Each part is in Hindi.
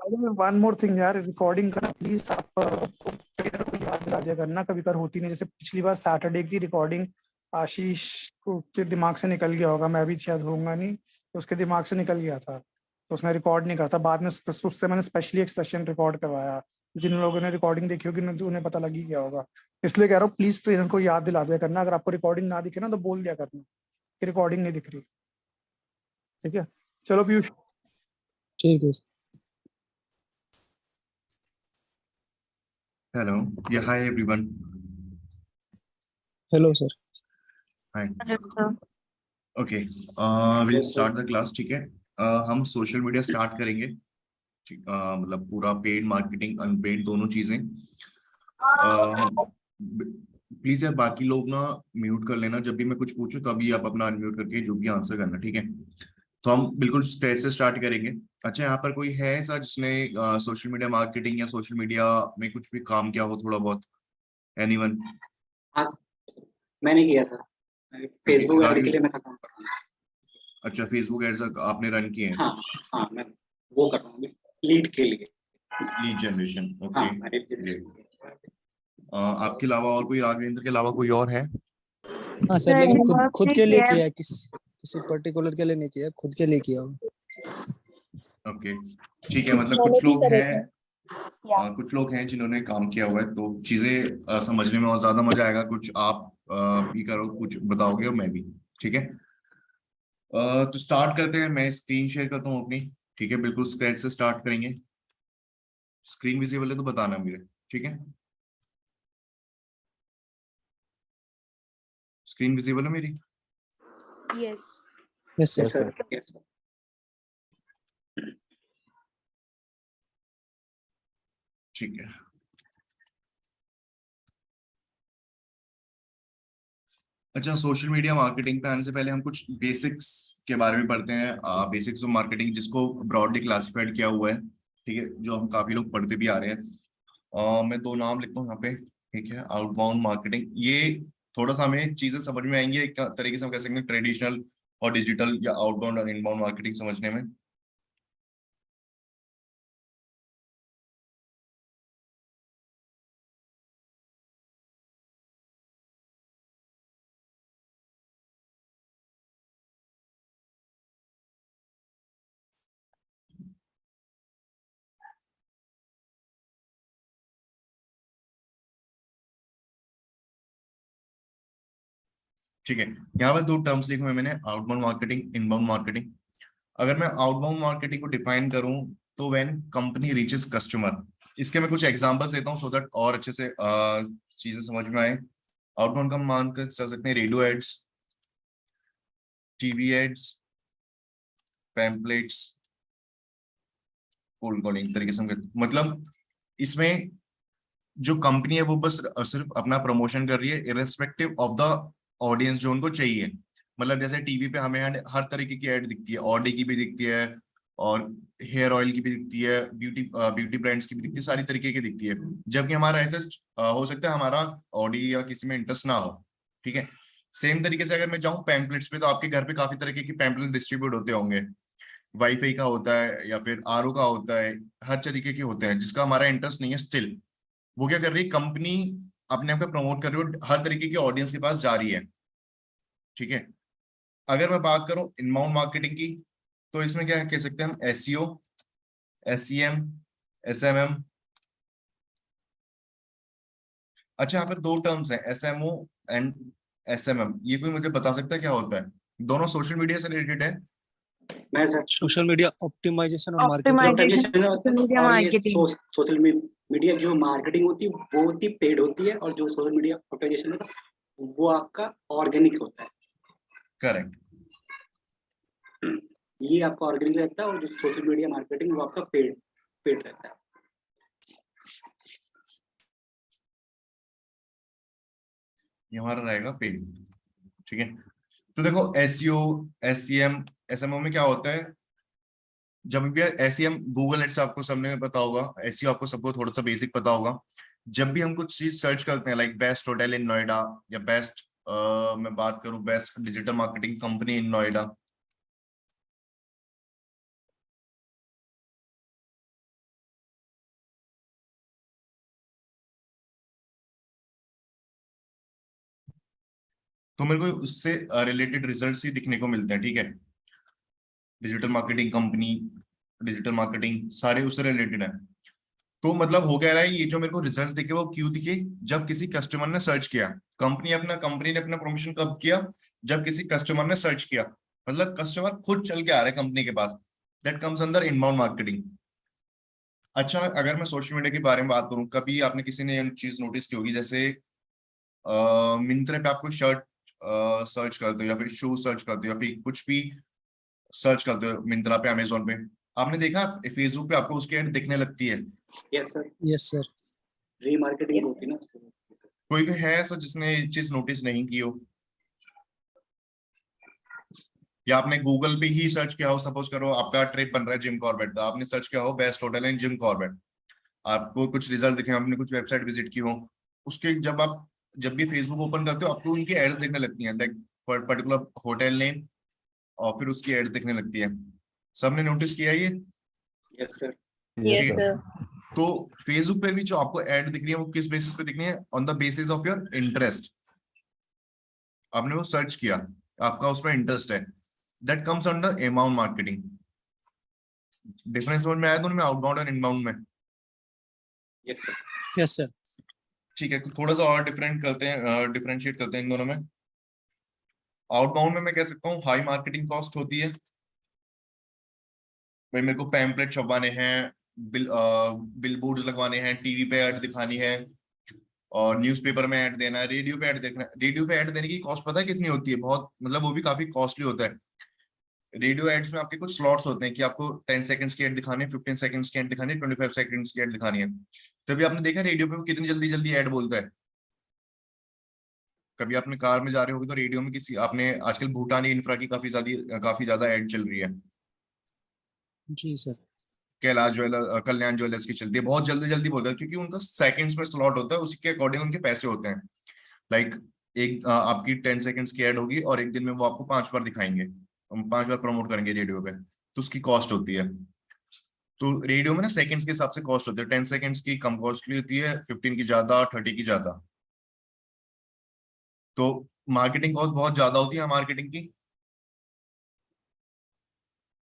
वन मोर थिंग यार, रिकॉर्डिंग करना प्लीज आप ट्रेनर को याद दिला दिया करना, कभी कभार होती नहीं। जैसे पिछली बार सैटरडे की रिकॉर्डिंग आशीष को के दिमाग से निकल गया होगा, मैं भी शायद होऊंगा नहीं, तो उसके दिमाग से निकल गया था, तो उसने रिकॉर्ड नहीं करता। बाद में उससे मैंने स्पेशली एक सेशन रिकॉर्ड करवाया। जिन लोगों ने रिकॉर्डिंग देखी होगी उन्हें पता लग ही गया होगा। इसलिए कह रहा हूँ प्लीज ट्रेनर को याद दिला दिया करना, अगर आपको रिकॉर्डिंग ना दिखे ना तो बोल दिया करना कि रिकॉर्डिंग नहीं दिख रही। ठीक है, चलो पीयूष। ठीक है। Hello. Yeah, hi everyone. Hello sir. Hi. अच्छा, Okay. We'll start the class. ठीक है। हम सोशल मीडिया स्टार्ट करेंगे। ठीक, मतलब पूरा पेड मार्केटिंग अनपेड दोनों चीजें। प्लीज यार बाकी लोग ना म्यूट कर लेना, जब भी मैं कुछ पूछूं तभी आप अपना अनम्यूट करके जो भी आंसर करना, ठीक है। तो हम बिल्कुल स्ट्रेट से स्टार्ट करेंगे। अच्छा, यहाँ पर कोई है ऐसा जिसने सोशल मीडिया मार्केटिंग या सोशल मीडिया में कुछ भी काम किया हो थोड़ा बहुत? एनीवन? हाँ, मैंने किया सर। फेसबुक ऐड के लिए मैं काम कर रहा हूँ। अच्छा, फेसबुक एड्स आपने रन किए हैं? हाँ हाँ, मैं वो कर रहा हूँ लीड के लिए। Lead generation, okay. हाँ, मैं lead generation के लिए। आपके अलावा और कोई, राघवेंद्र के अलावा कोई और है? हाँ सर, सर, लेकिन ये खुद के लिए बात किया है, किसी पर्टिकुलर के लिए नहीं किया, खुद के लिए किया हो। ओके, ठीक है। मतलब कुछ लोग हैं कुछ लोग हैं जिन्होंने काम किया हुआ है, तो चीजें समझने में और ज्यादा मजा आएगा। कुछ आप भी करो, कुछ बताओगे और मैं भी, ठीक है। तो स्टार्ट करते हैं। मैं स्क्रीन शेयर करता हूँ अपनी, ठीक है। बिल्कुल स्क्रैच से स्टार्ट करेंगे। स्क्रीन विजिबल है तो बताना मुझे, ठीक है। स्क्रीन विजिबल है मेरी? Yes yes yes sir. Sir, yes sir. ठीक है। अच्छा, सोशल मीडिया मार्केटिंग पे आने से पहले हम कुछ बेसिक्स के बारे में पढ़ते हैं। बेसिक्स ऑफ मार्केटिंग, जिसको ब्रॉडली क्लासिफाइड किया हुआ है, ठीक है, जो हम काफी लोग पढ़ते भी आ रहे हैं। मैं दो नाम लिखता हूँ यहाँ पे, ठीक है। आउटबाउंड मार्केटिंग, ये थोड़ा सा हमें चीजें समझ में आएंगी एक तरीके से हम कह सकते हैं ट्रेडिशनल और डिजिटल, या आउटबाउंड और इनबाउंड मार्केटिंग समझने में। ठीक है, यहाँ पर दो टर्म्स लिखे हुए मैंने, आउटबाउंड मार्केटिंग, इनबाउंड मार्केटिंग। अगर मैं आउटबाउंड मार्केटिंग को डिफाइन करूं तो व्हेन कंपनी रीचेस कस्टमर, इसके मैं कुछ एग्जांपल्स देता हूं सो दैट और अच्छे से चीजें समझ में आए। आउटबाउंड का हम मान कर चल सकते हैं radio ads, TV ads, pamphlets, cold calling तरीके से हम मतलब इसमें जो कंपनी है वो बस सिर्फ अपना प्रमोशन कर रही है इरेस्पेक्टिव ऑफ द ऑडियंस जो उनको चाहिए। मतलब जैसे टीवी पे हमें हर तरीके की एड दिखती है, ऑडी की भी दिखती है और हेयर ऑयल की भी दिखती है, ब्यूटी ब्रांड्स की भी दिखती है, सारी तरीके की दिखती है। जबकि हमारा ऐसा हो सकता है हमारा ऑडी या किसी में इंटरेस्ट ना हो, ठीक है। सेम तरीके से अगर मैं जाऊँ पैम्पलेट्स पे, तो आपके घर पे काफी तरीके की पैम्पलेट डिस्ट्रीब्यूट होते होंगे। वाईफाई का होता है या फिर आरओ का होता है, हर तरीके के होते हैं जिसका हमारा इंटरेस्ट नहीं है। स्टिल वो क्या कर रही है, कंपनी अपने आप को प्रमोट कर रही है, हर तरीके की ऑडियंस के पास जा रही है, ठीक है। अगर मैं बात करूं इनबाउंड मार्केटिंग की, तो इसमें क्या कह सकते हैं हम, एसईओ, एसईएम, एसएमएम। अच्छा, यहाँ पे दो टर्म्स हैं, एसएमओ एंड एसएमएम। ये कोई मुझे बता सकता है क्या होता है? दोनों सोशल मीडिया से रिलेटेड है। मैं सर सोशल मीडिया ऑप्टिमाइजेशन और मार्केटिंग। सोशल मीडिया और ये मार्केटिंग। सोशल मीडिया जो मार्केटिंग होती है वो होती पेड होती है, और जो सोशल मीडिया ऑप्टिमाइजेशन होता है वो आपका ऑर्गेनिक होता है। करेक्ट। ये आपका ऑर्गेनिक रहता है, और जो सोशल मीडिया मार्केटिंग वो आपका पेड पेड रहता है। ये हमारा रहेगा पेड, ठीक है। तो देखो एसईओ, एसईएम, एसएमओ में क्या होता है, जब भी एसईएम, गूगल एड्स आपको सबने पता होगा, एसईओ आपको सबको थोड़ा सा बेसिक पता होगा। जब भी हम कुछ चीज सर्च करते हैं like best hotel in Noida, या बेस्ट मैं बात करूं बेस्ट डिजिटल मार्केटिंग कंपनी इन नोएडा, तो मेरे को उससे रिलेटेड रिजल्ट्स ही दिखने को मिलते हैं, ठीक है। Digital marketing company, digital marketing सारे उससे रिलेटेड है। तो मतलब हो क्या रहा है, ये जो मेरे को रिजल्ट्स दिखे वो क्यों दिखे, जब किसी कस्टमर ने सर्च किया। कंपनी ने अपना प्रमोशन कब किया, जब किसी कस्टमर ने सर्च किया, मतलब कस्टमर खुद चल के आ रहे हैं कंपनी के पास। That comes under inbound marketing. अच्छा, अगर मैं सोशल मीडिया के बारे में बात करूं, कभी आपने किसी ने ये चीज नोटिस की होगी, जैसे मिंत्रा पे आपको शर्ट सर्च करते हो या फिर शूज सर्च करते हो या फिर कुछ भी सर्च करते हो मिंत्रा पे, अमेजोन पे, आपने देखा फेसबुक पे आपको उसकी एड दिखने लगती है। Yes sir, yes sir. Remarketing Yes, होती है ना। कोई भी है ऐसा जिसने ये चीज नोटिस नहीं की हो, या आपने गूगल पे ही सर्च किया हो, सपोज करो आपका ट्रिप बन रहा है जिम कॉर्बेट का, आपने सर्च किया हो best hotel in Jim Corbett, आपको कुछ रिजल्ट दिखे, आपने कुछ वेबसाइट विजिट की हो, उसके जब भी फेसबुक ओपन करते हो आपको उनकी एड्स दिखने लगती हैं, लाइक पर्टिकुलर होटल नेम, और फिर उसकी एड्स दिखने लगती है। सबने नोटिस किया ये? Yes sir. yes, ठीक है। sir. तो फेसबुक पे भी जो आपको ऐड दिख रही है वो किस बेसिस पे दिख रही है, on the basis of your interest. आपने वो सर्च किया, आपका उसमें इंटरेस्ट है, that comes under inbound marketing. Difference समझ में आया दोनों में, आउटबाउंड और इनबाउंड में? Yes sir. Yes sir. ठीक है, थोड़ा सा और डिफरेंशिएट करते हैं इन दोनों में। आउटबाउंड में मैं कह सकता हूँ हाई मार्केटिंग कॉस्ट होती है। भाई मेरे को पैम्पलेट छपवाने हैं, बिल बोर्ड्स लगवाने हैं, टीवी पे ऐड दिखानी है, और न्यूज़पेपर में ऐड देना है, रेडियो पे ऐड देखना है। रेडियो पे ऐड देने की कॉस्ट पता है कितनी होती है? बहुत, मतलब वो भी काफी कॉस्टली होता है। रेडियो एड्स में आपके कुछ स्लॉट्स होते हैं कि आपको 10 सेकंड्स की एड दिखानी है, 15 सेकंड्स की एड दिखानी है, 25 सेकंड्स की एड दिखानी है। तभी आपने देखा रेडियो पे वो कितनी जल्दी जल्दी ऐड बोलता है। कभी आपने कार में जा रहे होगे तो रेडियो में किसी आपने आजकल भूटानी इंफ्रा की काफी ज्यादा ऐड चल रही है। जी सर। कल्याण ज्वेलर्स की चलती है, बहुत जल्दी जल्दी बोलता है क्योंकि उनका सेकंड्स में स्लॉट होता है, उसी के अकॉर्डिंग उनके पैसे होते हैं। लाइक आपकी 10 सेकंड्स की एड होगी और एक दिन में वो आपको 5 बार दिखाएंगे, 5 बार प्रमोट करेंगे रेडियो पे, तो उसकी कॉस्ट होती है। तो रेडियो में ना सेकंड्स के हिसाब से कॉस्ट होती है, 10 सेकंड्स की कम कॉस्टली होती है, 15 की ज्यादा, 30 की ज्यादा। तो मार्केटिंग कॉस्ट बहुत ज्यादा होती है मार्केटिंग की,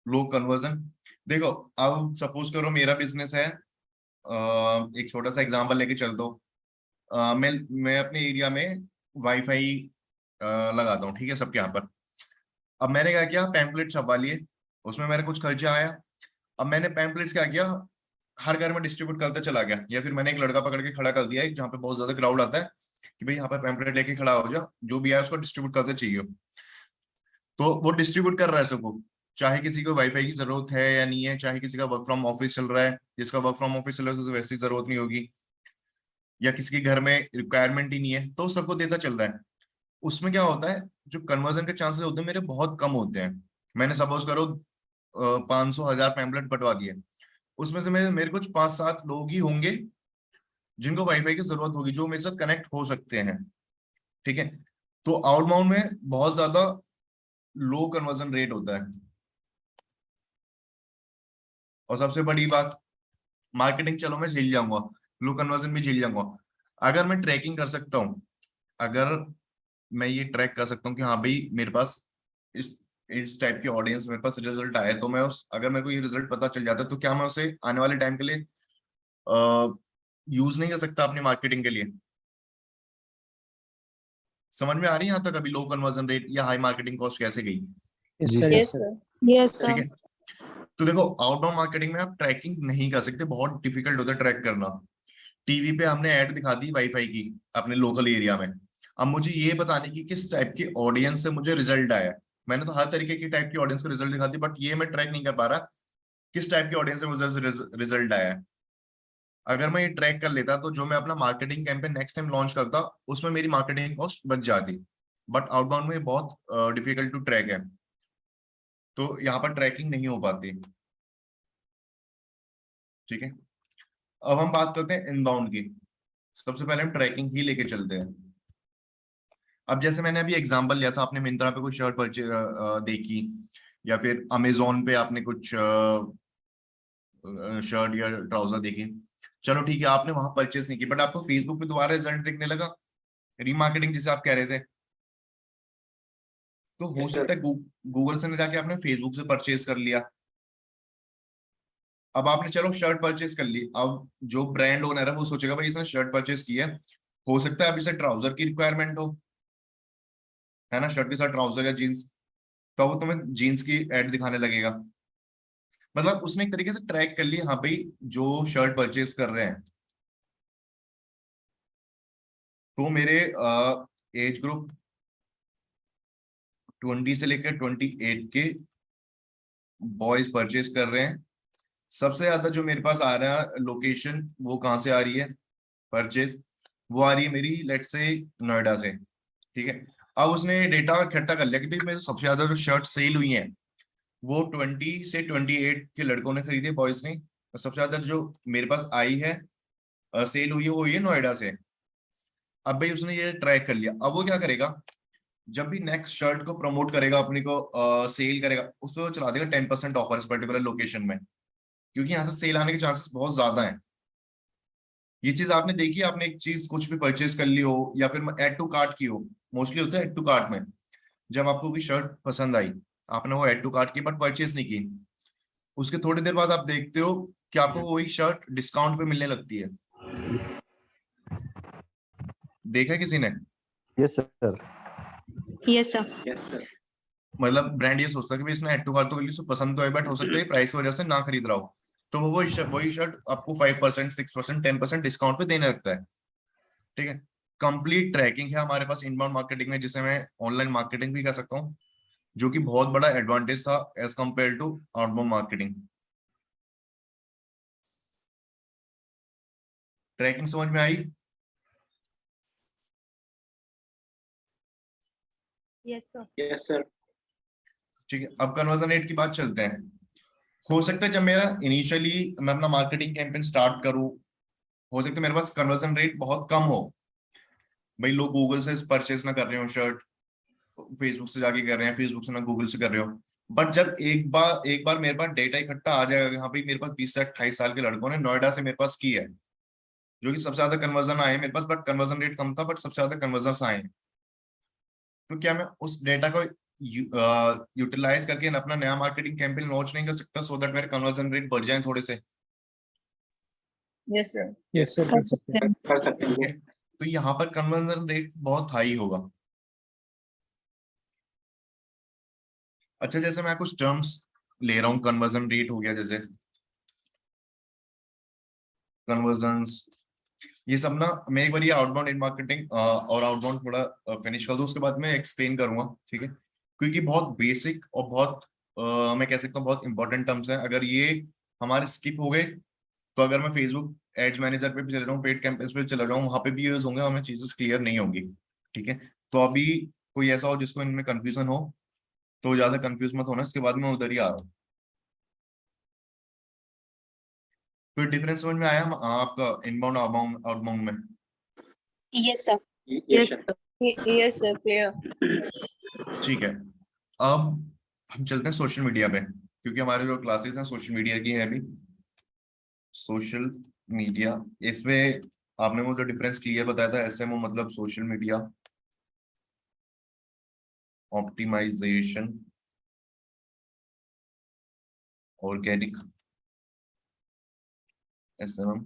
लो कन्वर्जन। देखो, अब सपोज करो मेरा बिजनेस है, एक छोटा सा एग्जांपल लेके चलता हूँ। मैं अपने एरिया में वाईफाई लगाता हूँ, ठीक है, सबके यहाँ पर। अब मैंने क्या किया, पैम्पलेट छपवा लिए, उसमें मेरा कुछ खर्चा आया। अब मैंने पैम्पलेट्स क्या किया, हर घर में डिस्ट्रीब्यूट करते चला गया, या फिर मैंने एक लड़का पकड़ के खड़ा कर दिया है जहाँ पे बहुत ज्यादा क्राउड आता है कि भाई यहाँ पे पैम्पलेट लेके खड़ा हो जा, जो भी है उसको डिस्ट्रीब्यूट करते चाहिए। तो वो डिस्ट्रीब्यूट कर रहा है सबको, चाहे किसी को वाईफाई की जरूरत है या नहीं है, चाहे किसी का वर्क फ्रॉम ऑफिस चल रहा है, जिसका वर्क फ्रॉम ऑफिस चल रहा है उसे वैसी जरूरत नहीं होगी, या किसी के घर में रिक्वायरमेंट ही नहीं है, तो सबको देता चल रहा है। उसमें क्या होता है, जो कन्वर्जन के चांसेस होते हैं मेरे बहुत कम होते हैं। मैंने सपोज करो 500 1000 पैम्पलेट बंटवा दिए, उसमें से मेरे कुछ 5-7 लोग ही होंगे जिनको वाईफाई की जरूरत होगी, जो मेरे साथ कनेक्ट हो सकते हैं, ठीक है। तो आउटबाउंड में बहुत ज्यादा लो कन्वर्जन रेट होता है। और सबसे बड़ी बात, मार्केटिंग चलो मैं झेल जाऊंगा, लो कन्वर्जन भी झेल जाऊंगा, अगर मैं ट्रैकिंग कर सकता हूँ, अगर मैं ये ट्रैक कर सकता हूँ कि हाँ भाई मेरे पास इस टाइप की ऑडियंस मेरे पास रिजल्ट आए, तो मैं उस अगर मेरे को ये रिजल्ट पता चल जाता है तो क्या मैं उसे आने वाले टाइम के लिए यूज नहीं कर सकता अपनी मार्केटिंग के लिए? समझ में आ रही है यहाँ तक अभी लो कन्वर्जन रेट या हाई मार्केटिंग कॉस्ट कैसे गई? Yes sir. Yes, sir. Yes, ठीक sir. है। तो देखो, आउटबाउंड मार्केटिंग में आप ट्रैकिंग नहीं कर सकते, बहुत डिफिकल्ट होता है ट्रैक करना। टीवी पे हमने ऐड दिखा दी वाईफाई की अपने लोकल एरिया में, अब मुझे ये बताने की किस टाइप की ऑडियंस से मुझे रिजल्ट आया, मैंने तो हर तरीके की टाइप की ऑडियंस को रिजल्ट दिखा दी, बट ये मैं ट्रैक नहीं कर पा रहा किस टाइप की ऑडियंस से मुझे रिजल्ट आया है। अगर मैं ये ट्रैक कर लेता तो जो मैं अपना marketing campaign next time launch करता उसमें मेरी मार्केटिंग कॉस्ट बच जाती, बट आउटबाउंड में बहुत डिफिकल्ट टू ट्रैक है, तो यहाँ पर ट्रैकिंग नहीं हो पाती। ठीक है, अब हम बात करते हैं इनबाउंड की। सबसे पहले हम ट्रैकिंग ही लेके चलते हैं। अब जैसे मैंने अभी एग्जांपल लिया था, आपने मिंत्रा पे कुछ शर्ट देखी, या फिर अमेजोन पे आपने कुछ शर्ट या ट्राउजर देखी, चलो ठीक है आपने वहां परचेस नहीं की, बट आपको फेसबुक पे दोबारा रिजल्ट दिखने लगा, रीमार्केटिंग जिसे आप कह रहे थे, तो हो Yes, sir. सकता है गूगल से ना जाके आपने फेसबुक से परचेज कर लिया। अब आपने चलो शर्ट परचेज कर ली, अब जो ब्रांड ओनर है वो सोचेगा भाई इसने शर्ट परचेज की है, हो सकता है अब इसे ट्राउजर की रिक्वायरमेंट हो, है ना, शर्ट के साथ ट्राउजर या जीन्स, तो वो तुम्हें जीन्स की एड दिखाने लगेगा। मतलब उसने एक तरीके से ट्रैक कर लिया, हाँ भाई जो शर्ट परचेज कर रहे हैं, तो मेरे एज ग्रुप 20 से लेकर 28 के बॉयज परचेज कर रहे हैं। सबसे ज्यादा जो मेरे पास आ रहा है लोकेशन, वो कहाँ से आ रही है परचेज, वो आ रही है मेरी लेट्स से नोएडा से, ठीक है। अब उसने डेटा इकट्ठा कर लिया कि भाई मेरे सबसे ज्यादा जो शर्ट सेल हुई हैं वो 20 से 28 के लड़कों ने खरीदे, बॉयज ने, और सबसे ज्यादा जो मेरे पास आई है सेल हुई है वो हुई है नोएडा से। अब भाई उसने ये ट्रैक कर लिया, अब वो क्या करेगा, जब भी नेक्स्ट शर्ट को प्रमोट करेगा, अपनी को सेल करेगा, उसको चला देगा 10% ऑफर इस पर्टिकुलर लोकेशन में, क्योंकि यहाँ से सेल आने के चांसेस बहुत ज्यादा हैं। ये चीज आपने देखी है, आपने एक चीज कुछ भी परचेज कर ली हो या फिर ऐड टू कार्ट की हो, मोस्टली होता है ऐड टू कार्ट में, जब आपको कोई शर्ट पसंद आई, आपने वो ऐड टू कार्ट की बट परचेज नहीं की, उसके थोड़ी देर बाद आप देखते हो कि आपको वही शर्ट डिस्काउंट पे मिलने लगती है। देखा है किसी ने? Yes sir. Yes, sir. Yes, sir. मतलब ब्रांड ये सोचता है कि भाई इसने ऐड टू कार्ट तो कर ली, इसको पसंद तो है, बट हो सकता है प्राइस की वजह से ना खरीद रहा हो, तो वो वही शर्ट आपको 5%, 6%, 10% डिस्काउंट पे देने लगता है, ठीक है। कंप्लीट ट्रैकिंग है हमारे पास इनबाउंड मार्केटिंग में, जिसे मैं ऑनलाइन मार्केटिंग भी कह सकता हूँ, जो कि बहुत बड़ा एडवांटेज था as compare to outbound marketing. Tracking समझ में आई? Yes, sir. Yes, sir. ठीक है, अब कन्वर्जन रेट की बात चलते हैं। हो सकता है जब मेरा इनिशियली मैं अपना मार्केटिंग कैंपेन स्टार्ट करूं, हो सकता है मेरे पास कन्वर्जन रेट बहुत कम हो, भाई लोग गूगल से परचेज ना कर रहे हो शर्ट, फेसबुक से जाके कर रहे हैं, फेसबुक से ना गूगल से कर रहे हो, बट जब एक बार मेरे पास डेटा इकट्ठा आ जाएगा, यहाँ पे मेरे पास 20 से 28 साल के लड़कों ने नोएडा से मेरे पास की है, जो कि सबसे ज्यादा कन्वर्जन आए मेरे पास, बट कन्वर्जन रेट कम था, बट सबसे ज्यादा कन्वर्जन आए, तो क्या मैं उस डेटा को यूटिलाइज करके अपना नया मार्केटिंग कैंपेन लॉन्च नहीं कर सकता, सो दैट मेरे कन्वर्जन रेट बढ़ जाए थोड़े से? Yes, sir. यस सर कर सकते हैं। कर सकते हैं ठीक वो। है, तो यहाँ पर कन्वर्जन रेट बहुत हाई होगा। अच्छा, जैसे मैं कुछ टर्म्स ले रहा हूँ, कन्वर्जन रेट हो गया, जैसे कन्वर्जन्स, ये सब ना मैं एक बार ये आउटबाउंड इन मार्केटिंग और आउटबाउंड थोड़ा फिनिश कर दूं, उसके बाद मैं एक्सप्लेन करूंगा, ठीक है, क्योंकि बहुत बेसिक और बहुत मैं कह सकता हूँ बहुत इंपॉर्टेंट टर्म्स हैं, अगर ये हमारे स्किप हो गए, तो अगर मैं फेसबुक एड्स मैनेजर पे भी चले जाऊँ, पेड कैंपेन्स पे चला जाऊँ, वहां पे भी यूज होंगे, हमें चीजें क्लियर नहीं होंगी, ठीक है। तो अभी कोई ऐसा हो जिसको इनमें कंफ्यूजन हो, तो ज्यादा कंफ्यूज मत होना, इसके बाद मैं उधर ही आ रहा हूँ। कोई डिफरेंस समझ में आया आपका इनबाउंड आउटबाउंड आउटबाउंड में? Yes, sir. Yes, sir. Yes, sir. Clear. ठीक है, अब हम चलते हैं सोशल मीडिया पे, क्योंकि हमारे जो क्लासेस हैं सोशल मीडिया की है अभी। सोशल मीडिया, इसमें आपने वो जो डिफरेंस क्लियर बताया था, एसएमओ मतलब social media optimisation, organic SMM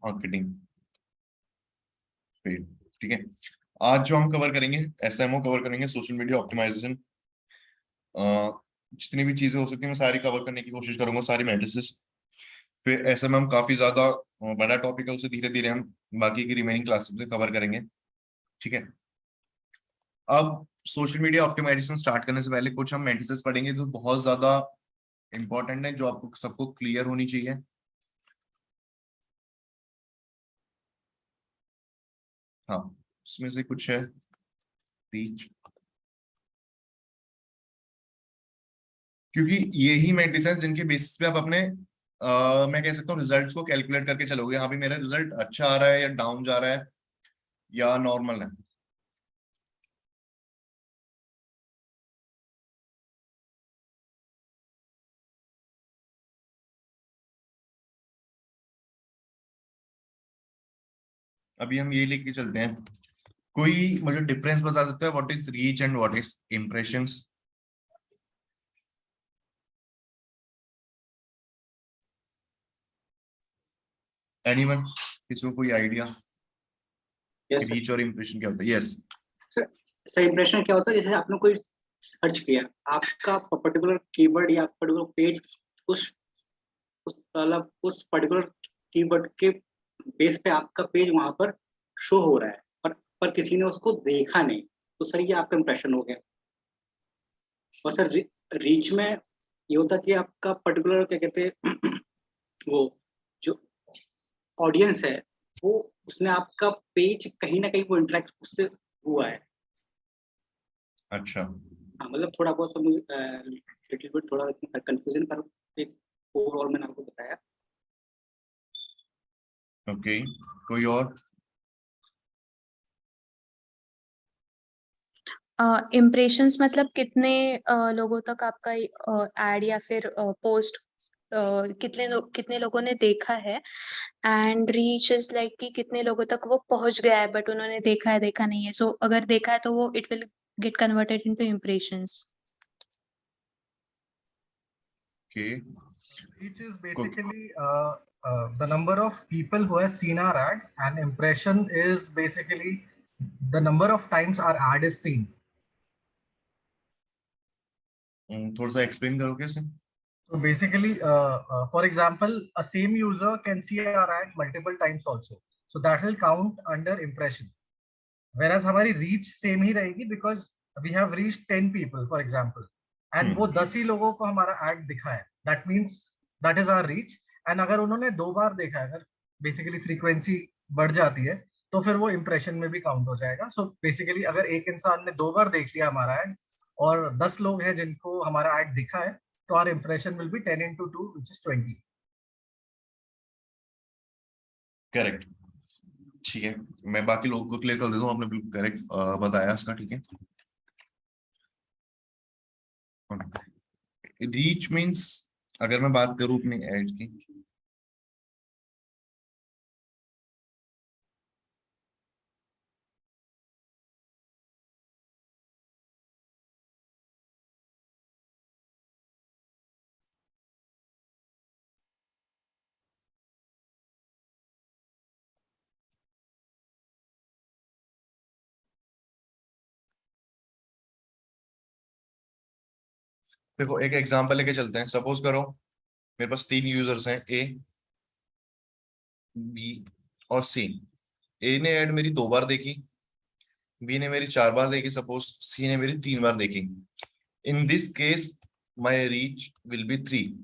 marketing, ठीक है। आज जो हम कवर करेंगे एसएमओ कवर करेंगे, सोशल मीडिया ऑप्टिमाइजेशन, जितनी भी चीजें हो सकती है मैं सारी कवर करने की कोशिश करूंगा, सारी मैट्रिसेस। फिर एसएमएम काफी ज्यादा बड़ा टॉपिक है, उसे धीरे धीरे हम बाकी की रिमेनिंग क्लासेस में कवर करेंगे, ठीक है। अब सोशल मीडिया ऑप्टिमाइजेशन स्टार्ट करने से पहले कुछ हम मैट्रिसेस पढ़ेंगे जो बहुत ज्यादा इंपॉर्टेंट है, जो आपको सबको क्लियर होनी चाहिए। हाँ, उसमें से कुछ है रीच, क्योंकि यही मैट्रिसेस हैं जिनके बेसिस पे आप अपने मैं कह सकता हूँ रिजल्ट्स को कैलकुलेट करके चलोगे, हाँ भी मेरा रिजल्ट अच्छा आ रहा है या डाउन जा रहा है या नॉर्मल है। अभी हम ये लेके चलते हैं कोई मुझे डिफरेंस बता सकता है what is reach and what is impressions? Anyone, किसी को कोई आइडिया यस रीच और इम्प्रेशन क्या होता है? यस सर, इंप्रेशन क्या होता है, जैसे आपने कोई सर्च किया, आपका पर्टिकुलर कीवर्ड या पर्टिकुलर पेज उस पर्टिकुलर कीवर्ड के बेस पे आपका पेज वहां पर शो हो रहा है, पर किसी ने उसको देखा नहीं, तो सर ये आपका इंप्रेशन हो गया। और सर रीच में ये होता है कि आपका पर्टिकुलर क्या कहते हैं वो जो ऑडियंस है, वो उसने आपका पेज कहीं ना कहीं वो इंटरेक्ट उससे हुआ है। अच्छा, हाँ, मतलब थोड़ा बहुत लिटिल बिट थोड़ा कंफ्यूजन, पर एक ओवरऑल मैंने आपको बताया। ओके, कोई और? इम्प्रेशंस मतलब कितने लोगों तक आपका एड या फिर पोस्ट कितने लोगों ने देखा है। एंड रीच इज लाइक कि कितने लोगों तक वो पहुंच गया है बट उन्होंने देखा नहीं है। सो अगर देखा है तो वो it will get converted into impressions. Okay, Reach is basically the number of people who has seen our ad, and impression is basically the number of times our ad is seen. थोड़ा सा एक्सप्लेन करोगे sir? So basically, for example, a same user can see our ad multiple times also. So that will count under impression. Whereas हमारी reach same ही रहेगी because we have reached 10 people, for example, and वो 10 ही लोगों को हमारा ad दिखा है. That means that is our reach. And अगर उन्होंने 2 बार देखा है, अगर basically frequency बढ़ जाती है, तो फिर वो impression में भी count हो जाएगा. So basically अगर एक इंसान ने 2 बार देख लिया हमारा ad और 10 लोग हैं जिनको हमारा ad दिखा है, तो our impression will be 10 into 2, which is 20. Correct, ठीक है, मैं बाकी लोगों को क्लियर कर देता हूँ, आपने बिल्कुल करेक्ट बताया उसका, ठीक है। रीच मींस, अगर मैं बात करूं अपनी एड की, देखो एक एग्जांपल लेके चलते हैं। सपोज करो मेरे पास 3 यूजर्स हैं, ए, बी और सी। ए ने ऐड मेरी 2 बार देखी, बी ने मेरी 4 बार देखी, सपोज सी ने मेरी 3 बार देखी। In this case my reach will be 3।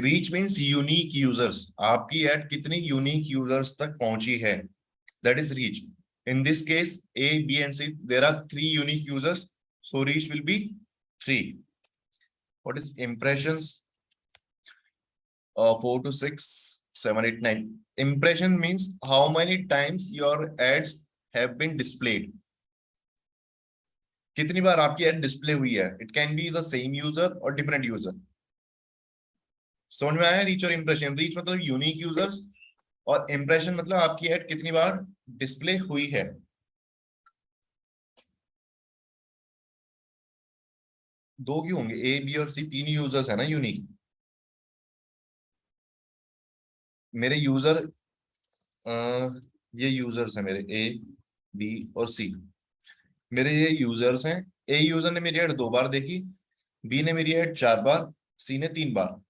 Reach means unique users, आपकी ऐड कितनी यूनिक यूजर्स तक पहुंची है, that is reach. In this case A, B and C, there are 3 unique users, so reach will be 3। What is impressions? 4 to 6, 7, 8, 9. Impression means how many times your ads have been displayed. कितनी बार आपकी एड डिस्प्ले हुई है। It can be the same user और डिफरेंट यूजर। समझ में आया रीच और इम्प्रेशन? रीच मतलब यूनिक यूजर्स और इम्प्रेशन मतलब आपकी एड कितनी बार डिस्प्ले हुई है। दो क्यों होंगे? ए, बी और सी 3 यूजर्स है ना यूनिक। मेरे यूजर ये यूजर्स हैं मेरे ए, बी और सी। मेरे ये यूजर्स हैं। ए यूजर ने मेरी ऐड 2 बार देखी, बी ने मेरी ऐड 4 बार, सी ने 3 बार।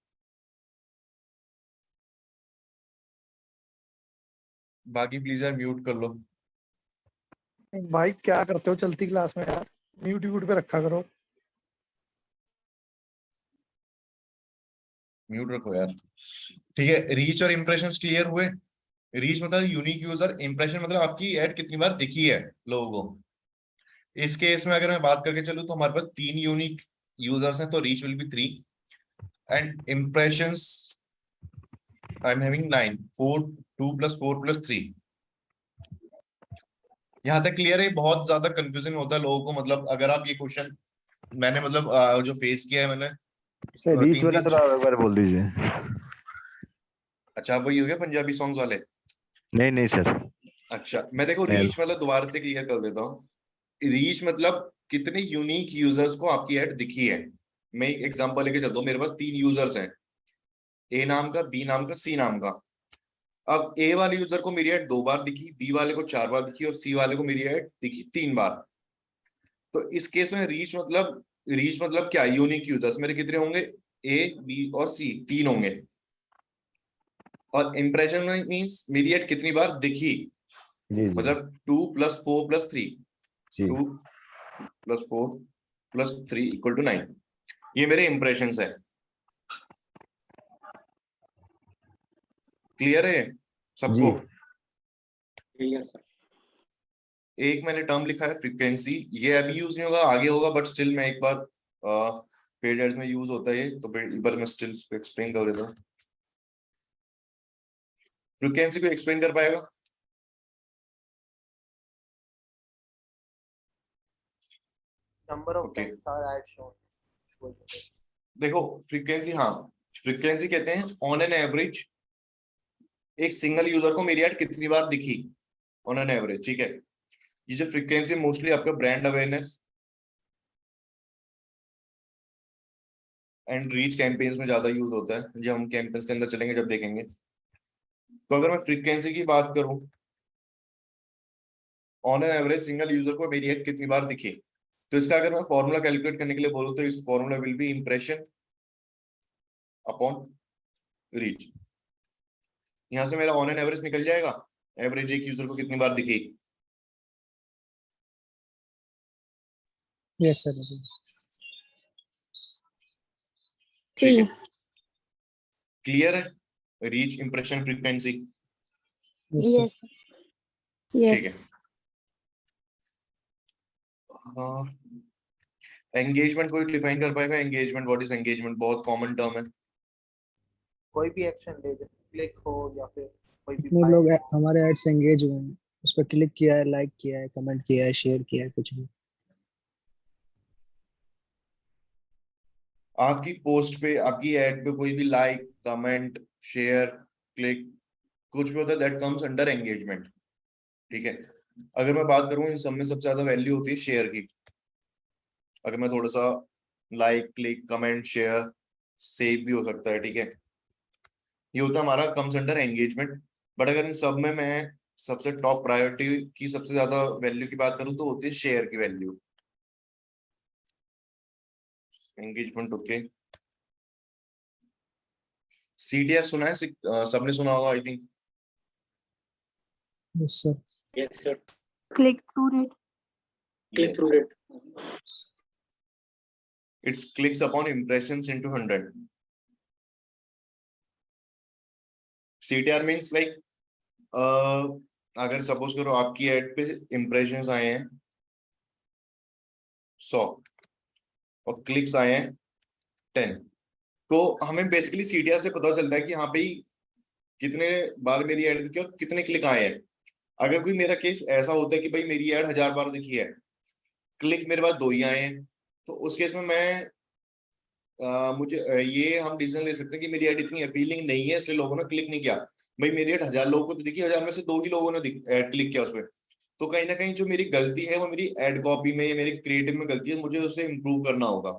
बाकी प्लीज यार म्यूट कर लो। भाई क्या करते हो चलती क्लास में यार, म्यूट व्यूट पे रखा करो। म्यूट रखो यार, ठीक है। रीच और इम्प्रेशन क्लियर हुए? रीच मतलब यूनिक यूजर, इम्प्रेशन मतलब आपकी ऐड कितनी बार दिखी है लोगों को। इस केस में अगर मैं बात करके चलूं तो हमारे पास 3 यूनिक यूजर्स हैं, तो reach will be 3 and impressions I am having 9, 4, 2 + 4 + 3। यहाँ तक क्लियर है? बहुत ज्यादा कंफ्यूजन होता है लोगों को, मतलब अगर आप ये क्वेश्चन मैंने मतलब जो फेस किया है मैंने सर रीच 3 वाला थोड़ा एक बार बोल दीजिए। अच्छा, वही हो गया पंजाबी सॉन्ग्स वाले। नहीं नहीं सर, अच्छा, मैं देखो Well. रीच मतलब दोबारा से क्लियर कर देता हूँ। रीच मतलब कितने यूनिक यूजर्स को आपकी ऐड दिखी है। मैं एक एग्जांपल लेके चलता हूँ। मेरे पास 3 यूजर्स हैं, ए नाम का, बी नाम का, सी नाम का। अब ए वाले यूजर को मेरी ऐड 2 बार दिखी, बी वाले को 4 बार दिखी और सी वाले को मेरी ऐड दिखी 3 बार। तो इस केस में रीच मतलब क्या, यूनिक यूजर्स मेरे कितने होंगे, ए बी और सी 3 होंगे। और इंप्रेशन मीन्स मेरी ऐड कितनी बार दिखी, जी जी मतलब 2 + 4 + 3, जी 2 + 4 + 3 = 9। ये मेरे इंप्रेशंस है। क्लियर है सबको? Yes sir. एक मैंने टर्म लिखा है फ्रीक्वेंसी, ये अभी यूज नहीं होगा, आगे होगा, बट स्टिल मैं एक बार पेड एड्स में यूज होता है, तो एक बार मैं स्टिल इसको एक्सप्लेन कर देता हूँ। फ्रीक्वेंसी को एक्सप्लेन कर पाएगा? Number of Okay. times are ads shown. देखो फ्रीक्वेंसी, हाँ, फ्रीक्वेंसी कहते हैं ऑन एन एवरेज एक सिंगल यूजर को मेरी ऐड कितनी बार दिखी ऑन एन एवरेज, ठीक है। ये जो फ्रीक्वेंसी मोस्टली आपका brand awareness and reach campaigns में ज्यादा यूज होता है। जब हम कैंपेन्स के अंदर चलेंगे जब देखेंगे। तो अगर मैं फ्रीक्वेंसी की बात करूं, on an average single user को मेरी ऐड कितनी बार दिखी, तो इसका अगर मैं फॉर्मूला कैलकुलेट करने के लिए बोलूं तो इस formula will be impression upon reach. यहां से मेरा ऑन एन एवरेज निकल जाएगा, एवरेज एक यूजर को कितनी बार दिखी। Yes sir. ठीक है, क्लियर है? Reach, impression, frequency. Yes Yes. ठीक है। हाँ, एंगेजमेंट कोई डिफाइन कर पाएगा? Engagement, what is engagement? बहुत कॉमन टर्म है। कोई भी एक्शन ले, क्लिक हो या फिर कोई भी कितने फाइल लोग हो। हमारे ऐड से एंगेज हुए हैं, उस पर क्लिक किया है, लाइक किया है, कमेंट किया है, शेयर किया है, कुछ भी। आपकी पोस्ट पे, आपकी एड पे कोई भी लाइक, कमेंट, शेयर, क्लिक, कुछ भी होता है, दैट कम्स अंडर एंगेजमेंट। ठीक है। अगर मैं बात करूं, इन सब में सबसे ज्यादा वैल्यू होती है शेयर की। अगर मैं थोड़ा सा like, click, comment, share, save भी हो सकता है, ठीक है, ये होता है हमारा कम्स अंडर एंगेजमेंट। बट अगर इन सब में मैं सबसे टॉप प्रायोरिटी की सबसे ज्यादा वैल्यू की बात करूं तो होती है शेयर की वैल्यू। Engagement, okay. CTR सुना है? सबने सुना होगा I think. Yes sir. Yes sir. Click through rate. Click through rate. It's clicks upon impressions into 100. CTR means like अगर सपोज करो आपकी एड पे इम्प्रेशंस आए हैं 100 और क्लिक्स आए हैं 10, तो हमें बेसिकली CTR से पता चलता है कि हाँ भाई कितने बार मेरी एड दिखी और कितने क्लिक आए हैं। अगर कोई मेरा केस ऐसा होता है कि भाई मेरी एड 1000 बार दिखी है, क्लिक मेरे पास 2 ही आए हैं, तो उस केस में मैं मुझे ये हम डिसीजन ले सकते हैं कि मेरी एड इतनी अपीलिंग नहीं है इसलिए लोगों ने क्लिक नहीं किया। भाई मेरी एड 1000 लोगों को तो दिखी, 1000 में से 2 ही लोगों ने क्लिक किया उस पर। तो कहीं ना कहीं जो मेरी गलती है वो मेरी एड कॉपी में या मेरी क्रिएटिव में गलती है, मुझे उसे इम्प्रूव करना होगा।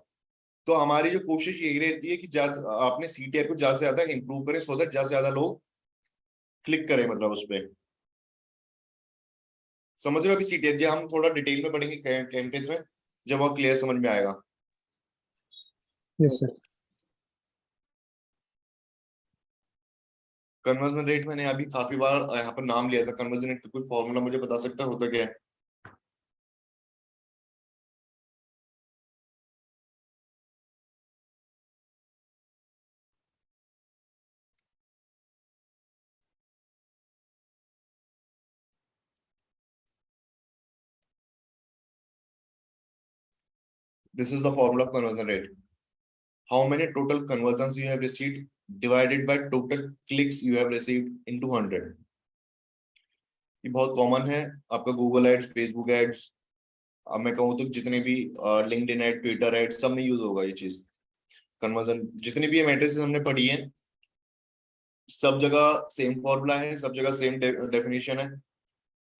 तो हमारी जो कोशिश यही रहती है कि आपने CTR को ज्यादा से ज्यादा इम्प्रूव करें, सो दैट ज्यादा से ज्यादा लोग क्लिक करें, मतलब उस पर। समझ रहे हो? अभी CTR जी हम थोड़ा डिटेल में पढ़ेंगे कैंपेन्स में, जब वो क्लियर समझ में आएगा। Yes sir. कन्वर्जन रेट मैंने अभी काफी बार यहाँ पर नाम लिया था। कन्वर्जन रेट का कोई फॉर्मूला मुझे बता सकता है होता क्या है? This is the formula of conversion rate. How many total conversions you have received divided by total clicks you have received into 100. ये बहुत कॉमन है आपका गूगल एड्स, फेसबुक एड्स, अब मैं कहूँ तो जितने भी लिंक्डइन एड, ट्विटर एड, सब में यूज होगा ये चीज। कन्वर्जन जितनी भी मैट्रिसेस हमने पढ़ी है, सब जगह सेम फॉर्मूला है, सब जगह सेम डेफिनेशन है।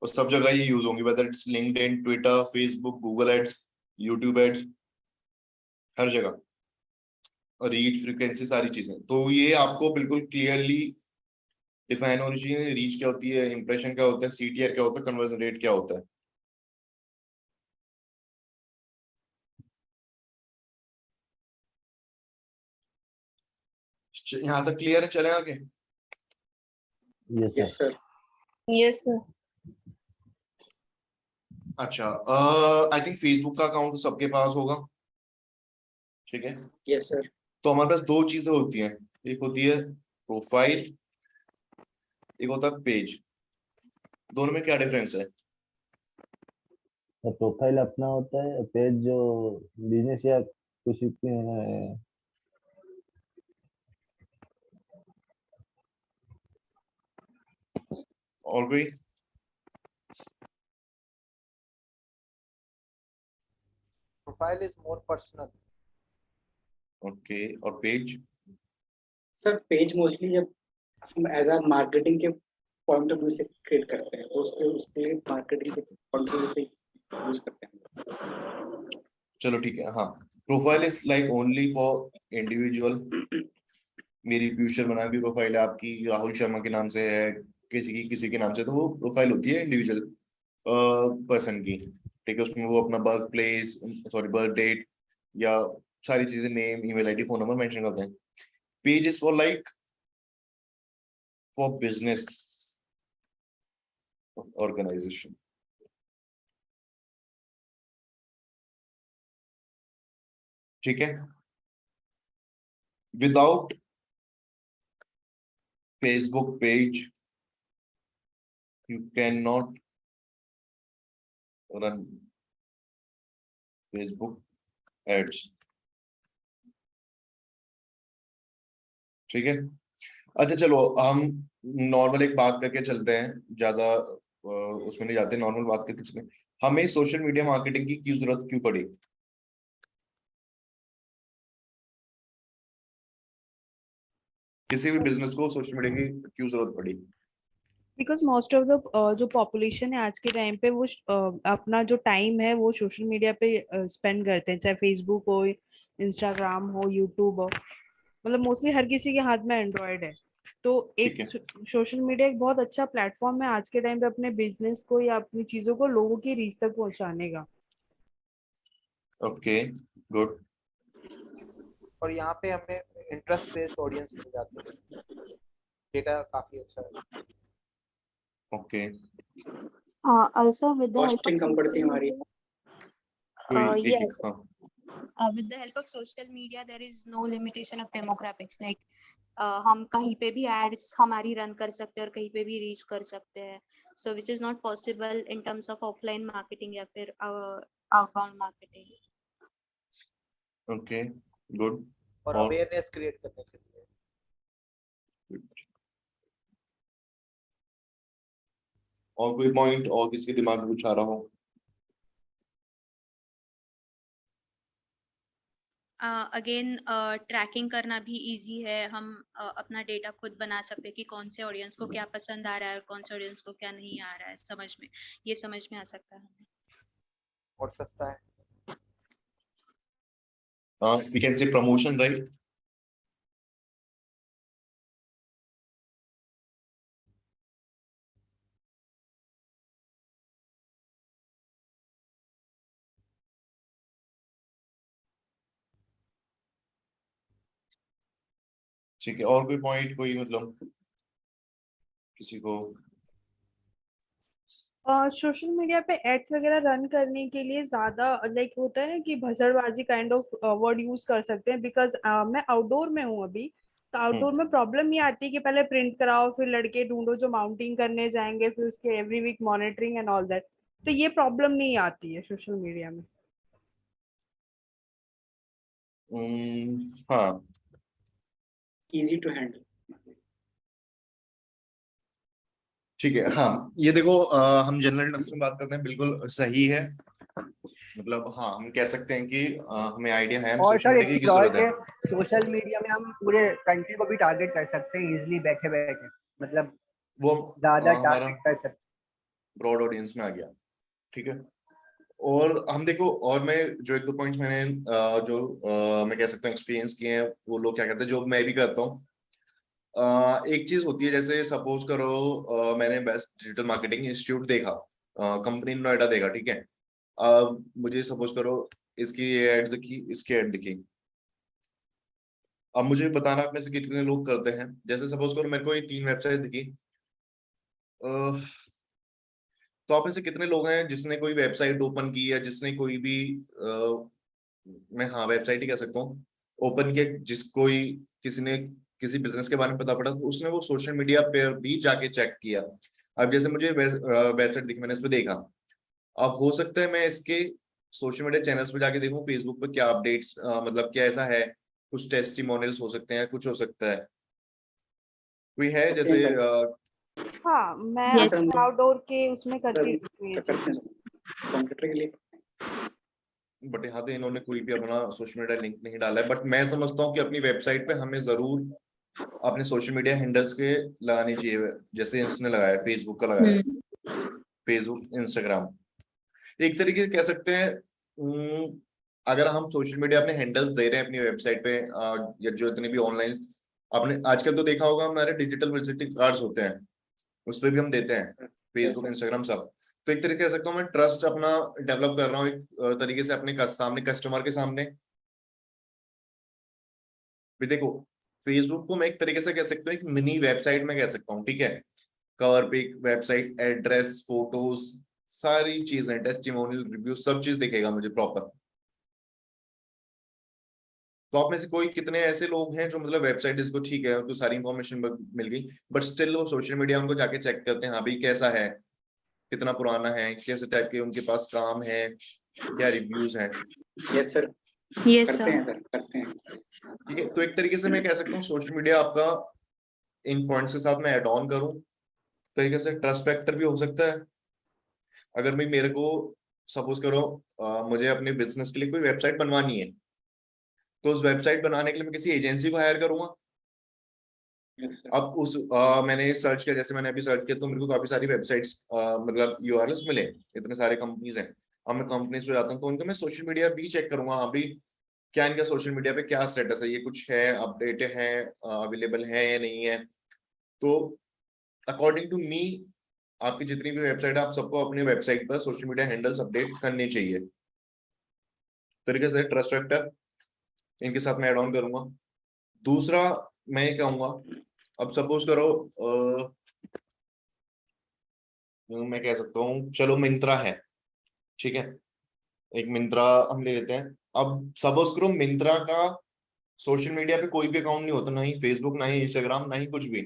और सब जगह ये यूज होंगी, whether it's LinkedIn, Twitter, Facebook, Google ads, YouTube ads, हर जगह। और रीच, फ्रीक्वेंसी, सारी चीजें। तो ये आपको बिल्कुल क्लियरली डिफाइन होनी चाहिए, रीच क्या होती है, इंप्रेशन क्या होता है, सीटीआर क्या होता है, कन्वर्जन रेट क्या होता है। यहाँ तक क्लियर है? चले आगे। Yes yes sir. Sir. Yes sir. अच्छा, आई थिंक फेसबुक का अकाउंट तो सबके पास होगा, ठीक है। Yes sir. तो हमारे पास दो चीजें होती हैं, एक होती है प्रोफाइल, एक होता है पेज। दोनों में क्या डिफरेंस है? तो प्रोफाइल अपना होता है, पेज जो बिजनेस या कुछ और कोई? Profile is more personal. Okay, और पेज? सर पेज मोस्टली जब हम एज अ मार्केटिंग के पॉइंट ऑफ व्यू से क्रिएट करते हैं तो उसके मार्केटिंग के पॉइंट ऑफ व्यू से यूज करते हैं। चलो ठीक है। हाँ, profile is like only for individual. मेरी पीयूष शर्मा की प्रोफाइल है, आपकी राहुल शर्मा के नाम से है, किसी के नाम से, तो वो प्रोफाइल होती है इंडिविजुअल पर्सन की, ठीक है। उसमें वो अपना birth place, sorry birth date, या सारी चीजें, name, email ID, phone number mention करते हैं। Page is for like for business organisation, ठीक है। Without Facebook page you cannot run Facebook ads, ठीक है। अच्छा चलो, हम नॉर्मल एक बात करके चलते हैं, ज्यादा उसमें नहीं जाते, नॉर्मल बात करके चलते हैं। हमें सोशल मीडिया मार्केटिंग की क्यों जरूरत क्यों पड़ी? किसी भी बिजनेस को सोशल मीडिया की क्यों जरूरत पड़ी? बिकॉज मोस्ट ऑफ द जो पॉपुलेशन है आज के टाइम पे वो अपना जो टाइम है वो सोशल मीडिया पे स्पेंड करते हैं, चाहे फेसबुक हो, इंस्टाग्राम हो, यूट्यूब हो। मतलब मोस्टली हर किसी के हाथ में एंड्रॉयड है। तो ठीक एक है। सोशल मीडिया एक बहुत अच्छा प्लेटफॉर्म है आज के टाइम पे अपने बिजनेस को या अपनी चीजों को लोगों की रीच तक पहुंचाने का। Okay, good. और यहाँ पे हमें इंटरेस्ट बेस्ड ऑडियंस मिल जाती है, डेटा काफी अच्छा है। Okay, Also with the help of costing कम पड़ती है social हमारी। कोई media, एक yes, एक, हाँ। with the help of social media there is no limitation of demographics, like हम कहीं पे भी एड्स हमारी रन कर सकते हैं और कहीं पे भी रीच कर सकते हैं, so which is not possible in terms of offline marketing या फिर outbound marketing. Okay, good. और और अवेयरनेस क्रिएट करने के लिए। और कोई पॉइंट और किसी के दिमाग में कुछ आ रहा हो? अगेन ट्रैकिंग करना भी इजी है, हम अपना डेटा खुद बना सकते हैं कि कौन से ऑडियंस को क्या पसंद आ रहा है और कौन से ऑडियंस को क्या नहीं आ रहा है, समझ में आ सकता है हमें। और सस्ता है। we can say promotion, right? ठीक है, और कोई पॉइंट, कोई मतलब किसी को? सोशल मीडिया पे एड्स वगैरह रन करने के लिए ज्यादा लाइक होता है ना कि भसड़बाजी काइंड ऑफ वर्ड यूज कर सकते हैं, बिकॉज मैं आउटडोर में हूँ अभी। तो आउटडोर में प्रॉब्लम ये आती है कि पहले प्रिंट कराओ, फिर लड़के ढूंढो जो माउंटिंग करने जाएंगे, फिर उसके every week monitoring and all that. तो ये प्रॉब्लम नहीं आती है सोशल मीडिया में। हाँ, इजी टू हैंडल। ठीक है। हाँ, ये देखो, हम जनरल टर्म्स में बात करते हैं, बिल्कुल सही है। मतलब हाँ, हम कह सकते हैं कि हमें आइडिया है, हमें और सोशल सर मीडिया एक की चीज और जरूरत है। के सोशल मीडिया में हम पूरे कंट्री को भी टारगेट कर सकते हैं इजीली बैठे बैठे, मतलब वो ज्यादा हमारा टारगेट कर सकते ब्रॉड ऑडियंस में आ गया, ठीक है। और हम देखो, और मैं जो एक दो पॉइंट्स मैंने मैं कह सकता हूँ एक्सपीरियंस किए हैं, वो लोग क्या कहते हैं, जो मैं भी करता हूँ। एक चीज होती है, जैसे सपोज करो मैंने बेस्ट डिजिटल मार्केटिंग इंस्टीट्यूट देखा, कंपनी नोएडा देखा, ठीक है। मुझे सपोज करो इसकी एड दिखी, इसकी एड दिखी। अब मुझे बताना आप में से कितने लोग करते हैं। जैसे सपोज करो मेरे को ये 3 वेबसाइट दिखी, तो आप में से कितने लोग हैं जिसने कोई वेबसाइट ओपन की, या जिसने कोई भी मैं हाँ वेबसाइट ही कह सकता हूँ ओपन किया, जिस कोई किसी ने किसी बिजनेस के बारे में पता पड़ा तो उसने वो सोशल मीडिया पे भी जाके चेक किया। अब जैसे मुझे वेबसाइट दिखी, मैंने इस पे देखा, अब हो सकता है मैं इसके सोशल मीडिया चैनल्स पे जाके देखूं फेसबुक पे क्या अपडेट्स, मतलब क्या ऐसा है, कुछ टेस्टिमोनियल्स हो सकते हैं, कुछ हो सकता है, कोई है करते हैं जैसे सर। हाँ मैं Yes, अपने आउटडोर के उसमें करती सर, रहती हूँ ये करते चीज़। हैं कंप्यूटर के लिए। बट यहाँ तो इन्होंने कोई भी अपना सोशल मीडिया लिंक नहीं डाला है। बट मैं समझता हूँ कि अपनी वेबसाइट पे हमें जरूर अपने सोशल मीडिया हैंडल्स के लगानी चाहिए, जैसे इसने लगाया, फेसबुक का लगाया, फेसबुक इंस्टाग्राम। एक तरीके से कह सकते हैं अगर हम सोशल मीडिया अपने हैंडल्स दे रहे हैं अपनी वेबसाइट पे, या जो इतने भी ऑनलाइन आपने आजकल तो देखा होगा हमारे डिजिटल विजिटिंग कार्ड्स होते हैं, उस पर भी हम देते हैं, फेसबुक इंस्टाग्राम सब। तो एक तरीके कह सकता हूँ मैं ट्रस्ट अपना डेवलप कर रहा हूँ एक तरीके से अपने सामने, कस्टमर के सामने भी। देखो फेसबुक को मैं एक तरीके से कह सकता हूँ एक मिनी वेबसाइट में कह सकता हूँ, ठीक है। Cover pic, website address, photos, सारी चीजें, टेस्टिमोनियल, रिव्यू, सब चीज दिखेगा मुझे प्रॉपर। तो आप में से कोई कितने ऐसे लोग हैं जो मतलब वेबसाइट इसको ठीक है, उनको सारी इंफॉर्मेशन मिल गई, बट स्टिल वो सोशल मीडिया उनको जाके चेक करते हैं, हाँ भाई कैसा है, कितना पुराना है, कैसे टाइप के उनके पास काम है, क्या रिव्यूज हैं। यस सर, yes, करते sir. हैं सर, करते हैं। ठीक है, तो एक तरीके से मैं कह सकता हूँ सोशल मीडिया आपका इन पॉइंट्स के साथ मैं ऐड ऑन करूँ तरीके से ट्रस्ट फैक्टर भी हो सकता है। अगर भाई मेरे को सपोज करो मुझे अपने बिजनेस के लिए कोई वेबसाइट बनवानी है, तो उस वेबसाइट बनाने के लिए मैं किसी एजेंसी को हायर करूंगा। Yes sir. अब मैंने सर्च किया, जैसे मैंने अभी सर्च किया तो मेरे को काफी सारी वेबसाइट्स मतलब यूआरएल्स मिले, इतने सारे कंपनीज हैं। अब मैं कंपनीज पे जाता हूँ तो उनका मैं सोशल मीडिया भी चेक करूंगा, हाँ भाई क्या इनका सोशल मीडिया पे क्या स्टेटस है, ये कुछ है, अपडेट है, अवेलेबल है या नहीं है। तो अकॉर्डिंग टू मी आपकी जितनी भी वेबसाइट है, आप सबको अपने वेबसाइट पर सोशल मीडिया हैंडल्स अपडेट करने चाहिए। तरीके से ट्रस्ट फैक्टर इनके साथ मैं ऐड ऑन करूंगा। दूसरा मैं ये कहूंगा, अब सपोज करो मैं कह सकता हूँ चलो मिंत्रा है, ठीक है, एक मिंत्रा हम ले लेते हैं। अब सपोज करो मिंत्रा का सोशल मीडिया पे कोई भी अकाउंट नहीं होता, ना ही फेसबुक, ना ही इंस्टाग्राम, ना ही कुछ भी।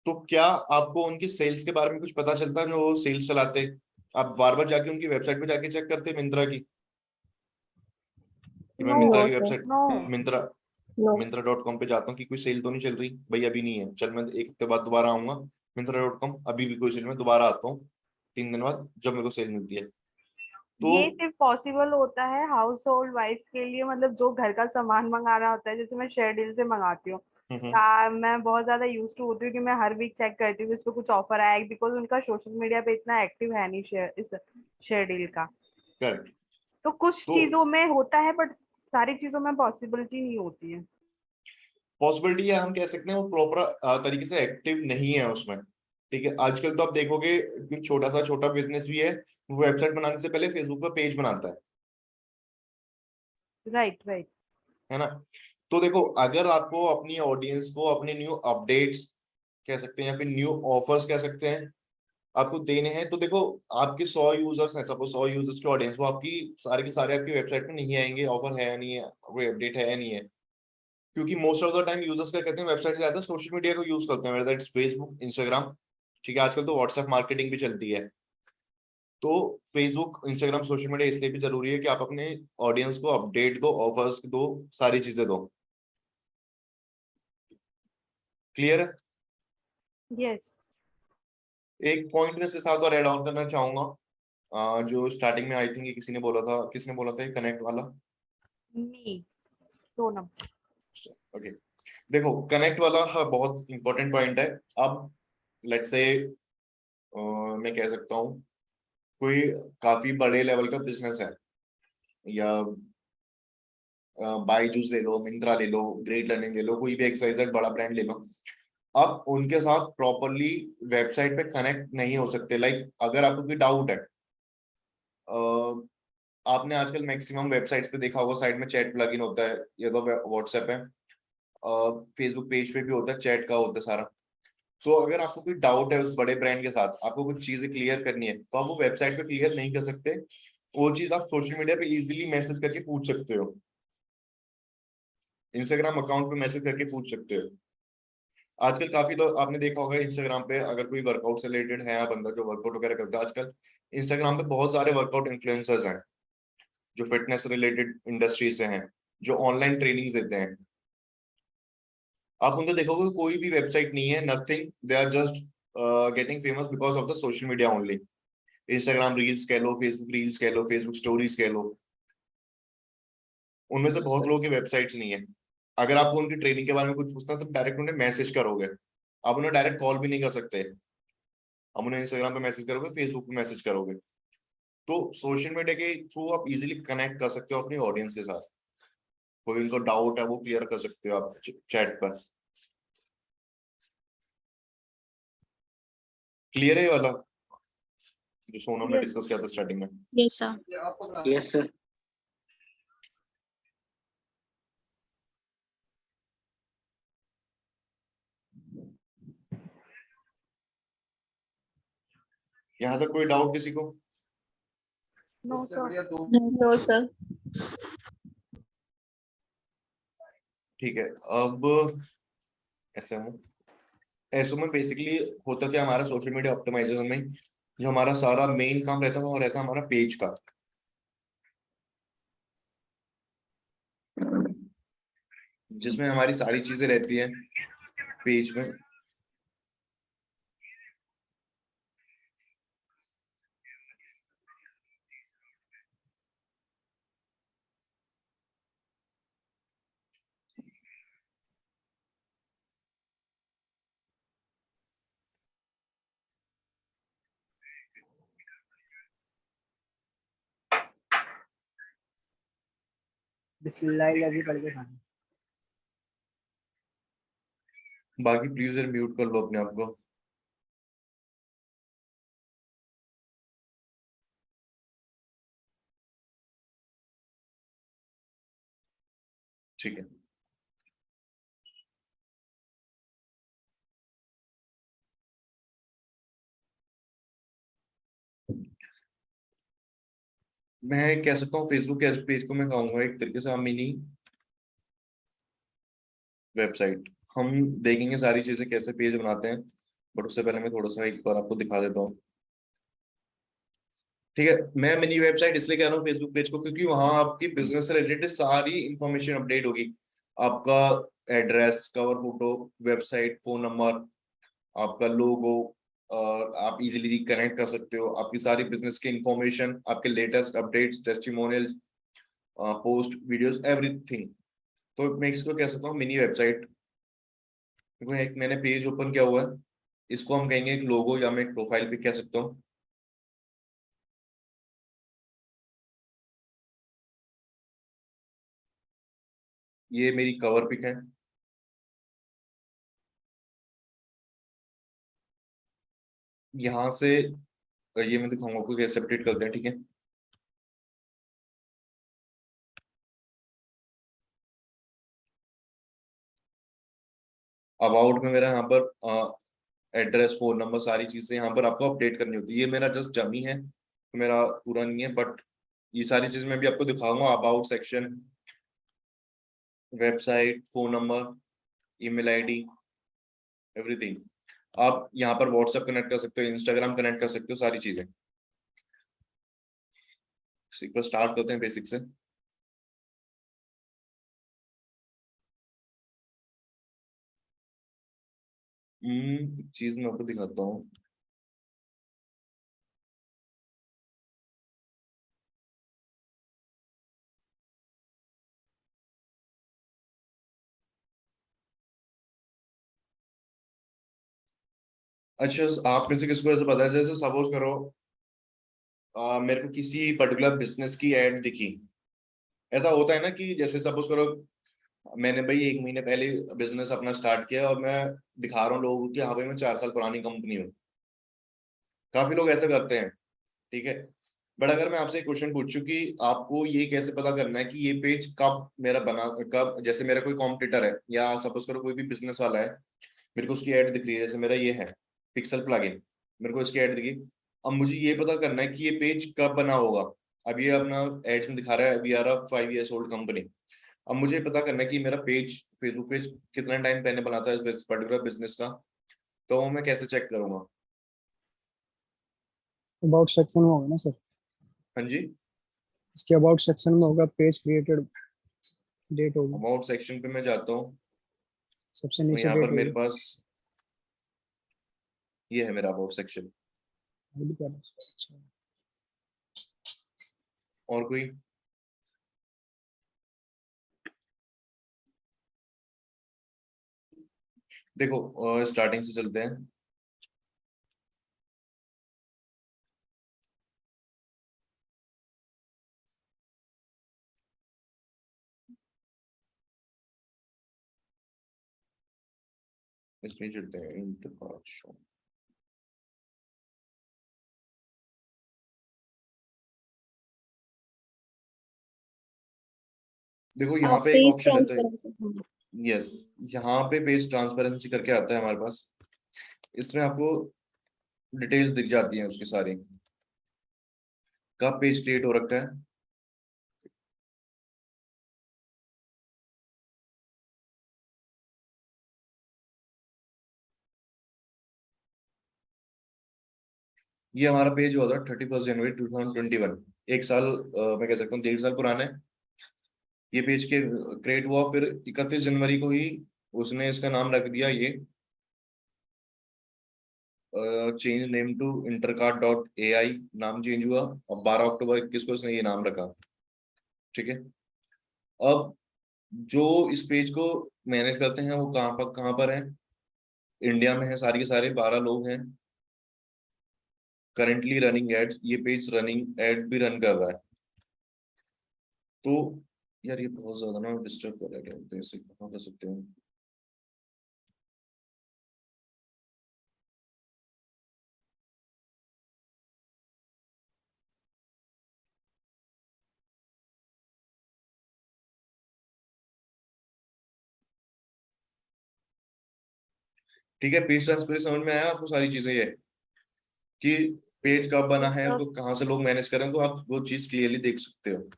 तो क्या आपको उनकी सेल्स के बारे में कुछ पता चलता है, जो वो सेल्स चलाते, आप बार बार जाके उनकी वेबसाइट पे जाके चेक करते मिंत्रा की, कि मैं नो मिंत्रा की sir, website no Myntra no. मिंत्रा.com पे जाता हूँ कि कोई सेल तो नहीं चल रही भाई, अभी नहीं है, चल मैं एक हफ्ते बाद दोबारा आऊंगा मिंत्रा.com, अभी भी कोई सेल, में दोबारा आता हूँ 3 दिन बाद जब मेरे को सेल मिलती है। तो ये सिर्फ पॉसिबल होता है हाउस होल्ड वाइफ्स के लिए, मतलब जो घर का सामान मंगाना होता है, जैसे मैं शेयरडील से मंगाती हूँ। मैं बहुत ज्यादा यूज टू होती हूँ कि मैं हर वीक चेक करती हूँ इस पे कुछ ऑफर आया है, बिकॉज उनका सोशल मीडिया पे इतना एक्टिव है नहीं शेयरडील का। करेक्ट। तो कुछ तो चीजों में होता है बट सारी चीजों में पॉसिबिलिटी नहीं होती है। पॉसिबिलिटी है, हम कह सकते हैं वो प्रॉपर तरीके से एक्टिव नहीं है उसमें, ठीक है। आजकल तो आप देखोगे कि छोटा सा छोटा बिजनेस भी है, वो वेबसाइट बनाने से पहले फेसबुक पर पेज बनाता राइट राइट। है ना। तो देखो अगर आपको अपनी ऑडियंस को अपने न्यू अपडेट्स कह सकते हैं, या फिर न्यू ऑफर्स कह सकते हैं, आपको देने हैं, तो देखो आपके 100 यूजर्स हैं, सपोज 100 यूजर्स की ऑडियंस, वो आपकी सारे के सारे आपकी वेबसाइट पे नहीं आएंगे, ऑफर है या नहीं है, कोई अपडेट है या नहीं है। क्योंकि most of the time users क्या कहते हैं, वेबसाइट से ज्यादा सोशल मीडिया को यूज करते हैं, वेदर इट्स फेसबुक, इंस्टाग्राम, ठीक है। आजकल तो व्हाट्सएप मार्केटिंग भी चलती है। तो फेसबुक, इंस्टाग्राम, सोशल मीडिया इसलिए भी जरूरी है कि आप अपने ऑडियंस को अपडेट दो, ऑफर्स दो, सारी चीजें दो। क्लियर है। यस। एक पॉइंट में से साथ और ऐड ऑन करना चाहूंगा, जो स्टार्टिंग में आई थिंक किसी ने बोला था, किसने बोला था, ये कनेक्ट वाला, मी सोनम। ओके। देखो कनेक्ट वाला बहुत इंपॉर्टेंट पॉइंट है। अब लेट्स से मैं कह सकता हूँ कोई काफी बड़े लेवल का बिजनेस है, या बायजूस ले लो, मिंत्रा ले लो, ग्रेट लर्निंग ले लो, कोई भी एक्सवाइजेड बड़ा ब्रांड ले लो, आप उनके साथ प्रॉपरली वेबसाइट पे कनेक्ट नहीं हो सकते। लाइक अगर आपको कोई डाउट है, आपने आजकल मैक्सिमम वेबसाइट्स पे देखा होगा साइड में चैट प्लगइन होता है, या तो व्हाट्सएप है, फेसबुक पेज पे भी होता है, चैट का होता है सारा। तो अगर आपको कोई डाउट है उस बड़े ब्रांड के साथ, आपको कुछ चीजें क्लियर करनी है, तो आप वो वेबसाइट पे क्लियर नहीं कर सकते, वो चीज आप सोशल मीडिया पे इजीली मैसेज करके पूछ सकते हो, इंस्टाग्राम अकाउंट पे मैसेज करके पूछ सकते हो। आजकल काफी लोग, आपने देखा होगा इंस्टाग्राम पे, अगर कोई वर्कआउट से रिलेटेड है या बंदा जो वर्कआउट वगैरह करता है, आजकल इंस्टाग्राम पे बहुत सारे वर्कआउट इन्फ्लुएंसर्स हैं जो फिटनेस रिलेटेड इंडस्ट्री से हैं, जो ऑनलाइन ट्रेनिंग देते हैं। आप उनको देखोगे कोई भी वेबसाइट नहीं है, nothing, they are just getting famous because of the social media only. Instagram reels कह लो, फेसबुक रील्स कह लो, फेसबुक स्टोरीज कह लो, उनमें से बहुत लोगों की वेबसाइट्स नहीं है। अगर आपको उनकी ट्रेनिंग के बारे में कुछ पूछना है, सब डायरेक्ट उन्हें मैसेज करोगे, आप उन्हें डायरेक्ट कॉल भी नहीं कर सकते, आप उन्हें इंस्टाग्राम पे मैसेज करोगे, फेसबुक पे मैसेज करोगे। तो सोशल मीडिया के थ्रू आप इजीली कनेक्ट कर सकते हो अपनी ऑडियंस के साथ, कोई उनको डाउट है वो क्लियर कर सकते हो आप चैट पर। क्लियर है ये वाला जो सोनम ने Yes. डिस्कस किया था स्टार्टिंग में? Yes, sir. Yes sir. यहाँ तक कोई डाउट किसी को? No, sir. No, sir. ठीक है। अब ऐसे में ऐसे में बेसिकली होता क्या, हमारा सोशल मीडिया ऑप्टिमाइजेशन में जो हमारा सारा मेन काम रहता है वो रहता है हमारा पेज का, जिसमें हमारी सारी चीजें रहती हैं पेज में। बिस्मिल्लाह अभी पढ़ के खाना। बाकी प्लीज म्यूट कर लो अपने आप को। ठीक है। मैं कह सकता हूँ फेसबुक के पेज को मैं कहूंगा एक तरीके से मिनी वेबसाइट। हम देखेंगे सारी चीजें कैसे पेज बनाते हैं, बट उससे पहले मैं थोड़ा सा एक बार आपको दिखा देता हूँ। ठीक है, मैं मिनी वेबसाइट इसलिए कह रहा हूँ फेसबुक पेज को, क्योंकि वहां आपकी बिजनेस से रिलेटेड सारी इंफॉर्मेशन अपडेट होगी। आपका address, cover photo, website, phone number, आपका लोगो, और आप इजीली कनेक्ट कर सकते हो आपकी सारी बिजनेस की इंफॉर्मेशन, आपके latest updates, testimonials, post, videos, everything. तो मैं इसको कह सकता हूँ मिनी वेबसाइट। देखो एक मैंने पेज ओपन किया हुआ है, इसको हम कहेंगे एक लोगो, या मैं एक प्रोफाइल भी कह सकता हूँ। ये मेरी कवर पिक है। यहाँ से ये मैं दिखाऊंगा आपको कैसे अपडेट करते हैं। ठीक है, अबाउट में मेरा यहाँ पर एड्रेस, फोन नंबर, सारी चीजें यहाँ पर आपको अपडेट करनी होती है। ये मेरा जस्ट डमी है, तो मेरा पूरा नहीं है, बट ये सारी चीजें मैं भी आपको दिखाऊंगा। About section, website, phone number, email ID, everything. आप यहाँ पर व्हाट्सएप कनेक्ट कर सकते हो, इंस्टाग्राम कनेक्ट कर सकते हो, सारी चीजें। एक बार स्टार्ट करते हैं बेसिक से। चीज मैं आपको दिखाता हूँ। अच्छा, आप में से किसको ऐसा पता है, जैसे सपोज करो मेरे को किसी पर्टिकुलर बिजनेस की एड दिखी, ऐसा होता है ना कि जैसे सपोज करो मैंने भाई 1 महीने पहले बिजनेस अपना स्टार्ट किया और मैं दिखा रहा हूँ लोगों को कि हाँ भाई मैं 4 साल पुरानी कंपनी हूँ, काफी लोग ऐसा करते हैं, ठीक है। बट अगर मैं आपसे एक क्वेश्चन पूछूं कि आपको ये कैसे पता करना है कि ये पेज कब मेरा बना, कब, जैसे मेरा कोई कॉम्पिटिटर है या सपोज करो कोई भी बिजनेस वाला है, मेरे को उसकी ऐड दिख रही है, जैसे मेरा ये है पिक्सल प्लगइन, मेरे को इसकी ऐड दिखी, अब मुझे ये पता करना है कि ये पेज कब बना होगा। अब ये अपना एड्स में दिखा रहा है we are a 5 years old company, अब मुझे पता करना है कि मेरा पेज, फेसबुक पेज कितना टाइम पहले बना था इस पर्टिकुलर बिजनेस का, तो वो मैं कैसे चेक करूंगा? अबाउट सेक्शन में होगा ना सर, हाँ जी, इसके अबाउट सेक्शन में होगा, पेज क्रिएटेड डेट होगी, अबाउट सेक्शन पे मैं जाता हूँ, सबसे तो नीचे यहाँ पर डेट मेरे होगी। पास ये है मेरा अबाउट सेक्शन। ID card. अच्छा। और कोई? देखो स्टार्टिंग से चलते हैं। इसमें चलते हैं इंट्रोडक्शन। देखो यहाँ पे एक पेज ऑप्शन रहता है, ट्रांसपेरेंसी। यस, यहाँ पे पेज ट्रांसपेरेंसी करके आता है हमारे पास, इसमें आपको डिटेल्स दिख जाती हैं उसकी सारी, कब पेज क्रिएट हो रखा है, ये हमारा पेज हुआ था 31 जनवरी 2021, एक साल मैं कह सकता हूँ 1.5 साल पुराना है ये पेज के क्रिएट हुआ, फिर 31 जनवरी को ही उसने इसका नाम रख दिया ये चेंज नेम टू intercart.ai, नाम चेंज हुआ, और 12 अक्टूबर 2021 को उसने ये नाम रखा, ठीक है। अब जो इस पेज को मैनेज करते हैं वो कहाँ पर है, इंडिया में है, सारी के सारे 12 लोग हैं, करेंटली रनिंग एड्स, ये पेज रनिंग एड भी रन कर रहा है। तो यार ये बहुत ज्यादा ना डिस्टर्ब कर रहा है, क्या बोलते हैं इसे, कहाँ कर सकते हैं? ठीक है, पेज ट्रांसपेरेंसी समझ में आया आपको सारी चीजें, ये कि पेज कब बना है, उसको कहाँ से लोग मैनेज कर रहे हैं, तो आप वो चीज क्लियरली देख सकते हो।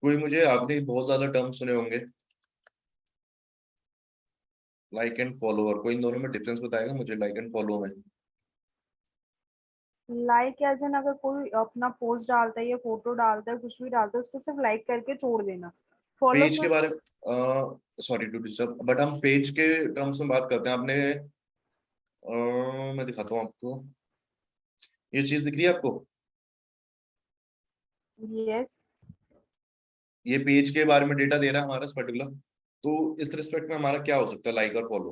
कोई मुझे, आपने बहुत ज्यादा टर्म सुने होंगे, लाइक एंड फॉलोअर, कोई इन दोनों में डिफरेंस बताएगा मुझे, लाइक एंड फॉलो में? लाइक एज एन अगर कोई अपना पोस्ट डालता है या फोटो डालता है, कुछ भी डालता है, उसको सिर्फ लाइक करके छोड़ देना। फॉलो पेज के में बारे में, सॉरी टू डिस्टर्ब, बट हम पेज के टर्म्स में बात करते हैं। आपने मैं दिखाता हूँ आपको, ये चीज दिख रही है आपको, यस, ये पेज के बारे में डेटा दे रहा है हमारा पर्टिकुलर, तो इस रिस्पेक्ट में हमारा क्या हो सकता है, लाइक और फॉलो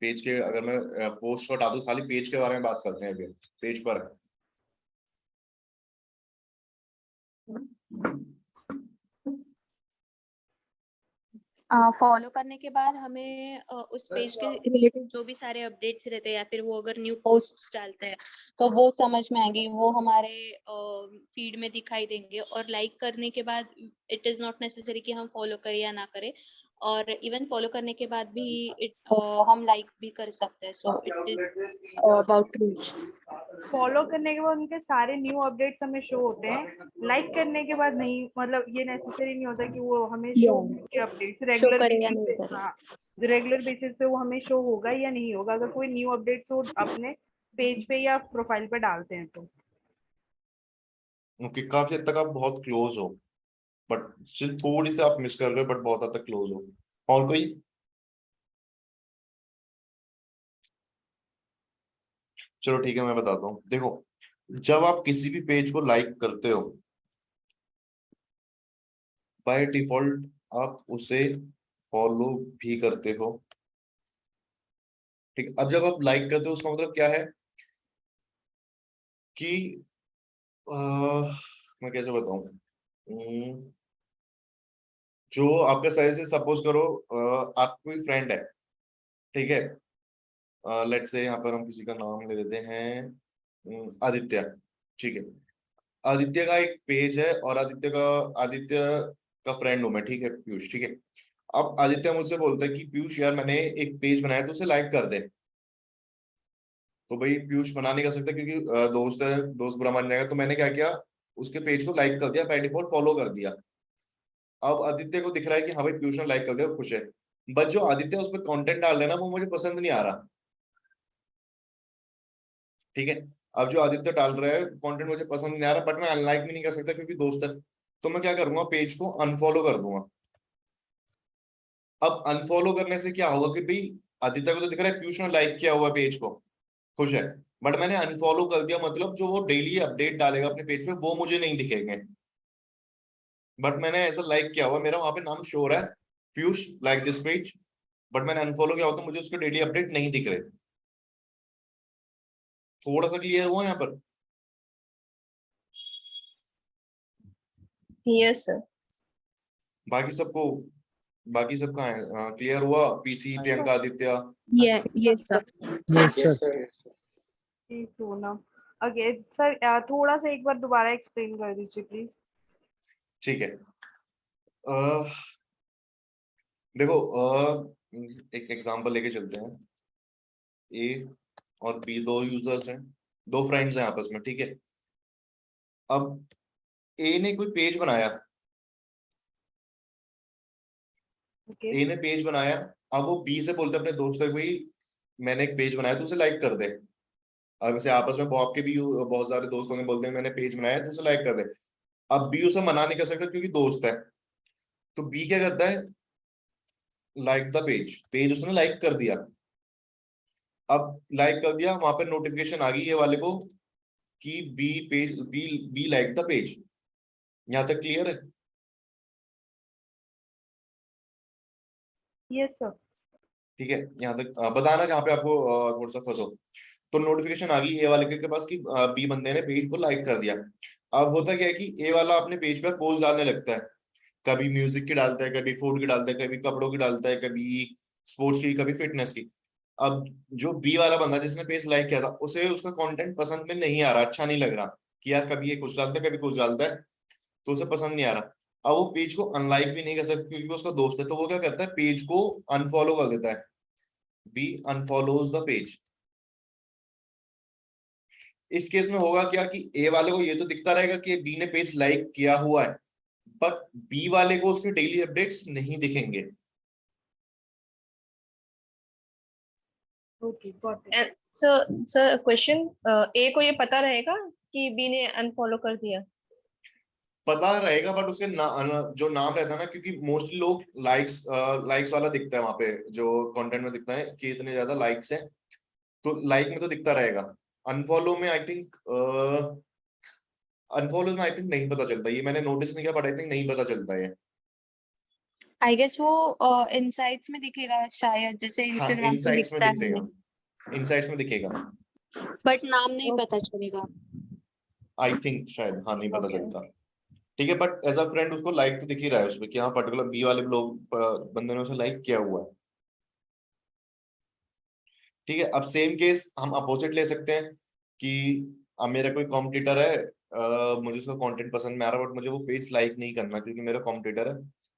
पेज के, अगर मैं पोस्ट को हटा दूं, खाली पेज के बारे में बात करते हैं अभी, पेज पर फॉलो करने के बाद हमें उस पेज के रिलेटेड जो भी सारे अपडेट्स रहते हैं या फिर वो अगर न्यू पोस्ट्स डालते हैं तो वो समझ में आएंगे, वो हमारे फीड में दिखाई देंगे। और लाइक करने के बाद इट इज नॉट नेसेसरी कि हम फॉलो करें या ना करें, और इवन फॉलो करने के बाद भी हम लाइक भी कर सकते हैं। So it is about reach. Follow करने के बाद उनके सारे न्यू अपडेट्स हमें शो होते हैं। लाइक करने के बाद नहीं, मतलब ये नेसेसरी नहीं होता कि वो हमें शो के अपडेट्स शो रेगुलर करे या बेसिस नहीं पे, करे। हाँ, रेगुलर बेसिस पे वो हमें शो होगा या नहीं होगा अगर कोई न्यू अपडेट्स वो अपने पेज पे या प्रोफाइल पे डालते हैं तो। ओके, काफी हद तक आप बहुत क्लोज हो, बट स्टिल थोड़ी सी आप मिस कर रहे हो, बट बहुत हद तक क्लोज हो। और कोई? चलो ठीक है, मैं बताता हूँ। देखो, जब आप किसी भी पेज को लाइक करते हो, बाय डिफॉल्ट आप उसे फॉलो भी करते हो, ठीक, अब जब आप लाइक करते हो उसका मतलब क्या है कि मैं कैसे बताऊं, जो आपका सही से सपोज करो आपका कोई फ्रेंड है, ठीक है, लेट्स से यहाँ पर हम किसी का नाम ले लेते हैं, आदित्य, ठीक है। आदित्य का एक पेज है और आदित्य का फ्रेंड हूं मैं, ठीक है, पीयूष, ठीक है। अब आदित्य मुझसे बोलता है कि पीयूष यार मैंने एक पेज बनाया तो उसे लाइक कर दे। तो भाई पीयूष मना नहीं कर सकता क्योंकि दोस्त है, दोस्त बुरा मान जाएगा। तो मैंने क्या किया, उसके पेज को लाइक कर दिया, बाय डिफॉल्ट फॉलो कर दिया। अब आदित्य को दिख रहा है कि हाँ भाई पीयूष ने लाइक कर दिया, वो खुश है। बट जो आदित्य उस पर कंटेंट डाल रहा है ना, वो मुझे पसंद नहीं आ रहा, ठीक है। अब जो आदित्य डाल रहा है कंटेंट मुझे पसंद नहीं आ रहा, बट मैं अनलाइक भी नहीं कर सकता क्योंकि दोस्त है। तो मैं क्या करूंगा, पेज को अनफॉलो कर दूंगा। अब अनफॉलो करने से क्या होगा कि भाई आदित्य को तो दिख रहा है पीयूष ने लाइक किया हुआ पेज को, खुश है, बट मैंने अनफॉलो कर दिया, मतलब जो वो डेली अपडेट डालेगा अपने पेज पे वो मुझे नहीं दिखेंगे। बट मैंने ऐसा लाइक किया हुआ, मेरा वहां पे नाम शो हो रहा है, Piyush like this page, but मैंने अनफॉलो किया होता तो मुझे उसके डेली अपडेट नहीं दिख रहे। थोड़ा सा क्लियर हुआ यहाँ पर? Yes sir. बाकी सबको, बाकी सब कहाँ है, क्लियर हुआ? PC, Priyanka, Aditya? Yes sir. Yes yes sir. Sir. Sonam, अगे सर थोड़ा सा एक बार दोबारा एक्सप्लेन कर दीजिए प्लीज। ठीक है, देखो, एक एग्जांपल लेके चलते हैं। ए और बी दो यूजर्स हैं, दो फ्रेंड्स हैं आपस में, ठीक है। अब ए ने कोई पेज बनाया, ओके ए ने पेज बनाया। अब वो बी से बोलते हैं अपने दोस्त को, भाई मैंने एक पेज बनाया तो उसे लाइक कर दे। अब वैसे आपस में आपके भी बहुत सारे दोस्तों ने बोलते हैं मैंने पेज बनाया तो उसे लाइक कर दे। अब बी उसे मना नहीं कर सकता क्योंकि दोस्त है। तो बी क्या करता है, लाइक द पेज, पेज उसने लाइक कर दिया। अब लाइक कर दिया, वहां पे नोटिफिकेशन आ गई ये वाले को कि बी लाइक द पेज। यहाँ तक क्लियर है? Yes sir. ठीक है, यहाँ तक बताना जहाँ पे आपको थोड़ा सा फंसो। तो नोटिफिकेशन आ गई ए वाले के पास कि बी बंदे ने पेज को लाइक कर दिया। अब होता क्या है कि ए वाला अपने पेज पे पोस्ट डालने लगता है, कभी म्यूजिक की डालता है, कभी फूड की डालता है, कभी कपड़ों की डालता है, कभी स्पोर्ट्स की, कभी फिटनेस की। अब जो बी वाला बंदा जिसने पेज लाइक किया था उसे उसका कंटेंट पसंद में नहीं आ रहा, अच्छा नहीं लग रहा कि यार कभी ये कुछ डालता है कभी कुछ डालता है, तो उसे पसंद नहीं आ रहा। अब वो पेज को अनलाइक भी नहीं कर सकता क्योंकि वो उसका दोस्त है। तो वो क्या करता है, पेज को अनफॉलो कर देता है, बी अनफॉलोज द पेज। इस केस में होगा क्या कि ए वाले को ये तो दिखता रहेगा कि बी ने पेज लाइक किया हुआ है, बट बी वाले को उसके डेली अपडेट्स नहीं दिखेंगे। Okay got it. Sir sir question, ए को ये पता रहेगा कि बी ने अनफॉलो कर दिया? पता रहेगा बट उसके जो नाम रहता है ना, क्योंकि मोस्टली लोग लाइक्स वाला दिखता है वहां पे, जो कंटेंट में दिखता है कि इतने ज्यादा लाइक्स हैं, तो लाइक में तो दिखता रहेगा। अनफॉलो में आई थिंक, अनफॉलो में आई थिंक नहीं पता चलता, ये मैंने नोटिस नहीं किया बट आई थिंक नहीं पता चलता है। आई गेस वो इनसाइट्स में दिखेगा शायद, जैसे हाँ, इंस्टाग्राम पे इनसाइट्स में दिखता दिखेगा, है, इनसाइट्स में दिखेगा, बट नाम नहीं पता चलेगा। आई थिंक शायद, हाँ नहीं पता ओके चलता। ठीक है, बट एज अ फ्रेंड उसको लाइक तो दिख ही रहा है उसमें कि हाँ पर्टिकुलर बी वाले लोग बंदे ने उसे लाइक किया हुआ है। ठीक है, अब सेम केस हम अपोजिट ले सकते हैं कि अब मेरा कोई कॉम्पिटिटर है, मुझे उसका कंटेंट पसंद में आ रहा है बट मुझे वो पेज लाइक नहीं करना क्योंकि मेरा कॉम्पिटिटर है,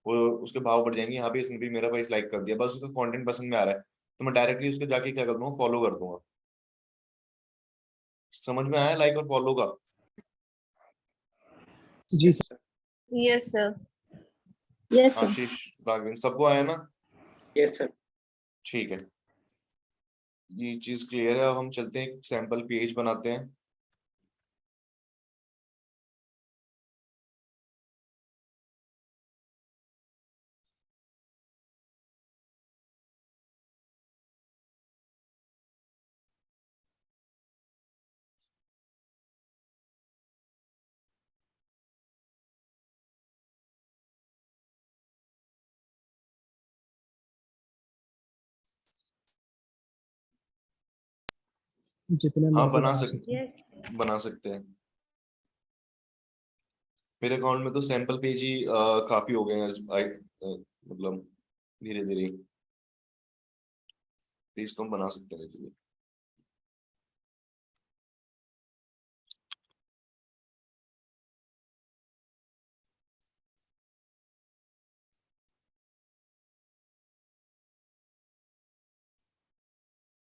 वो उसके भाव बढ़ जाएंगे। यहाँ पे इसने भी मेरा पेज लाइक कर दिया, बस उसका कंटेंट पसंद में आ रहा है, तो मैं डायरेक्टली उसके जाके क्या कर दूंगा, फॉलो कर दूंगा। समझ में आया लाइक और फॉलो का? जी yes sir. Sir. Yes sir. Yes sir. Ashish, Raghavendra, सबको आया ना? Yes sir. ठीक है, ये चीज क्लियर है। अब हम चलते हैं सैंपल पेज बनाते हैं। जितने हाँ मर्जी बना बना सकते सकते हैं। यस बना सकते हैं। मेरे अकाउंट में तो सैंपल पेज ही काफी हो गए हैं मतलब धीरे धीरे पेज तो हम बना सकते हैं इसलिए।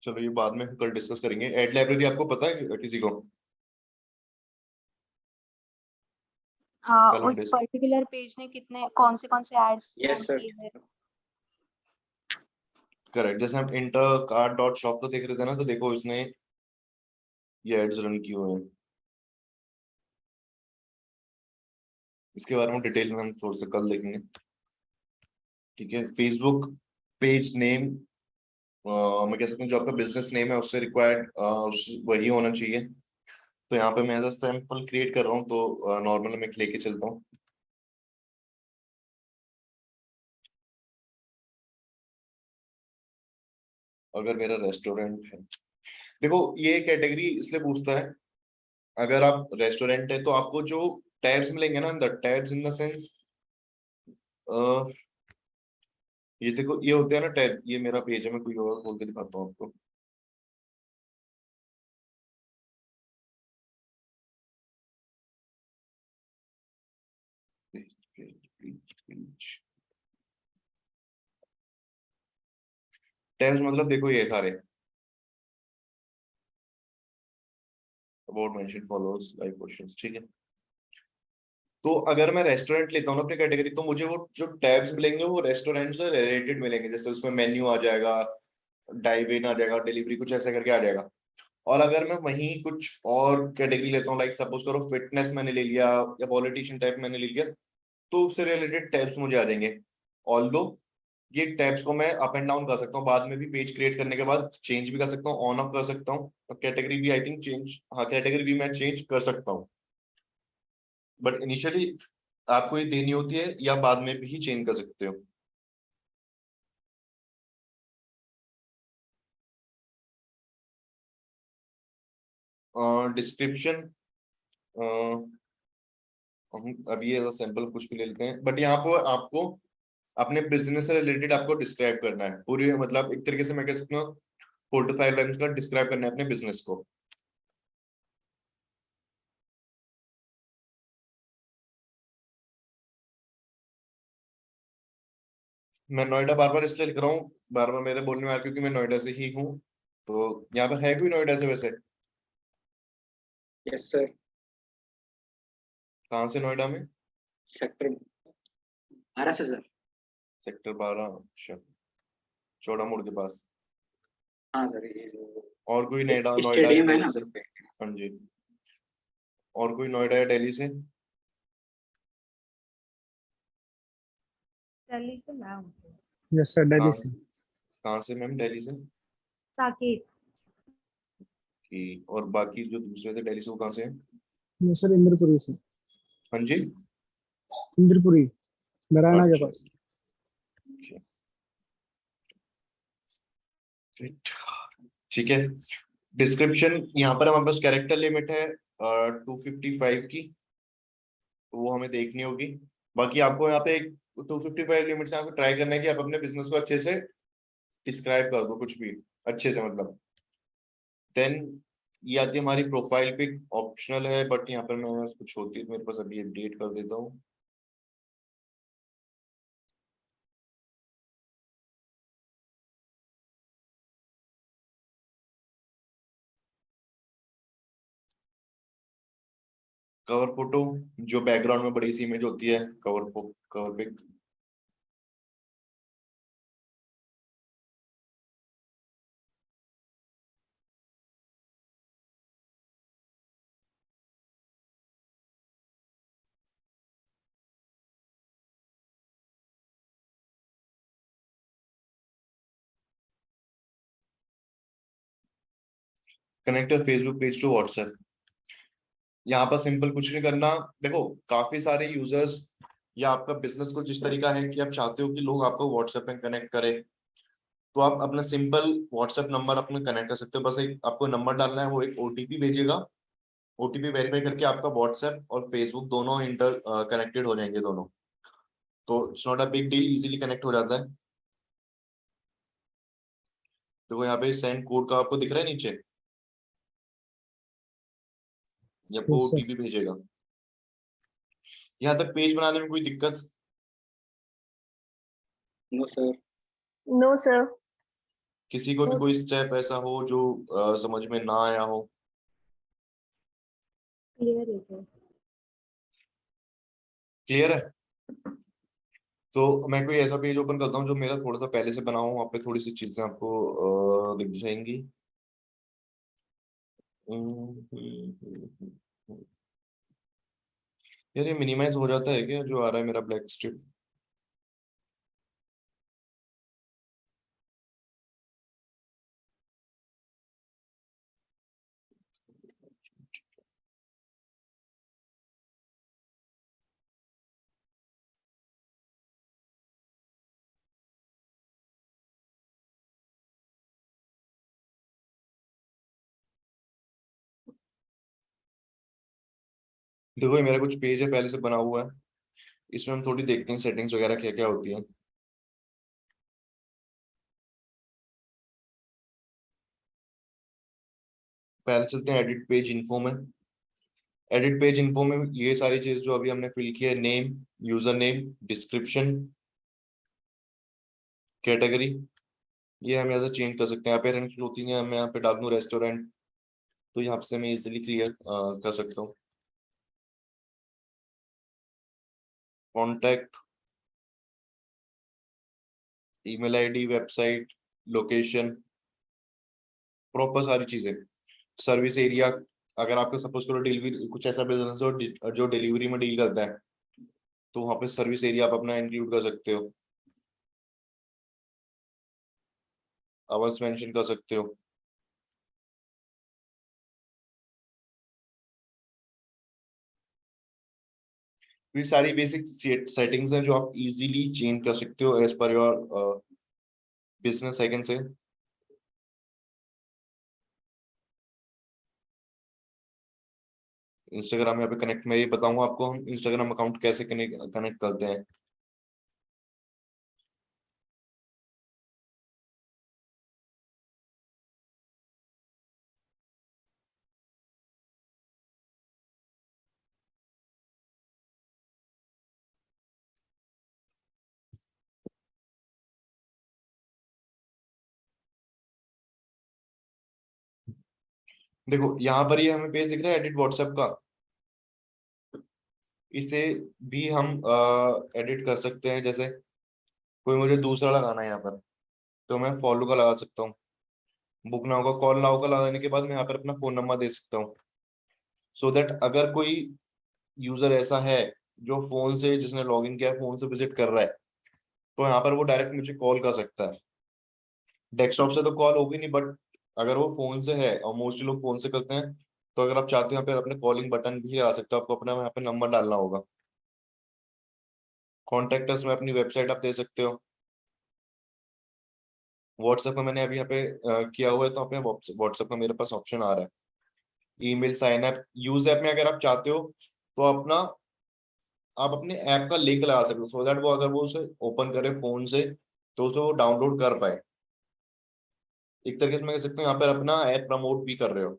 चलो ये बाद में कल डिस्कस करेंगे। एड लाइब्रेरी आपको पता है किसी को? हाँ, कल हम उस पर्टिकुलर पेज ने कौन से एड्स Yes, रन sir. किए हैं? करेक्ट, जैसे हम इंटर कार्ड डॉट शॉप तो देख रहे थे ना, तो देखो इसने ये एड्स रन किए हुए हैं। इसके बारे में डिटेल में हम थोड़ा सा कल देखेंगे। ठीक है, फेसबुक पेज नेम मैं कह सकता हूँ जो आपका बिजनेस नेम है उससे रिक्वायर्ड वही होना चाहिए। तो यहाँ पे मैं एज सैंपल क्रिएट कर रहा हूँ, तो नॉर्मल मैं लेके चलता हूँ। अगर मेरा रेस्टोरेंट है, देखो ये कैटेगरी इसलिए पूछता है, अगर आप रेस्टोरेंट है तो आपको जो टैब्स मिलेंगे ना, the tabs in the sense ये देखो ये होते हैं ना टैब। ये मेरा पेज है, मैं कोई और खोल के दिखाता हूँ आपको। टैब्स मतलब देखो ये सारे about mention followers live questions, ठीक है। तो अगर मैं रेस्टोरेंट लेता हूँ ना अपनी कैटेगरी, तो मुझे वो जो टैब्स मिलेंगे वो रेस्टोरेंट से रिलेटेड मिलेंगे। जैसे उसमें मेन्यू आ जाएगा, डाइव इन आ जाएगा, डिलीवरी कुछ ऐसे करके आ जाएगा। और अगर मैं वहीं कुछ और कैटेगरी लेता हूँ, लाइक सपोज करो फिटनेस मैंने ले लिया या पॉलिटिशियन टाइप मैंने ले लिया, तो उससे रिलेटेड टैब्स मुझे आ जाएंगे। ऑल्दो ये टैब्स को मैं अप एंड डाउन कर सकता हूँ, बाद में भी पेज क्रिएट करने के बाद चेंज भी कर सकता हूँ, ऑन ऑफ कर सकता हूँ। और कैटेगरी भी आई थिंक चेंज, हाँ कैटेगरी भी मैं चेंज कर सकता हूँ। बट इनिशियली आपको ये देनी होती है या बाद में भी चेंज कर सकते हो। डिस्क्रिप्शन अभी ये सैंपल कुछ भी ले लेते हैं, बट यहाँ पर आपको अपने बिजनेस से रिलेटेड आपको डिस्क्राइब करना है पूरी, मतलब एक तरीके से मैं कह सकता हूँ 4 to 5 लाइन्स का डिस्क्राइब करना है अपने बिजनेस को। मैं नोएडा बार बार इसलिए लिख रहा हूँ, बार बार मेरे बोलने में आ रहा है क्योंकि मैं नोएडा से ही हूँ। तो यहाँ पर है कोई नोएडा से वैसे? Yes, sir. कहाँ से नोएडा में? सेक्टर 12 से सर। सेक्टर 12, अच्छा, चौड़ा मोड़ के पास। हाँ सर, ये जो और कोई नोएडा या स्टेडियम है दिल्ली ना से? उधर पे। हाँ जी। और कोई नोएडा या दिल्ली से? दिल्ली से मैं हूँ sir। यस सर, दिल्ली कहाँ से। कहाँ से मैम दिल्ली से? साकेत। कि और बाकी जो दूसरे थे दिल्ली से वो कहाँ से हैं? यस सर, इंद्रपुरी से। हाँ जी, इंद्रपुरी, नारायणा के अच्छा पास। ठीक है। डिस्क्रिप्शन यहाँ पर हमारे पास कैरेक्टर लिमिट है 255 की, तो वो हमें देखनी होगी। बाकी आपको यहाँ पे एक 255 लिमिट से आपको ट्राई करना है कि आप अपने बिजनेस को अच्छे से डिस्क्राइब कर दो, कुछ भी अच्छे से, मतलब। देन ये आती है हमारी प्रोफाइल पिक, ऑप्शनल है, बट यहाँ पर मैं कुछ होती है तो मेरे पास अभी अपडेट कर देता हूँ। कवर फोटो, जो बैकग्राउंड में बड़ी सी इमेज होती है, cover pic. Connect your Facebook page to WhatsApp. यहाँ पर सिंपल कुछ नहीं करना। देखो काफी सारे यूजर्स या आपका बिजनेस को जिस तरीका है कि आप चाहते हो कि लोग आपको व्हाट्सएप पे कनेक्ट करें, तो आप अपना सिंपल व्हाट्सएप नंबर अपने कनेक्ट कर सकते हो। बस एक आपको नंबर डालना है, वो एक ओटीपी भेजेगा, ओटीपी वेरीफाई करके आपका व्हाट्सएप और फेसबुक दोनों इंटर कनेक्टेड हो जाएंगे दोनों। तो it's not a big deal, easily connect हो जाता है। तो यहाँ पे सेंड कोड का आपको दिख रहा है नीचे, ये आपको Yes, sir. ओटीपी भेजेगा। यहाँ तक पेज बनाने में कोई दिक्कत? No sir. No sir. किसी को भी कोई स्टेप ऐसा हो जो समझ में ना आया हो? क्लियर है सर। क्लियर है? तो मैं कोई ऐसा पेज ओपन करता हूँ जो मेरा थोड़ा सा पहले से बना हो, वहाँ पे थोड़ी सी चीजें आपको दिख जाएंगी। यार ये मिनिमाइज हो जाता है क्या जो आ रहा है मेरा ब्लैक स्ट्रिप? देखो ये मेरा कुछ पेज है पहले से बना हुआ है, इसमें हम थोड़ी देखते हैं सेटिंग्स वगैरह क्या क्या होती है। पहले चलते हैं एडिट पेज इन्फो में। एडिट पेज इन्फो में ये सारी चीज जो अभी हमने फिल किया है, name, user name, description, category, ये हम ऐसा चेंज कर सकते हैं। यहाँ पे रन क्लोथिंग है, मैं यहाँ पे डाल दूँ रेस्टोरेंट, तो यहाँ से मैं इजिली क्लियर कर सकता हूँ। Contact, email ID, website, location, proper सारी चीजें। सर्विस एरिया, अगर आपका सपोज करो डिलीवरी कुछ ऐसा बिजनेस हो जो डिलीवरी में डील करता है, तो वहां पे सर्विस एरिया आप अपना इंक्लूड कर सकते हो, आवर्स मेंशन कर सकते हो। ये सारी बेसिक सेटिंग्स हैं जो आप इजीली चेंज कर सकते हो as per your business, I can say. Instagram यहाँ पे कनेक्ट, मैं ये बताऊंगा आपको हम इंस्टाग्राम अकाउंट कैसे कनेक्ट करते हैं। देखो यहाँ पर ये हमें पेज दिख रहा है एडिट व्हाट्सएप का, इसे भी हम एडिट कर सकते हैं। जैसे कोई मुझे दूसरा लगाना है यहाँ पर, तो मैं फॉलो का लगा सकता हूँ, बुक नाउ का, कॉल नाउ का लगाने के बाद मैं यहाँ पर अपना फोन नंबर दे सकता हूँ, सो दैट अगर कोई यूजर ऐसा है जो फोन से, जिसने लॉगिन किया है फोन से विजिट कर रहा है, तो यहाँ पर वो डायरेक्ट मुझे कॉल कर सकता है। डेस्कटॉप से तो कॉल होगी नहीं, बट अगर वो फोन से है, और मोस्टली लोग फोन से करते हैं, तो अगर आप चाहते हो यहाँ पे अपने कॉलिंग बटन भी लगा सकते हो, आपको अपना यहाँ पे नंबर डालना होगा। कॉन्टेक्टर्स में अपनी वेबसाइट आप दे सकते हो। व्हाट्सएप में मैंने अभी यहाँ पे किया हुआ है, तो अपने व्हाट्सएप का मेरे पास ऑप्शन आ रहा है। Email, sign up, use app में अगर आप चाहते हो तो अपना आप अपने ऐप का लिंक लगा सकते हो, सो दैट वो अगर वो उसे ओपन करे फोन से तो उसे वो डाउनलोड कर पाए। एक तरीके से मैं कह सकता हूँ यहाँ पर अपना ऐप प्रमोट भी कर रहे हो।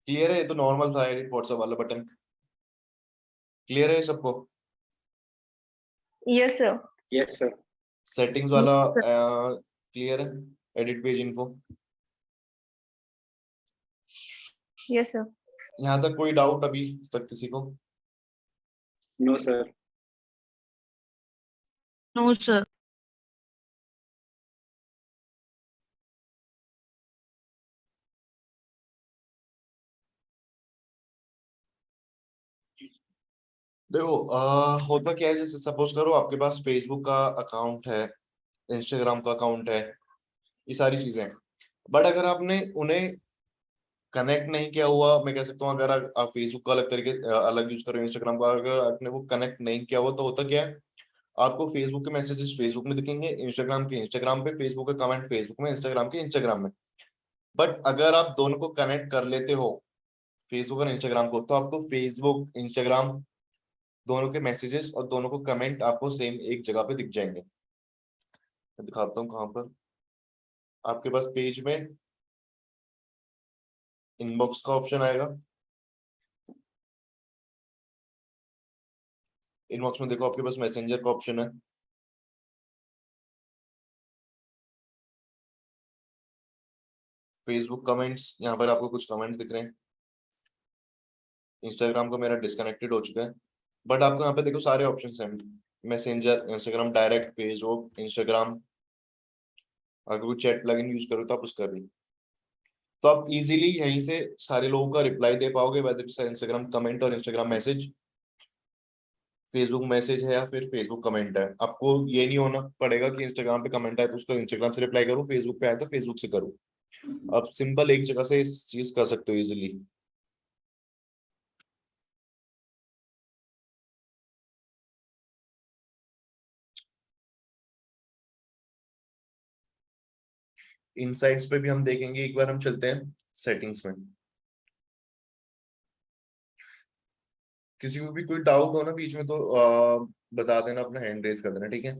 क्लियर है? ये तो नॉर्मल था एडिट व्हाट्सएप वाला बटन। क्लियर है सबको? Yes sir. Yes sir. Settings वाला क्लियर है? Edit page info, yes sir. यहाँ तक कोई डाउट अभी तक किसी को? No sir. No sir. देखो होता क्या है, जैसे सपोज करो आपके पास फेसबुक का अकाउंट है, इंस्टाग्राम का अकाउंट है, ये सारी चीजें, बट अगर आपने उन्हें कनेक्ट नहीं किया हुआ, मैं कह सकता हूँ अगर आप फेसबुक का अलग तरीके अलग यूज कर रहे हो, इंस्टाग्राम का अगर आपने वो कनेक्ट नहीं किया हुआ तो होता क्या है, आपको फेसबुक के मैसेजेस फेसबुक में दिखेंगे, इंस्टाग्राम के इंस्टाग्राम पे, फेसबुक के कमेंट फेसबुक में, इंस्टाग्राम के इंस्टाग्राम में। बट अगर आप दोनों को कनेक्ट कर लेते हो, फेसबुक और इंस्टाग्राम को, तो आपको फेसबुक इंस्टाग्राम दोनों के मैसेजेस और दोनों को कमेंट आपको सेम एक जगह पे दिख जाएंगे। मैं दिखाता हूँ कहाँ पर। आपके पास पेज में इनबॉक्स का ऑप्शन आएगा, इनबॉक्स में देखो आपके पास मैसेंजर का ऑप्शन है, फेसबुक कमेंट्स, यहाँ पर आपको कुछ कमेंट्स दिख रहे हैं, इंस्टाग्राम को मेरा डिस्कनेक्टेड हो चुका है, बट आपको यहाँ पे देखो सारे ऑप्शंस हैं, messenger, Instagram direct, Facebook, Instagram, अगर कोई चैट प्लगइन यूज करो तो आप उसका भी, तो आप इजीली यहीं से सारे लोगों का रिप्लाई दे पाओगे, वेदर इट्स इंस्टाग्राम कमेंट और इंस्टाग्राम मैसेज, फेसबुक मैसेज है या फिर फेसबुक कमेंट है। आपको ये नहीं होना पड़ेगा कि इंस्टाग्राम पे कमेंट आए तो उसको इंस्टाग्राम से रिप्लाई करो, फेसबुक पे आया तो फेसबुक से करो, आप सिंपल एक जगह से इस चीज कर सकते हो इजीली। इनसाइट्स पे भी हम देखेंगे, एक बार हम चलते हैं सेटिंग्स में। किसी को भी कोई डाउट हो ना बीच में तो बता देना, अपना हैंड रेज कर देना, ठीक है।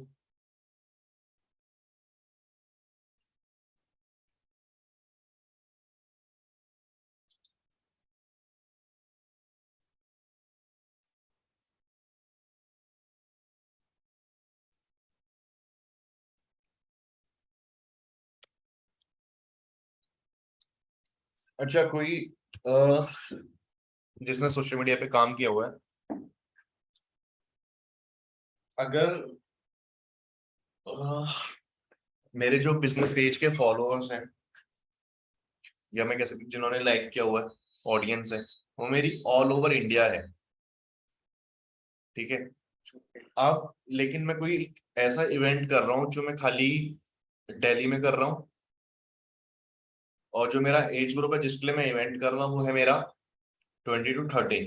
अच्छा, कोई जिसने सोशल मीडिया पे काम किया हुआ है, अगर मेरे जो बिजनेस पेज के फॉलोअर्स हैं, या मैं कह सकती जिन्होंने लाइक किया हुआ है, ऑडियंस है, वो मेरी ऑल ओवर इंडिया है, ठीक है। अब लेकिन मैं कोई ऐसा इवेंट कर रहा हूँ जो मैं खाली दिल्ली में कर रहा हूँ, और जो मेरा एज ग्रुप है जिसके लिए मैं इवेंट कर रहा हूँ वो है मेरा 20 to 30,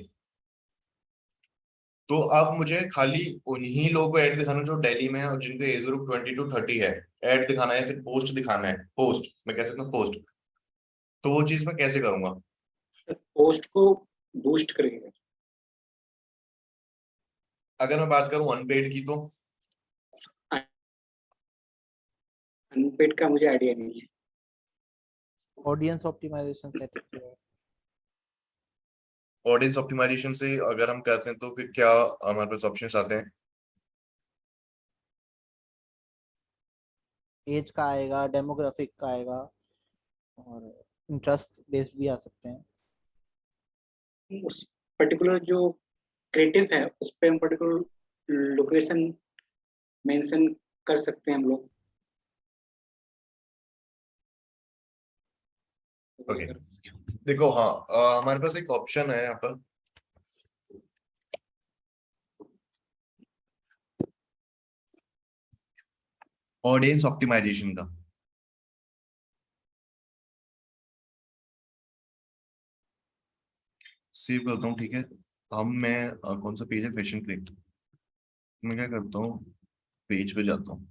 तो अब मुझे खाली उन्हीं लोगों को ऐड दिखाना जो दिल्ली में है और जिनका एज ग्रुप 20 to 30 है, ऐड दिखाना है, फिर पोस्ट दिखाना है, पोस्ट मैं कह सकता हूँ पोस्ट, तो वो चीज मैं कैसे करूंगा? पोस्ट को बूस्ट करेंगे। अगर मैं बात करूं अनपेड की, तो अनपेड का मुझे आइडिया नहीं है। ऑडियंस ऑप्टिमाइजेशन सेट किया है। ऑडियंस ऑप्टिमाइजेशन से अगर हम कहते हैं तो फिर क्या हमारे पास ऑप्शंस आते हैं? एज का आएगा, डेमोग्राफिक का आएगा, और इंटरेस्ट बेस्ड भी आ सकते हैं। उस पर्टिकुलर जो क्रिएटिव है उस पे हम पर्टिकुलर लोकेशन मेंशन कर सकते हैं हम लोग। ओके, देखो हाँ, हमारे पास एक ऑप्शन है यहाँ पर, ऑडियंस ऑप्टिमाइजेशन का। सेव करता हूँ, ठीक है। हम मैं कौन सा पेज है, फैशन क्रिएट, मैं क्या करता हूँ, पेज पे जाता हूँ,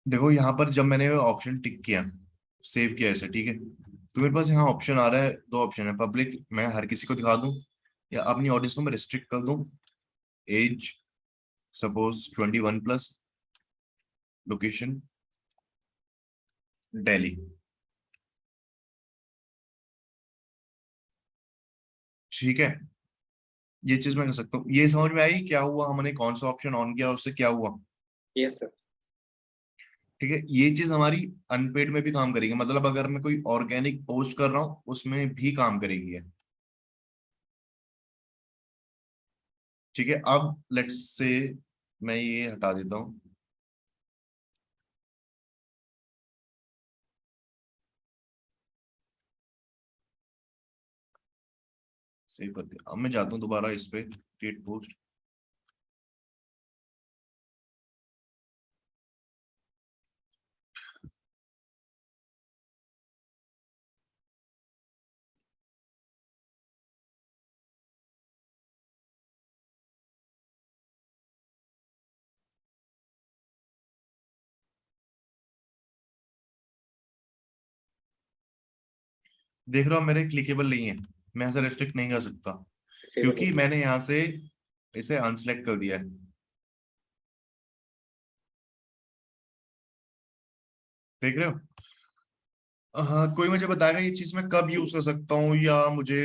देखो यहाँ पर जब मैंने ऑप्शन टिक किया, सेव किया ऐसे, ठीक है, तो मेरे पास यहाँ ऑप्शन आ रहा है, दो ऑप्शन है, पब्लिक मैं हर किसी को दिखा दूं, या अपनी ऑडियंस को मैं रिस्ट्रिक्ट कर दूं, एज सपोज 21+, लोकेशन दिल्ली, ठीक है। ये चीज मैं कर सकता हूँ, ये समझ में आई क्या हुआ, हमने कौन सा ऑप्शन ऑन किया उससे क्या हुआ? Yes sir. ठीक है, ये चीज हमारी अनपेड में भी काम करेगी, मतलब अगर मैं कोई ऑर्गेनिक पोस्ट कर रहा हूँ उसमें भी काम करेगी है, ठीक है। अब लेट्स से मैं ये हटा देता हूँ, सेव कर दिया। अब मैं जाता हूँ दोबारा इस पे क्रिएट पोस्ट। देख रहा हूँ मेरे क्लिकेबल नहीं है, मैं ऐसा रेस्ट्रिक्ट नहीं कर सकता क्योंकि मैंने यहाँ से इसे अनसेलेक्ट कर दिया है। देख रहे हो? हाँ, कोई मुझे बताएगा ये चीज मैं कब यूज कर सकता हूँ, या मुझे,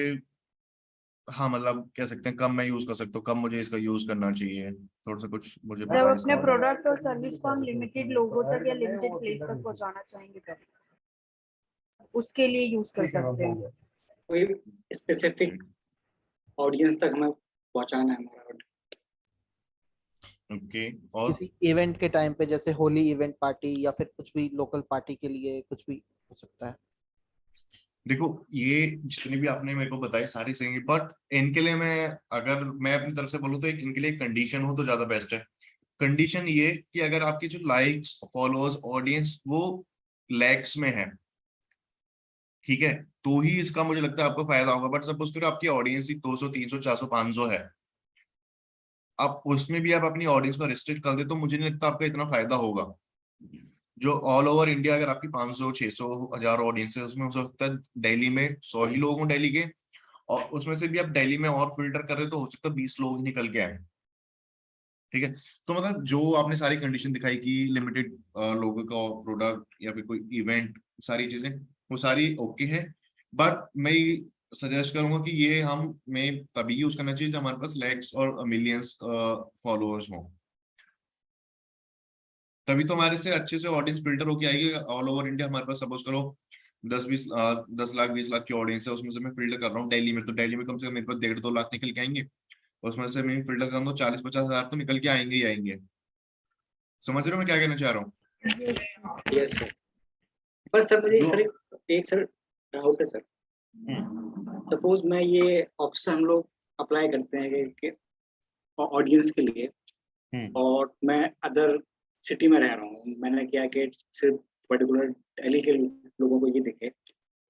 हाँ मतलब कह सकते हैं कब मैं यूज कर सकता हूँ, कब मुझे इसका यूज करना चाहिए, थोड़ा सा कुछ मुझे जब बताएं अपने इसका। प्रोडक्ट और सर्विस को हम लिमिटेड लोगों तक या लिमिटेड प्लेस तक पहुंचाना चाहेंगे तब उसके लिए यूज कर सकते हैं। कोई स्पेसिफिक ऑडियंस तक हमें पहुंचाना है हमारा order। ओके, और किसी इवेंट के टाइम पे, जैसे होली इवेंट पार्टी या फिर कुछ भी लोकल पार्टी के लिए कुछ भी हो सकता है। देखो ये जितनी भी आपने मेरे को बताई सारी सही है, बट इनके लिए अगर मैं अपनी तरफ से बोलूँ तो इनके लिए कंडीशन हो तो ज्यादा बेस्ट है। कंडीशन ये कि अगर आपकी जो लाइक्स, फॉलोअर्स, ऑडियंस वो लैक्स में है, ठीक है, तो ही इसका मुझे लगता है आपको फायदा होगा। बट सपोज करो आपकी ऑडियंस ही 200, 300, 400, 500 है, अब उसमें भी आप अपनी ऑडियंस को रिस्ट्रिक्ट कर दे तो मुझे नहीं लगता आपका इतना फायदा होगा। जो ऑल ओवर इंडिया अगर आपकी 500, 600, 1000 ऑडियंस है, उसमें हो सकता है दिल्ली में 100 ही लोग हों दिल्ली के, और उसमें से भी आप दिल्ली में और फिल्टर कर रहे हो तो हो सकता है 20 लोग निकल के आए, ठीक है। तो मतलब जो आपने सारी कंडीशन दिखाई कि लिमिटेड लोगों का प्रोडक्ट या फिर कोई इवेंट, सारी चीजें वो सारी ओके है, बट मैं सजेस्ट करूंगा कि ये मैं तभी यूज करना चाहिए जब हमारे पास लैक्स और मिलियंस फॉलोअर्स हों, तभी तो हमारे से अच्छे से ऑडियंस फिल्टर होके आएगी। ऑल ओवर इंडिया हमारे पास सपोज करो 10 लाख 20 लाख की ऑडियंस है, उसमें से मैं फिल्टर कर रहा हूँ दिल्ली में, तो दिल्ली में कम से कम मेरे पास 1.5-2 लाख निकल के आएंगे, उसमें से मैं फिल्टर कर दूँ 40-50 हजार तो निकल के आएंगे ही आएंगे। समझ रहे हो मैं क्या कहना चाह रहा हूँ? Yes sir. पर सर मुझे जो- सर एक सर डाउट है सर। सपोज मैं ये ऑप्शन हम लोग अप्लाई करते हैं कि ऑडियंस के लिए, और मैं अदर सिटी में रह रहा हूँ, मैंने किया कि सिर्फ पर्टिकुलर दिल्ली के लोगों को ये दिखे,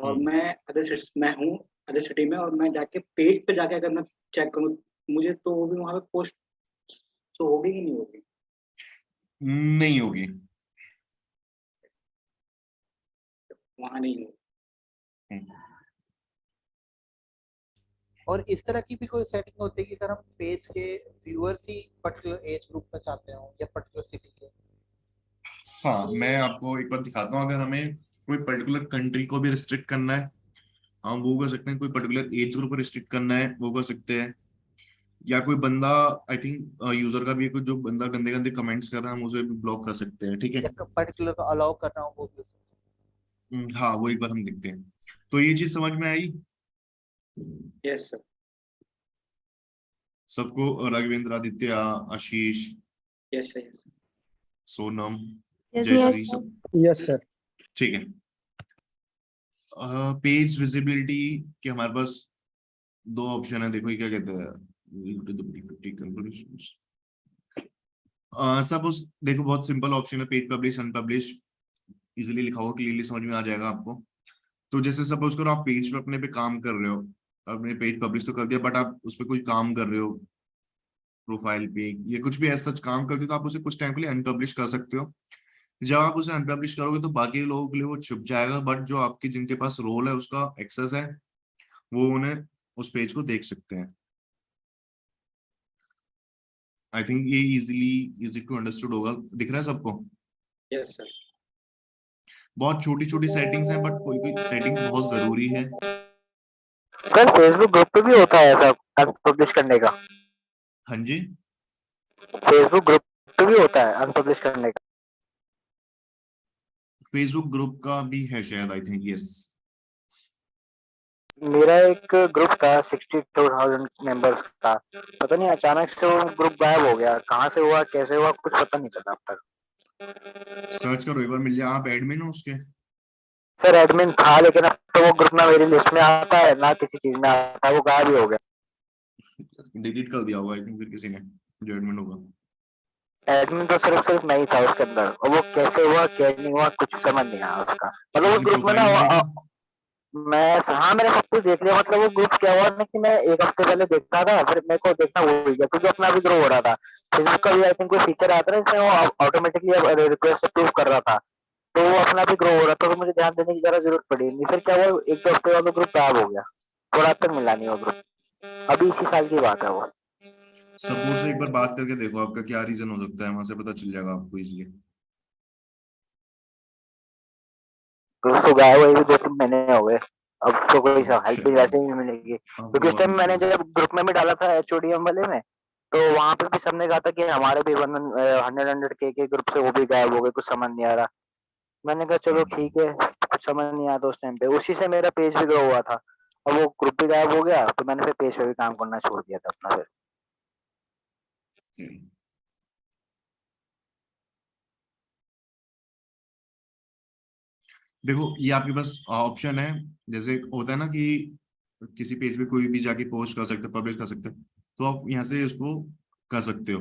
और मैं मैं हूँ अदर सिटी में, और मैं जाके पेज पे जाके अगर मैं चेक करूँ मुझे तो वो भी वहाँ पे पोस्ट तो होगी कि नहीं होगी? नहीं होगी, वहाँ नहीं होगी। और इस तरह की भी कोई सेटिंग होती है कि अगर हम पेज के व्यूअर्स ही पर्टिकुलर एज ग्रुप में चाहते हो या पर्टिकुलर सिटी के? हाँ मैं आपको एक बार दिखाता हूँ। अगर हमें कोई पर्टिकुलर कंट्री को भी रिस्ट्रिक्ट करना है हम वो कर सकते हैं, कोई पर्टिकुलर एज ग्रुप को रिस्ट्रिक्ट करना है वो कर सकते हैं, या कोई बंदा, आई थिंक यूजर का भी कुछ, जो बंदा गंदे गंदे कमेंट्स कर रहा है हम उसे भी ब्लॉक कर सकते हैं, ठीक है। पर्टिकुलर को अलाउ कर रहा हूँ वो भी हो सकता है। हाँ वो एक बार हम देखते हैं। तो ये चीज समझ में आई यस सर। सबको? Raghavendra, Aditya, Ashish, yes sir. Yes Sonam, Yes, Jayshree, सब यस सर। ठीक है। पेज विजिबिलिटी के हमारे पास दो ऑप्शन है, देखो ये क्या कहते हैं। सब उस देखो बहुत सिंपल ऑप्शन है, पेज पब्लिश अनपब्लिश, इजीली लिखा होगा, क्लियरली समझ में आ जाएगा आपको। तो जैसे सपोज करो आप पेज पे अपने पे काम कर रहे हो, आपने पेज पब्लिश तो कर दिया बट आप उस पर कोई काम कर रहे हो, प्रोफाइल पे ये कुछ भी ऐसा काम करते हो तो आप उसे कुछ टाइम के लिए अनपब्लिश कर सकते हो। जब आप उसे अनपब्लिश करोगे तो बाकी लोगों के लिए वो छुप जाएगा, बट जो आपके जिनके पास रोल है उसका एक्सेस है वो उन्हें उस पेज को देख सकते हैं। आई थिंक ये इजी टू अंडरस्टूड होगा, दिख रहा है सबको? Yes sir. बहुत छोटी छोटी सेटिंग्स हैं बट कोई कोई सेटिंग्स बहुत जरूरी है। सर फेसबुक ग्रुप पे भी होता है ऐसा अनपब्लिश करने का? हाँ जी, फेसबुक ग्रुप पे भी होता है अनपब्लिश करने का? फेसबुक ग्रुप का भी है शायद, आई थिंक यस। मेरा एक ग्रुप था 62,000 मेंबर्स का, पता नहीं अचानक से वो ग्रुप गायब हो गया, कहाँ से हुआ कैसे हुआ कुछ पता नहीं चला अब तक। सर्च करो एक बार, मिल जाए। आप एडमिन हो उसके? सर एडमिन था, लेकिन अब तो वो ग्रुप ना मेरी लिस्ट में आता है ना किसी चीज में आता है, वो गायब ही हो गया। डिलीट कर दिया होगा आई थिंक फिर किसी ने, जो एडमिन होगा। एडमिन तो सिर्फ नहीं था उसके अंदर, और वो कैसे हुआ क्या नहीं हुआ कुछ समझ नहीं आया उसका। मतलब उस आपने ग्रुप में ना प्रोफाइल नहीं देखा? मैं, हाँ मैंने सब कुछ देख लिया। मतलब वो ग्रुप क्या हुआ ना कि मैं एक हफ्ते पहले देखता था, फिर मेरे को देखना भूल गया क्योंकि अपना भी ग्रो हो रहा था। फेसबुक का भी आई थिंक कोई फीचर आता है जिसमें वो ऑटोमेटिकली रिक्वेस्ट अप्रूव कर रहा था, तो वो अपना भी ग्रो हो रहा था, तो मुझे ध्यान देने की जरा जरूरत पड़ी नहीं। फिर क्या हुआ, एक दो हफ्ते बाद वो ग्रुप गायब हो गया, थोड़ा तक मिला नहीं वो ग्रुप। अभी इसी साल की बात है वो। सपोर्ट से एक बार बात करके देखो आपका क्या रीजन हो सकता है, वहां से पता चल जाएगा आपको इजीली। ग्रुप तो गायब हुए भी 2-3 महीने हो गए, अब तो कोई हेल्प अच्छा, भी वैसे ही नहीं मिलेगी अब क्योंकि वो उस टाइम वाली मैंने स्टोरी। जब ग्रुप में भी डाला था एचओडीएम वाले में, तो वहां पे भी सबने कहा था कि हमारे भी 100 के ग्रुप से वो भी गायब हो गए, कुछ समझ नहीं आ रहा। मैंने कहा चलो अच्छा, ठीक है, कुछ समझ नहीं आता उस टाइम पे। उसी से मेरा पेज भी ग्रो हुआ था, और वो ग्रुप भी गायब हो गया, तो मैंने फिर पेज पे भी काम करना छोड़ दिया था अपना फिर। देखो ये आपके पास ऑप्शन है, जैसे होता है ना कि किसी पेज पे कोई भी जाके पोस्ट कर सकते, पब्लिश कर सकते हैं, तो आप यहाँ से उसको कर सकते हो।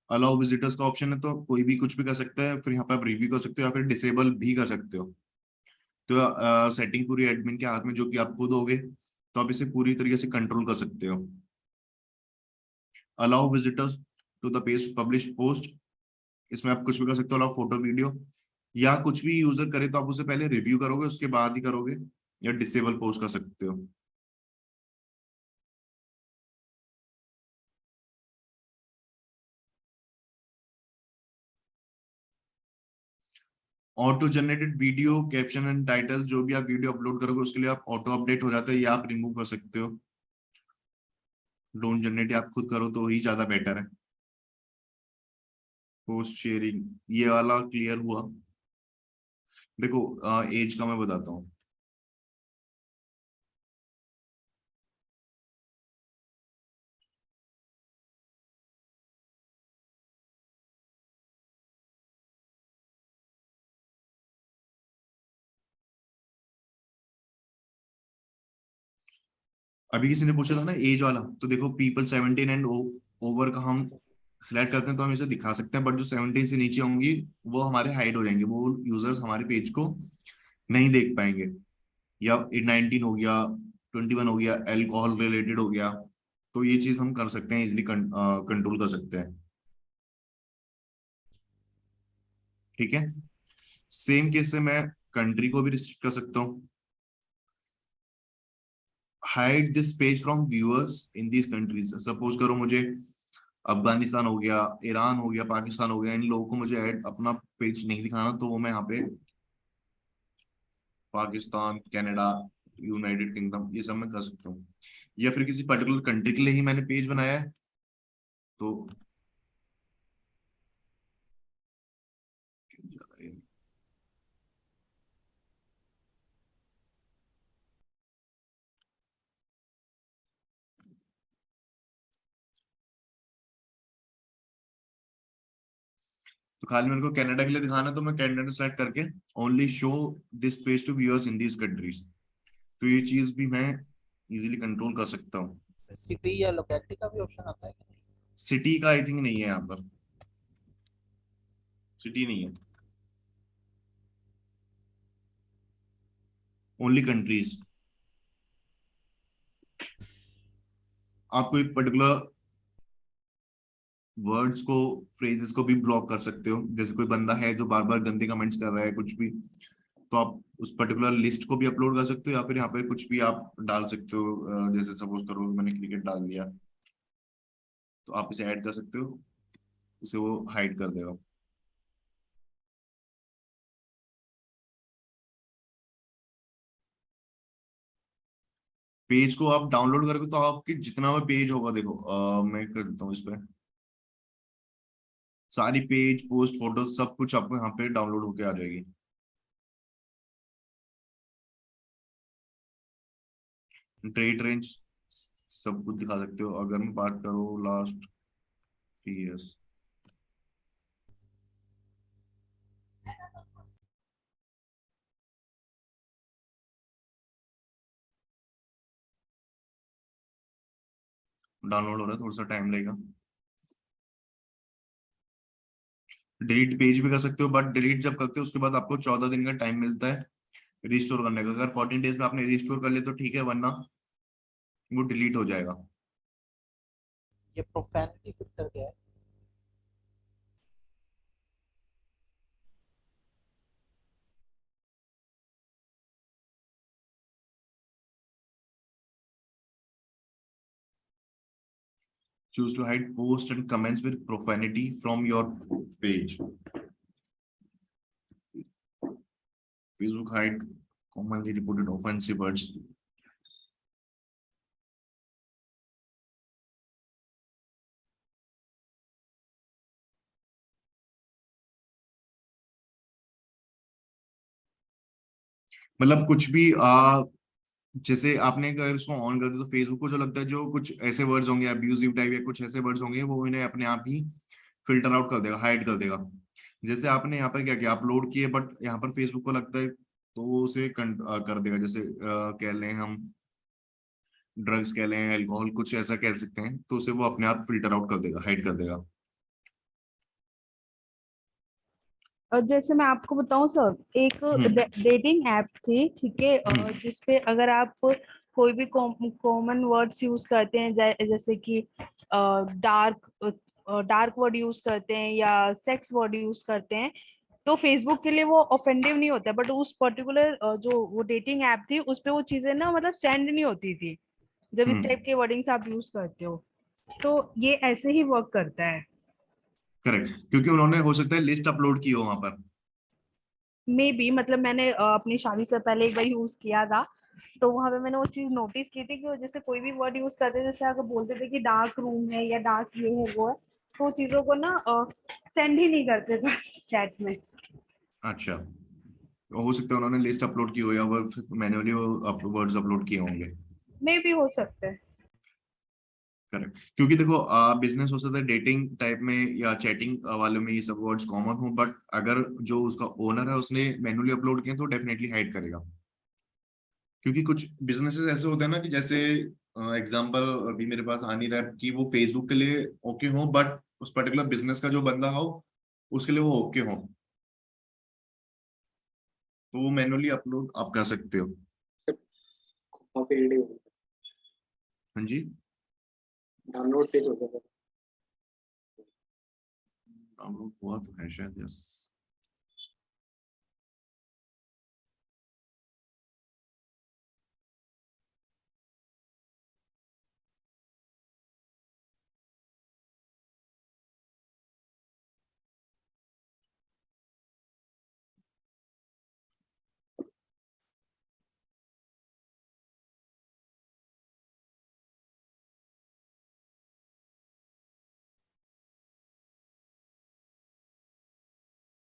अलाउ विजिटर्स का ऑप्शन है, तो कोई भी कुछ भी कर सकता है, फिर यहाँ पे आप रिव्यू कर सकते हो या फिर डिसेबल भी कर सकते हो। तो सेटिंग पूरी एडमिन के हाथ में, जो कि आप खुद होगे, तो आप इसे पूरी तरीके से कंट्रोल कर सकते हो। Allow visitors to the page publish post, इसमें आप कुछ भी कर सकते हो, अलाउ फोटो वीडियो, या कुछ भी यूजर करे तो आप उसे पहले रिव्यू करोगे उसके बाद ही करोगे, या डिसेबल पोस्ट कर सकते हो। Auto generated video caption and title, जो भी आप वीडियो अपलोड करोगे उसके लिए आप ऑटो अपडेट हो जाता है, या आप रिमूव कर सकते हो। डोंट जनरेट आप खुद करो तो ही ज्यादा बेटर है। पोस्ट शेयरिंग, ये वाला क्लियर हुआ। देखो एज का मैं बताता हूँ। अभी किसी ने पूछा था ना एज वाला, तो देखो पीपल 17 एंड ओवर का हम सिलेक्ट करते हैं तो हम इसे दिखा सकते हैं, बट जो 17 से नीचे होंगी वो हमारे हाइड हो जाएंगे, वो यूजर्स हमारे पेज को नहीं देख पाएंगे। या 19 हो गया, 21 हो गया, अल्कोहल रिलेटेड हो गया, तो ये चीज हम कर सकते हैं, इजिली कंट्रोल कर सकते हैं। ठीक है, सेम केस से मैं कंट्री को भी रिस्ट्रिक्ट कर सकता हूँ। Hide this page from viewers in these countries, suppose करो मुझे अफगानिस्तान हो गया, ईरान हो गया, पाकिस्तान हो गया, इन लोगों को मुझे ऐड अपना पेज नहीं दिखाना, तो वो मैं यहाँ पे पाकिस्तान, कनाडा, यूनाइटेड किंगडम, ये सब मैं कर सकता हूँ। या फिर किसी पर्टिकुलर कंट्री के लिए ही मैंने पेज बनाया है, तो तो खाली मेरे को कनाडा के लिए दिखाना है, तो मैं कनाडा सेलेक्ट करके only show this page to viewers in these countries, तो ये चीज भी मैं इजीली कंट्रोल कर सकता हूँ। सिटी या लोकेलिटी का भी ऑप्शन आता है कि नहीं? सिटी का आई थिंक नहीं है यहाँ पर, सिटी नहीं है, ओनली कंट्रीज। आप कोई पर्टिकुलर वर्ड्स को, फ्रेजेस को भी ब्लॉक कर सकते हो, जैसे कोई बंदा है जो बार बार गंदे कमेंट्स कर रहा है कुछ भी, तो आप उस पर्टिकुलर लिस्ट को भी अपलोड कर सकते हो, या फिर यहाँ पे कुछ भी आप डाल सकते हो। जैसे सपोज करो मैंने क्रिकेट डाल दिया, तो आप इसे ऐड कर सकते हो, इसे वो हाइड कर देगा। पेज को आप डाउनलोड करोगे तो आपके जितना भी पेज होगा, देखो मैं कर देता हूँ इस पे, सारी पेज, पोस्ट, फोटो, सब कुछ आपको यहाँ पे डाउनलोड होके आ जाएगी। ट्रेड रेंज सब कुछ दिखा सकते हो, अगर मैं बात करूँ लास्ट 3 इयर्स। डाउनलोड हो रहा है, थोड़ा सा टाइम लगेगा। डिलीट पेज भी कर सकते हो, बट डिलीट जब करते हो उसके बाद आपको 14 दिन का टाइम मिलता है रिस्टोर करने का। अगर 14 डेज में आपने रिस्टोर कर लिया तो ठीक है, वरना वो डिलीट हो जाएगा। ये प्रोफैनिटी फिल्टर क्या है? Choose to hide posts and comments with profanity from your page. Facebook hide commonly reported offensive words. मतलब कुछ भी जैसे आपने अगर इसको ऑन कर दिया तो फेसबुक को जो लगता है जो कुछ ऐसे वर्ड्स होंगे अब्यूजिव टाइप या कुछ ऐसे वर्ड्स होंगे वो इन्हें अपने आप ही फिल्टर आउट कर देगा, हाइड कर देगा। जैसे आपने यहाँ पर क्या किया, अपलोड किए, बट यहाँ पर फेसबुक को लगता है तो वो उसे कर देगा। जैसे कह लें हम ड्रग्स कह लें, अल्कोहल, कुछ ऐसा कह सकते हैं, तो उसे वो अपने आप फिल्टर आउट कर देगा, हाइड कर देगा। और जैसे मैं आपको बताऊं सर, एक डेटिंग ऐप थी, ठीक है, जिसपे अगर आप कोई भी कॉमन वर्ड्स यूज करते हैं, जैसे कि डार्क वर्ड यूज करते हैं या सेक्स वर्ड यूज करते हैं, तो फेसबुक के लिए वो ऑफेंडिव नहीं होता, बट उस पर्टिकुलर जो वो डेटिंग ऐप थी उस पे वो चीजें ना मतलब सेंड नहीं होती थी जब इस टाइप के वर्डिंग्स आप यूज करते हो। तो ये ऐसे ही वर्क करता है। करेक्ट, क्योंकि उन्होंने हो सकता है लिस्ट अपलोड की हो वहां पर। मे बी, मतलब मैंने अपनी शादी से पहले एक बार यूज किया था, तो वहां पे मैंने वो चीज नोटिस की थी कि जैसे कोई भी वर्ड यूज करते थे, जैसे अगर बोलते थे कि डार्क रूम है या डार्क ये है वो है, तो चीजों को ना सेंड ही नहीं करते थे चैट में। अच्छा, हो सकता है उन्होंने लिस्ट अपलोड की हो या मैन्युअली वर्ड्स अपलोड किए होंगे। मे बी हो सकता है। करेक्ट, क्योंकि देखो बिजनेस हो सकता है डेटिंग टाइप में या चैटिंग वालों में ये सब वर्ड्स कॉमन हो, बट अगर जो उसका ओनर है उसने मैन्युअली अपलोड किए तो डेफिनेटली हाइड करेगा। क्योंकि कुछ बिजनेसेस ऐसे होते हैं ना कि जैसे एग्जांपल अभी मेरे पास आ नहीं रहा है कि वो फेसबुक के लिए ओके हो, बट उस पर्टिकुलर बिजनेस का जो बंदा हो उसके लिए वो ओके हो, तो वो मैन्युअली अपलोड आप कर सकते हो। हाँ जी, डाउनलोड पेज हो गया सर। डाउनलोड हुआ तो है शायद, यस।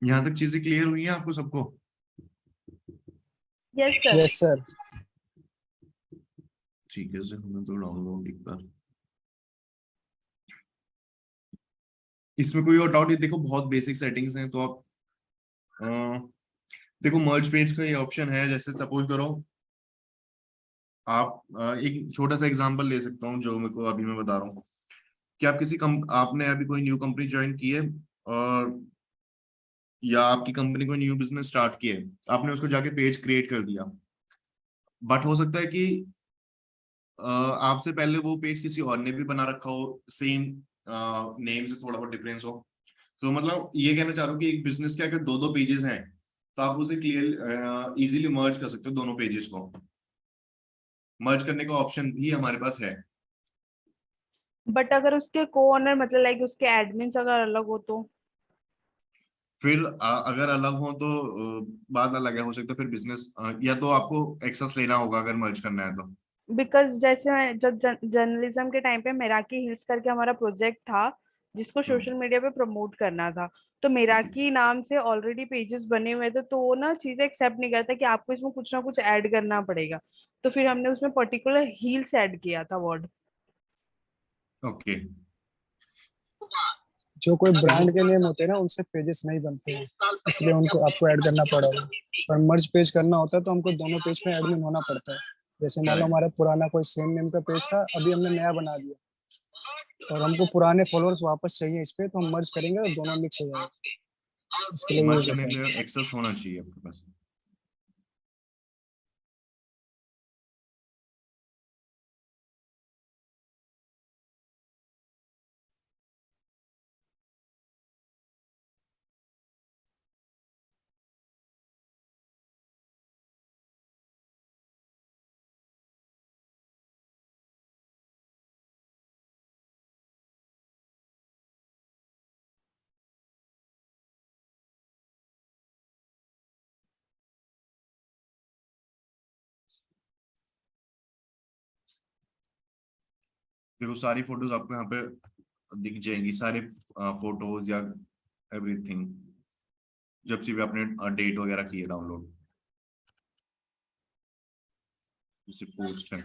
यहाँ तक चीजें क्लियर हुई हैं आपको सबको? Yes sir. Yes sir. ठीक है सर, हमें तो डाउनलोड एक बार। इसमें कोई और डाउट? देखो बहुत बेसिक सेटिंग्स हैं, तो आप देखो मर्ज पेज का ये ऑप्शन है। जैसे सपोज करो आप एक छोटा सा एग्जांपल ले सकता हूँ जो मेरे को अभी मैं बता रहा हूँ कि आप आपने अभी कोई न्यू कंपनी ज्वाइन की है, और या आपकी कंपनी को न्यू बिजनेस स्टार्ट किया है, आपने उसको जाके पेज क्रिएट कर दिया, बट हो सकता है कि आपसे पहले वो पेज किसी और ने भी बना रखा हो, सेम नेम से थोड़ा बहुत डिफरेंस हो। तो मतलब ये कहना चाह रहा हूँ कि एक बिजनेस के अगर दो दो पेजेस हैं तो आप उसे क्लियर इजीली मर्ज कर सकते हो, दोनों पेजेस को मर्ज करने का ऑप्शन भी हमारे पास है। बट अगर उसके को ओनर मतलब लाइक उसके एडमिन्स अगर अलग हो तो? फिर अगर अलग हो तो बात अलग है, हो सकता है फिर बिजनेस या तो आपको एक्सेस लेना होगा अगर मर्ज करना है तो। बिकॉज जैसे मैं जब जर्नलिज्म के टाइम पे मेराकी हिल्स करके हमारा प्रोजेक्ट था जिसको सोशल मीडिया पे प्रमोट करना था, तो मेराकी नाम से ऑलरेडी पेजेस बने हुए थे, तो वो ना चीजें एक्सेप्ट नहीं करता कि आपको इसमें कुछ ना कुछ ऐड करना पड़ेगा, तो फिर हमने उसमें पर्टिकुलर हील्स ऐड किया था वर्ड। ओके, जो कोई ब्रांड के नेम होते हैं ना उनसे पेजेस नहीं बनते हैं, इसलिए उनको आपको ऐड करना पड़ेगा। पर मर्ज पेज करना होता है तो हमको दोनों पेज पे एडमिन होना पड़ता है। जैसे मान लो हमारा पुराना कोई सेम नेम का पेज था, अभी हमने नया बना दिया, और हमको पुराने फॉलोअर्स वापस चाहिए इस पे, तो हम मर्ज करेंगे तो दोनों मिक्स हो जाएगा। इसके लिए मर्ज यूज करने होता के है। लिए एक्सेस होना चाहिए आपके पास। देखो सारी फोटोज आपको यहाँ पे दिख जाएंगी, सारे फोटोज या एवरीथिंग, जब से भी आपने डेट वगैरह की है डाउनलोड, जैसे पोस्ट है।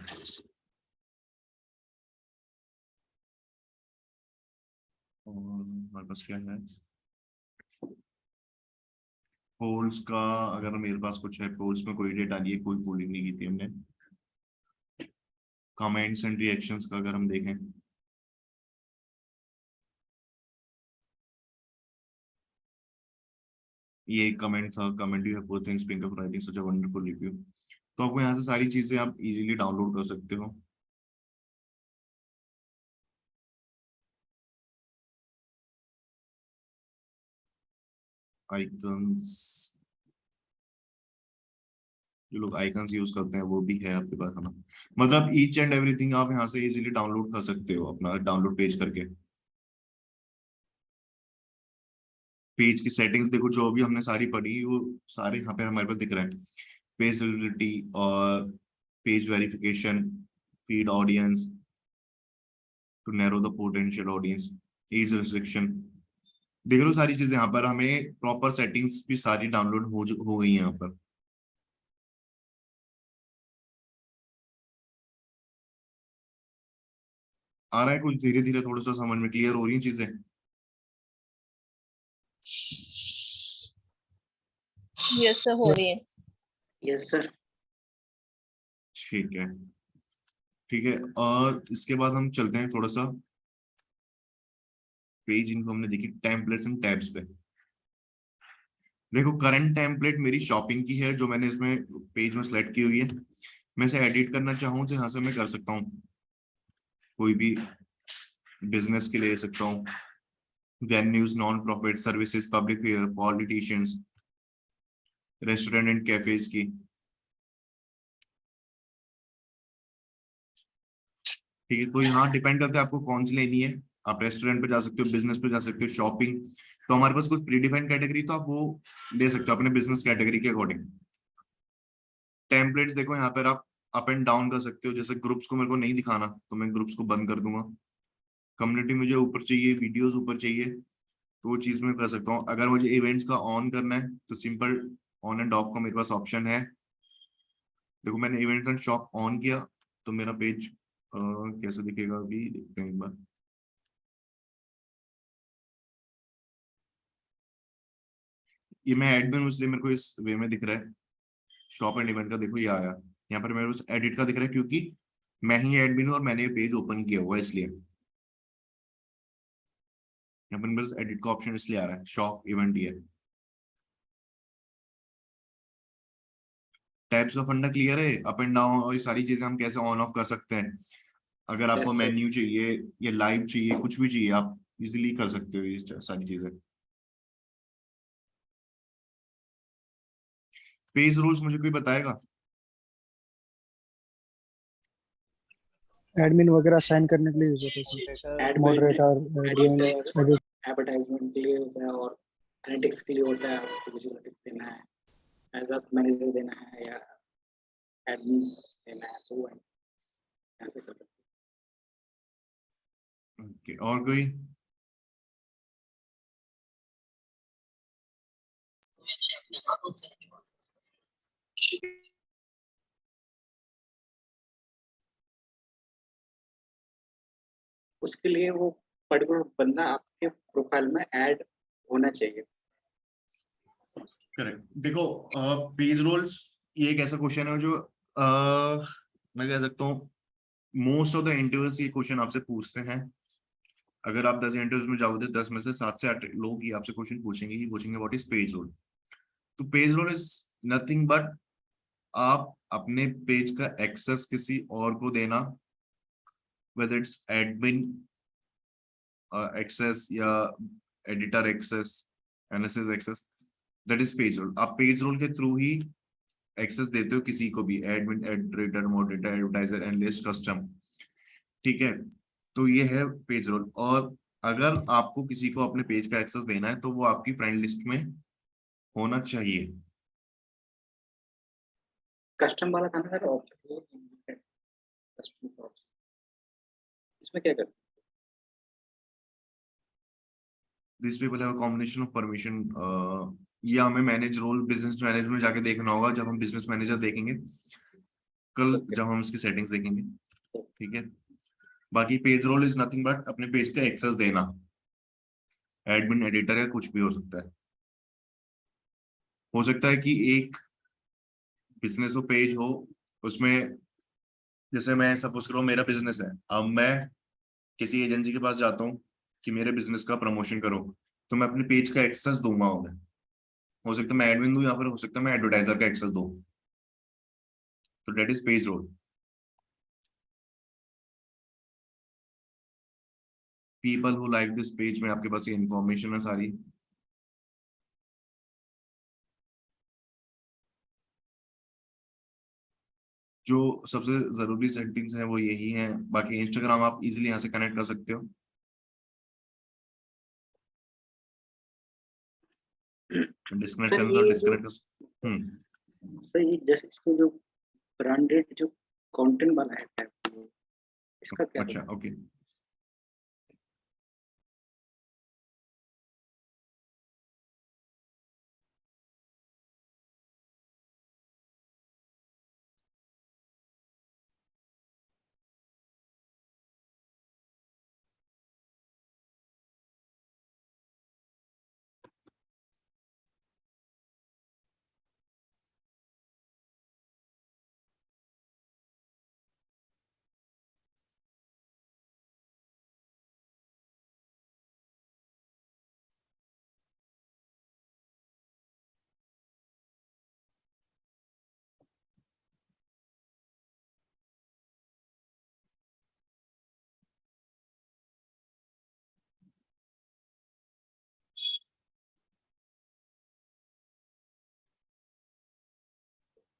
और हमारे पास क्या है, पोल्स का, अगर मेरे पास कुछ है, पोल्स में कोई डेटा नहीं है, कोई पोलिंग नहीं की थी हमने। कमेंट्स एंड रिएक्शंस का अगर हम देखें, ये एक कमेंट था, comment you have both things pink of writing such a wonderful review. तो आपको यहाँ से सारी चीजें आप इजीली डाउनलोड कर सकते हो। आइकन्स, जो लोग आइकन्स यूज करते हैं वो भी है आपके पास, है ना। मतलब ईच एंड एवरीथिंग आप यहाँ से इजीली डाउनलोड कर सकते हो अपना डाउनलोड पेज करके। पेज की सेटिंग्स देखो, जो भी हमने सारी पढ़ी वो सारे यहाँ पे हमारे पास दिख रहे हैं। पेज विजिबिलिटी और page verification, feed audience to narrow the potential audience, age restriction, देख लो सारी चीजें यहाँ पर हमें प्रॉपर सेटिंग्स भी सारी डाउनलोड हो गई हैं यहाँ पर। आ रहा है कुछ धीरे धीरे थोड़ा सा समझ में क्लियर हो रही हैं चीजें। यस सर, हो रही है। Yes sir. ठीक है, ठीक है। और इसके बाद हम चलते हैं थोड़ा सा पेज इनको हमने देखी, टेम्पलेट्स एंड टैब्स पे। देखो करंट टेम्पलेट मेरी शॉपिंग की है, जो मैंने इसमें पेज में सेलेक्ट की हुई है। मैं इसे एडिट करना चाहूँ तो यहाँ से मैं कर सकता हूँ, कोई भी बिजनेस के ले सकता हूँ, venues, non profit, services, public, politicians, restaurant and cafes की। ठीक है, तो यहाँ डिपेंड करता है आपको कौन सी लेनी है। आप रेस्टोरेंट पे जा सकते हो, बिजनेस पे जा सकते हो, शॉपिंग। तो हमारे पास कुछ प्री डिफाइंड कैटेगरी, तो आप वो ले सकते हो अपने बिजनेस कैटेगरी के अकॉर्डिंग। टेम्पलेट्स देखो यहाँ पर आप अप एंड डाउन कर सकते हो। जैसे ग्रुप्स को मेरे को नहीं दिखाना तो मैं ग्रुप्स को बंद कर दूंगा। कम्युनिटी मुझे ऊपर चाहिए, वीडियोस ऊपर चाहिए, तो वो चीज मैं कर सकता हूँ। अगर मुझे इवेंट्स का ऑन करना है तो सिंपल ऑन एंड ऑफ का मेरे पास ऑप्शन है। देखो मैंने इवेंट्स एंड शॉप ऑन किया तो मेरा पेज कैसे दिखेगा अभी देखते हैं एक बार। ये मैं एडमिन हूं इसलिए मेरे को इस वे में दिख रहा है। शॉप एंड इवेंट का देखो ये आया, यहाँ पर मेरे पास एडिट का दिख रहा है, क्योंकि मैं ही एडमिन हूँ और मैंने ये पेज ओपन किया हुआ है, इसलिए यहाँ पर मेरे पास एडिट का ऑप्शन इसलिए आ रहा है। शॉप इवेंट ये टैब्स का फंडा क्लियर है। अप एंड डाउन और ये सारी चीजें हम कैसे ऑन ऑफ कर सकते हैं। अगर आपको Yes, sir. मेन्यू चाहिए या लाइव चाहिए, कुछ भी चाहिए, आप इजीली कर सकते हो ये सारी चीजें। पेज रूल्स मुझे कोई बताएगा? एडमिन वगैरह साइन करने के लिए यूज होता है, मॉडरेटर, एडवर्टाइजमेंट के लिए होता है, और एनालिटिक्स के लिए होता है, आपको विजुअलिटिक्स देना है, एज अ मैनेजर देना है या एडमिन देना है, तो वो यहाँ से कर सकते हैं। ओके, और कोई? उसके लिए वो पर्टिकुलर बंदा आपके प्रोफाइल में ऐड होना चाहिए। करेक्ट। देखो पेज रोल्स ये एक ऐसा क्वेश्चन है जो मैं कह सकता हूँ मोस्ट ऑफ द इंटरव्यूज ये क्वेश्चन आपसे पूछते हैं अगर आप 10 इंटरव्यूज में जाओगे 10 में से 7 से 8 लोग ही आपसे क्वेश्चन पूछेंगे ही पूछेंगे व्हाट इज पेज रोल। तो page role is nothing but आप अपने पेज का एक्सेस किसी और को देना, वेदर इट्स एडमिन एक्सेस या editor access, analysis access, that is page role. आप पेज रोल के थ्रू ही एक्सेस देते हो किसी को भी, admin, editor, moderator, advertiser, analyst, custom, ठीक है। तो ये है पेज रोल। और अगर आपको किसी को अपने पेज का एक्सेस देना है तो वो आपकी फ्रेंड लिस्ट में होना चाहिए। कस्टम वाला था ना सर, कस्टम इसमें क्या करते this people have a combination of permission. ये हमें मैनेज रोल बिजनेस मैनेजर में जाके देखना होगा जब हम बिजनेस मैनेजर देखेंगे कल, जब हम इसकी सेटिंग्स देखेंगे, ठीक है। बाकी page role is nothing but अपने पेज का एक्सेस देना, एडमिन, एडिटर या कुछ भी हो सकता है। हो सकता है कि एक बिजनेस हो, पेज हो, उसमें जैसे मैं सपोज करो मेरा बिजनेस है, अब मैं किसी एजेंसी के पास जाता हूँ कि मेरे बिजनेस का प्रमोशन करो, तो मैं अपने पेज का एक्सेस दूंगा उन्हें। हो सकता है मैं एडमिन दूं या फिर हो सकता है मैं एडवर्टाइजर का एक्सेस दूं। तो that is page role. People who like this page में आपके पास ये इंफॉर्मेशन है सारी। जो सबसे जरूरी सेटिंग्स हैं वो यही हैं। बाकी इंस्टाग्राम आप इजीली यहाँ से कनेक्ट कर सकते हो। डिस्कनेक्ट सर करना तो ये जो डिस्कनेक्ट कर। सर ये जैसे इसको जो ब्रांडेड जो कंटेंट वाला है इसका क्या अच्छा, होगा? ओके।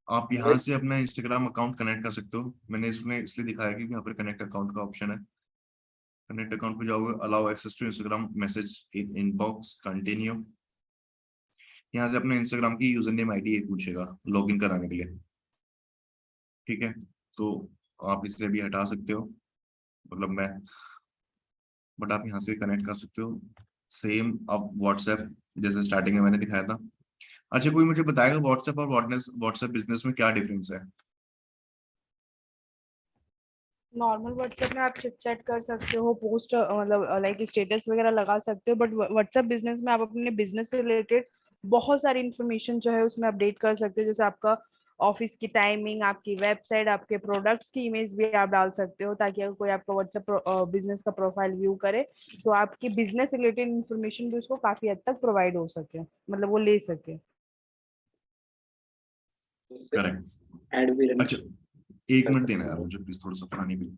आप यहाँ से अपना इंस्टाग्राम अकाउंट कनेक्ट कर सकते हो। मैंने इसमें इसलिए दिखाया क्योंकि यहाँ पर कनेक्ट अकाउंट का ऑप्शन है। कनेक्ट अकाउंट पे जाओगे, allow access to Instagram message in inbox, continue. यहाँ से अपने इंस्टाग्राम की यूजर नेम आईडी पूछेगा लॉगिन कराने के लिए, ठीक है। तो आप इसे भी हटा सकते हो, मतलब मैं, बट आप यहाँ से कनेक्ट कर सकते हो। सेम अब व्हाट्सएप जैसे स्टार्टिंग में मैंने दिखाया था। अच्छा, कोई मुझे बताएगा व्हाट्सएप और व्हाट्सएप बिजनेस में क्या डिफरेंस है? नॉर्मल व्हाट्सएप में आप चिट चैट कर सकते हो, पोस्ट मतलब लाइक स्टेटस वगैरह लगा सकते हो, बट व्हाट्सएप बिजनेस में आप अपने बिजनेस से रिलेटेड बहुत सारी इंफॉर्मेशन जो है उसमें अपडेट कर सकते हो। जैसे आपका ऑफिस की टाइमिंग, आपकी वेबसाइट, आपके प्रोडक्ट्स की इमेज भी आप डाल सकते हो, ताकि अगर कोई आपका व्हाट्सएप बिजनेस का प्रोफाइल व्यू करे तो आपकी बिजनेस रिलेटेड इंफॉर्मेशन भी उसको काफी हद तक प्रोवाइड हो सके, मतलब वो ले सके। करेक्ट। ऐड भी रन अच्छा, एक कर मिनट सकते देना यार हैं। मुझे प्लीज, थोड़ा सा पानी भी।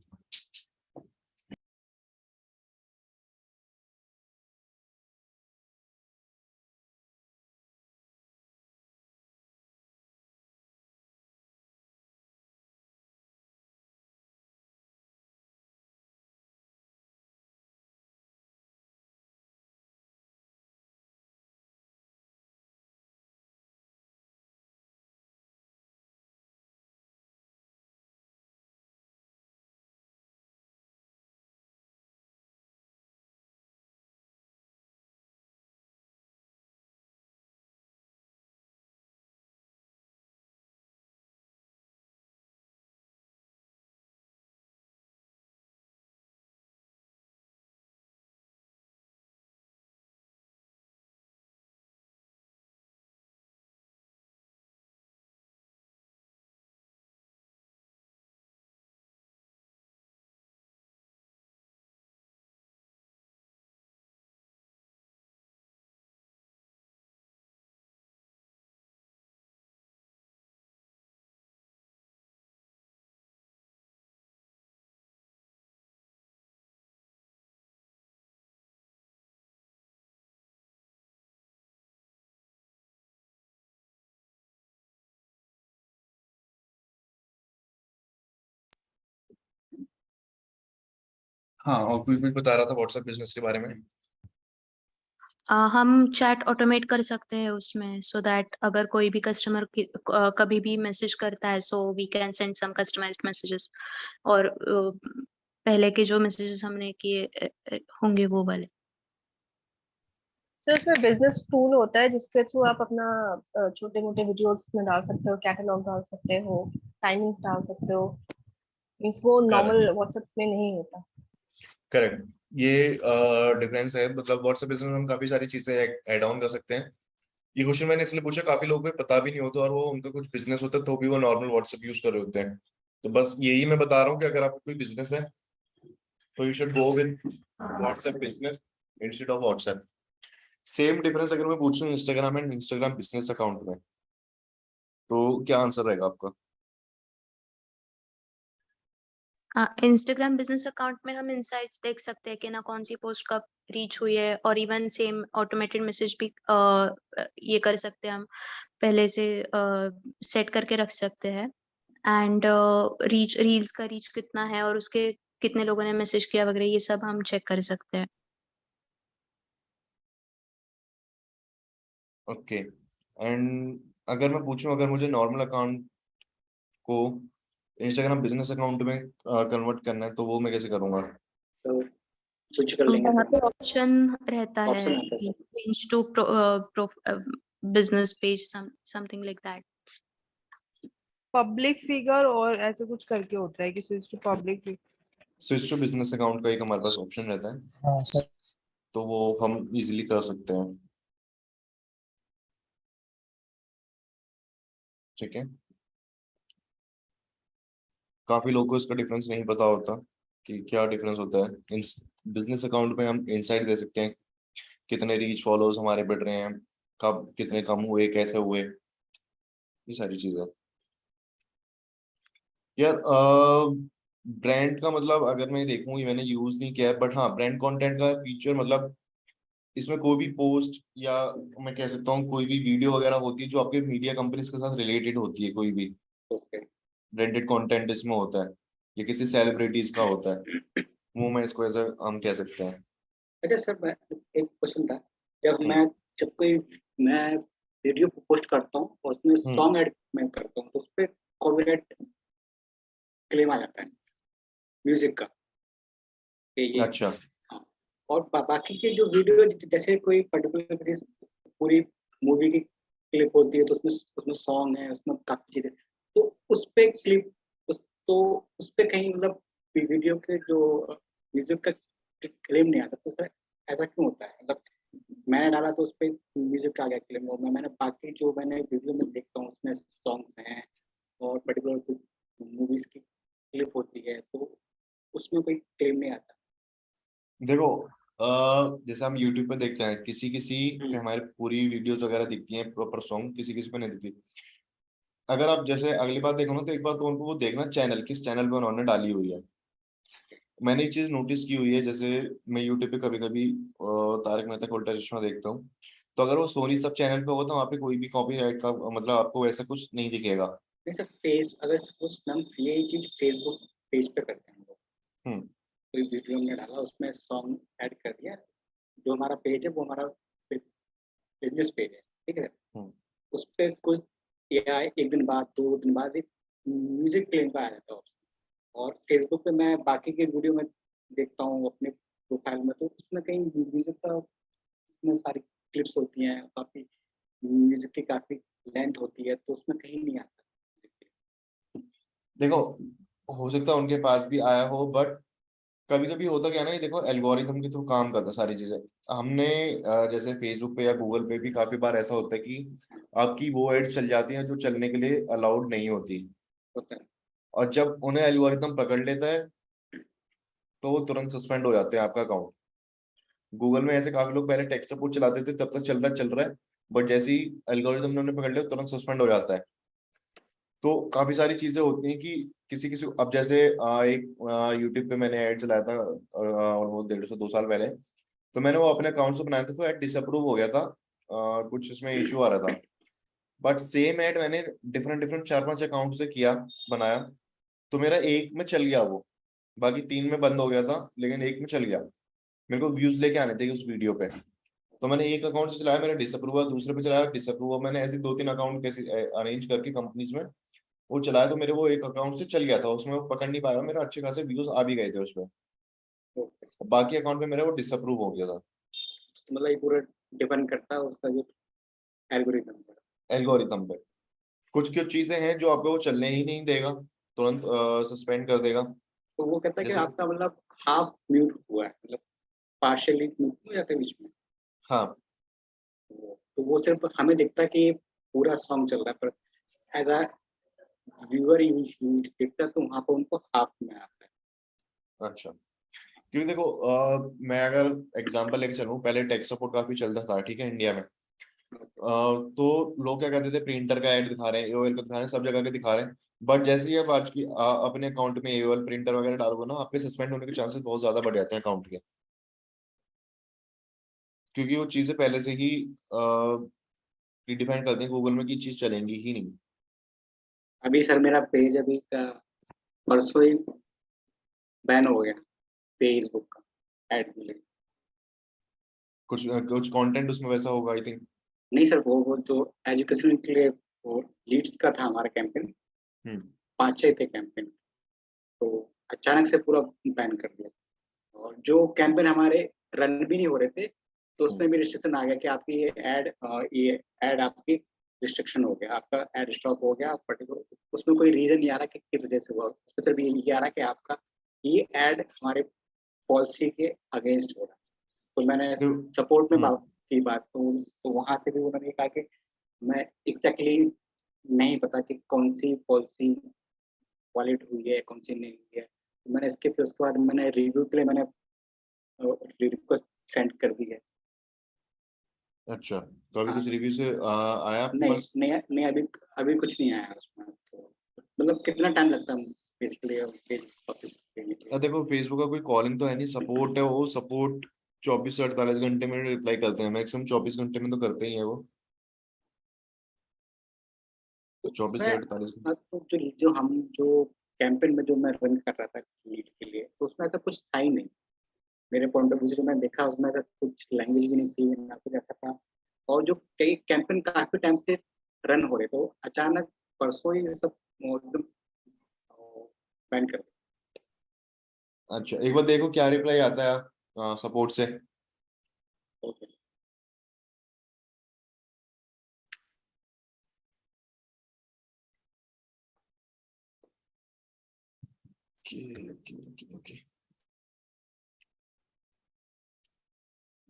हाँ, और कुछ बता रहा था व्हाट्सएप बिजनेस के बारे में। हम चैट ऑटोमेट कर सकते हैं उसमें, सो दैट अगर कोई भी कस्टमर कभी भी मैसेज करता है, so we can send some customized messages, और पहले के जो मैसेजेस हमने किए होंगे वो वाले। सर उसमें बिजनेस टूल होता है जिसके थ्रू आप अपना छोटे मोटे वीडियोस में डाल सकते हो, कैटलॉग डाल सकते हो, टाइमिंग्स डाल सकते हो, मीन्स वो नॉर्मल व्हाट्सएप में नहीं होता। करेक्ट, ये डिफरेंस है। मतलब व्हाट्सएप बिजनेस में हम काफी सारी चीजें ऐड ऑन कर सकते हैं। ये क्वेश्चन मैंने इसलिए पूछा, काफी लोगों को पता भी नहीं होता और वो उनका कुछ बिजनेस होता है तो भी वो नॉर्मल व्हाट्सएप यूज कर रहे होते हैं। तो बस यही मैं बता रहा हूँ कि अगर आपको कोई बिजनेस है तो you should go with WhatsApp business instead of WhatsApp. Same difference अगर मैं पूछूं Instagram and Instagram business account में, तो क्या आंसर रहेगा आपका? इंस्टाग्राम बिजनेस अकाउंट में हम इनसाइट्स देख सकते हैं कि ना कौन सी पोस्ट कब रीच हुई है, और इवन सेम ऑटोमेटेड मैसेज भी ये कर सकते हैं हम, पहले से सेट करके रख सकते हैं। एंड रील्स का रीच कितना है और उसके कितने लोगों ने मैसेज किया वगैरह, ये सब हम चेक कर सकते हैं। ओके, एंड अगर मैं पूछूं, अगर मुझे नॉर्मल अकाउंट को इंस्टाग्राम बिजनेस अकाउंट में कन्वर्ट करना है तो वो मैं कैसे करूंगा? तो स्विच कर लेंगे वहाँ सर। पे ऑप्शन रहता है ऑप्शन आता है sir. Change to business page, something like that. Public figure और ऐसे कुछ करके होता है कि switch to public. Switch to business account का एक हमारे पास ऑप्शन रहता है, हाँ सर। तो वो हम इजीली कर सकते हैं। ठीक है, काफी लोगों को इसका डिफरेंस नहीं पता होता कि क्या डिफरेंस होता है। बिजनेस अकाउंट में हम इंसाइट दे सकते हैं, कितने रीच फॉलोअर्स हमारे बढ़ रहे हैं, कब कितने कम हुए, कैसे हुए, ये सारी चीजें। यार ब्रांड का मतलब अगर मैं देखूं, ये मैंने यूज नहीं किया है, बट हाँ ब्रांड कंटेंट का फीचर, मतलब इसमें कोई भी पोस्ट या मैं कह सकता हूँ कोई भी वीडियो वगैरह होती है जो आपके मीडिया कंपनीज के साथ रिलेटेड होती है, कोई भी ओके। ब्रांडेड कंटेंट इसमें होता है या किसी सेलिब्रिटीज का होता है, वो मैं इसको ऐसा हम कह सकते हैं। अच्छा सर, मैं एक क्वेश्चन था। जब हम्म। मैं जब कोई मैं वीडियो पोस्ट करता हूँ और उसमें सॉन्ग ऐड मैं करता हूँ तो उस पर कॉपीराइट क्लेम आ जाता है म्यूजिक का कि ये। अच्छा। हाँ। और बाकी के जो वीडियो, जैसे कोई पर्टिकुलर किसी पूरी मूवी की क्लिप होती है तो उसमें उसमें सॉन्ग है, उसमें काफी चीजें, तो उस पे क्लिप तो उस पे कहीं मतलब वीडियो के जो म्यूजिक का क्लेम नहीं आता, तो सर ऐसा क्यों होता है? मतलब मैंने डाला तो उस पे म्यूजिक का आ गया क्लेम, और मैंने बाकी जो मैंने वीडियो में देखता हूँ उसमें सॉन्ग्स हैं और पर्टिकुलर कुछ मूवीज की क्लिप होती है तो उसमें कोई क्लेम नहीं आता। देखो जैसे हम YouTube पे देखते हैं, किसी किसी पे हमारी पूरी वीडियोस वगैरह दिखती हैं, प्रॉपर सॉन्ग, किसी किसी पे नहीं दिखती। अगर आप जैसे अगली बार देखो ना, तो एक बार तो उनको वो देखना चैनल, किस चैनल पे उन्होंने डाली हुई है। मैंने ये चीज नोटिस की हुई है, जैसे मैं यूट्यूब पे कभी कभी तारक मेहता का उल्टा चश्मा देखता हूँ, तो अगर वो सोनी सब चैनल पे होगा तो वहाँ पे कोई भी कॉपीराइट का मतलब आपको ऐसा कुछ नहीं दिखेगा। जैसे फेस अगर उस मैम ये चीज फेसबुक पेज पे करते हैं हम लोग, हम्म। कोई वीडियो में डाला उसमें सॉन्ग ऐड कर दिया, जो हमारा पेज है वो हमारा बिजनेस पेज है, ठीक है। उस पर कुछ या एक दिन बाद 2 दिन बाद एक म्यूजिक क्लेम का आ जाता है। और फेसबुक पे मैं बाकी के वीडियो में देखता हूँ अपने प्रोफाइल में, तो उसमें कहीं म्यूजिक का उसमें सारी क्लिप्स होती हैं, काफी म्यूजिक की काफी लेंथ होती है, तो उसमें कहीं नहीं आता। देखो, हो सकता है उनके पास भी आया हो, बट कभी कभी होता क्या है ना, ये देखो एल्गोरिथम के थ्रू काम करता है सारी चीजें। हमने जैसे फेसबुक पे या गूगल पे भी काफी बार ऐसा होता है कि आपकी वो एड्स चल जाती हैं जो चलने के लिए अलाउड नहीं होती, होता है। और जब उन्हें एल्गोरिथम पकड़ लेता है तो वो तुरंत सस्पेंड हो जाते हैं आपका अकाउंट। गूगल में ऐसे काफी लोग पहले टेक्स्ट सपोर्ट चलाते थे, तब तक चल रहा है, बट जैसे ही एल्गोरिथम ने उन्हें पकड़ लिया तुरंत सस्पेंड हो जाता है। तो काफी सारी चीजें होती हैं कि किसी किसी अब जैसे एक यूट्यूब पे मैंने ऐड चलाया था ऑलमोस्ट 150-2 साल पहले, तो मैंने वो अपने अकाउंट से बनाया था, तो ऐड डिसअप्रूव हो गया था, कुछ इसमें इशू आ रहा था। बट सेम ऐड मैंने डिफरेंट डिफरेंट 4-5 अकाउंट से किया, बनाया, तो मेरा एक में चल गया वो। बाकी 3 में बंद हो गया था, लेकिन एक में चल गया। मेरे को व्यूज लेके आने थे उस वीडियो पे, तो मैंने एक अकाउंट से चलाया, मेरा डिसअप्रूवल, दूसरे पे चलाया डिसअप्रूवल, मैंने ऐसे 2-3 अकाउंट कैसे अरेंज करके कंपनीज में वो चलाया, तो मेरे वो एक अकाउंट से चल गया था, उसमें वो पकड़ नहीं पाया, मेरे अच्छे खासे व्यूज आ भी गए थे उसमें। बाकी अकाउंट पे मेरा वो डिसअप्रूव हो गया था। मतलब ये पूरा डिपेंड करता है उसका जो एल्गोरिथम पर। एल्गोरिथम पे कुछ कुछ चीजें हैं जो आपको वो चलने ही नहीं देगा, तुरंत सस्पेंड कर देगा। तो वो कहता है कि जैसे आपका मतलब हाफ म्यूट हुआ है, मतलब पार्शियली म्यूट हो जाता है बीच में। हाँ, तो वो सिर्फ हमें दिखता है कि ये पूरा सॉन्ग चल रहा है, पर एज अ व्यूअर दिखता है तो वहाँ पर उनको हाफ में आता है। अच्छा, क्योंकि देखो मैं अगर एग्जांपल लेके चलूँ, पहले टेक सपोर्ट काफी चलता था, ठीक है, इंडिया में। तो लोग क्या कहते थे, प्रिंटर का ऐड दिखा रहे हैं, एओएल का दिखा रहे हैं, सब जगह के दिखा रहे हैं, बट जैसे ही आप आज की अपने अकाउंट में एओएल प्रिंटर वगैरह डालोगे ना, आपके सस्पेंड होने के चांसेस बहुत ज्यादा बढ़ जाते हैं अकाउंट के, क्योंकि वो चीजें पहले से ही डिफाइन करते हैं गूगल में कि चीज चलेंगी ही नहीं। अभी सर मेरा पेज अभी परसों ही बैन हो गया फेसबुक का ऐड मिले। कुछ कुछ कंटेंट उसमें वैसा होगा आई थिंक। नहीं सर, वो जो एजुकेशन के लिए वो लीड्स का था हमारा कैंपेन, 5-6 थे कैंपेन, तो अचानक से पूरा बैन कर दिया। और जो कैंपेन हमारे रन भी नहीं हो रहे थे, तो उसमें भी रिस्ट्रिक्शन आ गया कि आपकी ये ऐड आपकी रिस्ट्रिक्शन हो गया, आपका ऐड स्टॉप हो गया पर्टिकुलर। उसमें कोई रीजन नहीं आ रहा कि किस वजह से हुआ, उसमें सिर्फ ये आ रहा कि आपका ये ऐड हमारे पॉलिसी के अगेंस्ट हो रहा है। तो मैंने सपोर्ट में बात की, तो वहां से भी उन्होंने कहा कि मैं एग्जैक्टली नहीं पता कि कौन सी पॉलिसी वॉलिड हुई है, कौन सी नहीं हुई है। तो मैंने इसके फिर उसके बाद मैंने रिव्यू के लिए मैंने रिक्वेस्ट सेंड कर दी है। अच्छा, तो अभी हाँ, कुछ रिव्यू से आया आपके नहीं पास? नहीं नहीं, अभी अभी कुछ नहीं आया उसमें। तो मतलब कितना टाइम लगता है बेसिकली ऑफिस देने के लिए? देखो फेसबुक का कोई कॉलिंग तो है नहीं, सपोर्ट है, वो सपोर्ट 24 से 48 घंटे में रिप्लाई करते हैं, मैक्सिमम 24 घंटे में तो करते ही है वो, तो 24 से मैं 48 घंटे। तो जो कैंपेन में जो मैं रन कर रहा था लीड के लिए, तो उसमें ऐसा कुछ था ही नहीं। मेरे पॉइंट ऑफ व्यू से जो मैं देखा उसमें ऐसा कुछ लैंग्वेज भी नहीं थी ना कुछ ऐसा था। और जो कई कैंपेन काफी टाइम से रन हो रहे, तो अचानक परसों ही सब एकदम बैन कर दिया। अच्छा, एक बार देखो क्या रिप्लाई आता है सपोर्ट से। ओके। ओके,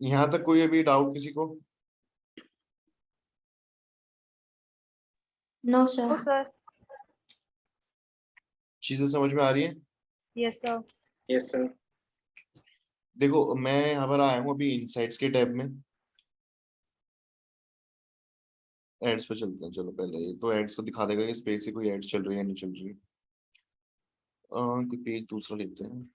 यहाँ तक कोई अभी डाउट किसी को? नो ओ सर। सर। चीजें समझ में आ रही है? Yes sir. Yes sir. देखो मैं यहाँ पर आया हूँ अभी इनसाइट्स के टैब में, एड्स पे चलते हैं। चलो पहले ये तो एड्स को दिखा देगा कि स्पेस से कोई एड्स चल रही है नहीं चल रही। कोई पेज दूसरा लेते हैं।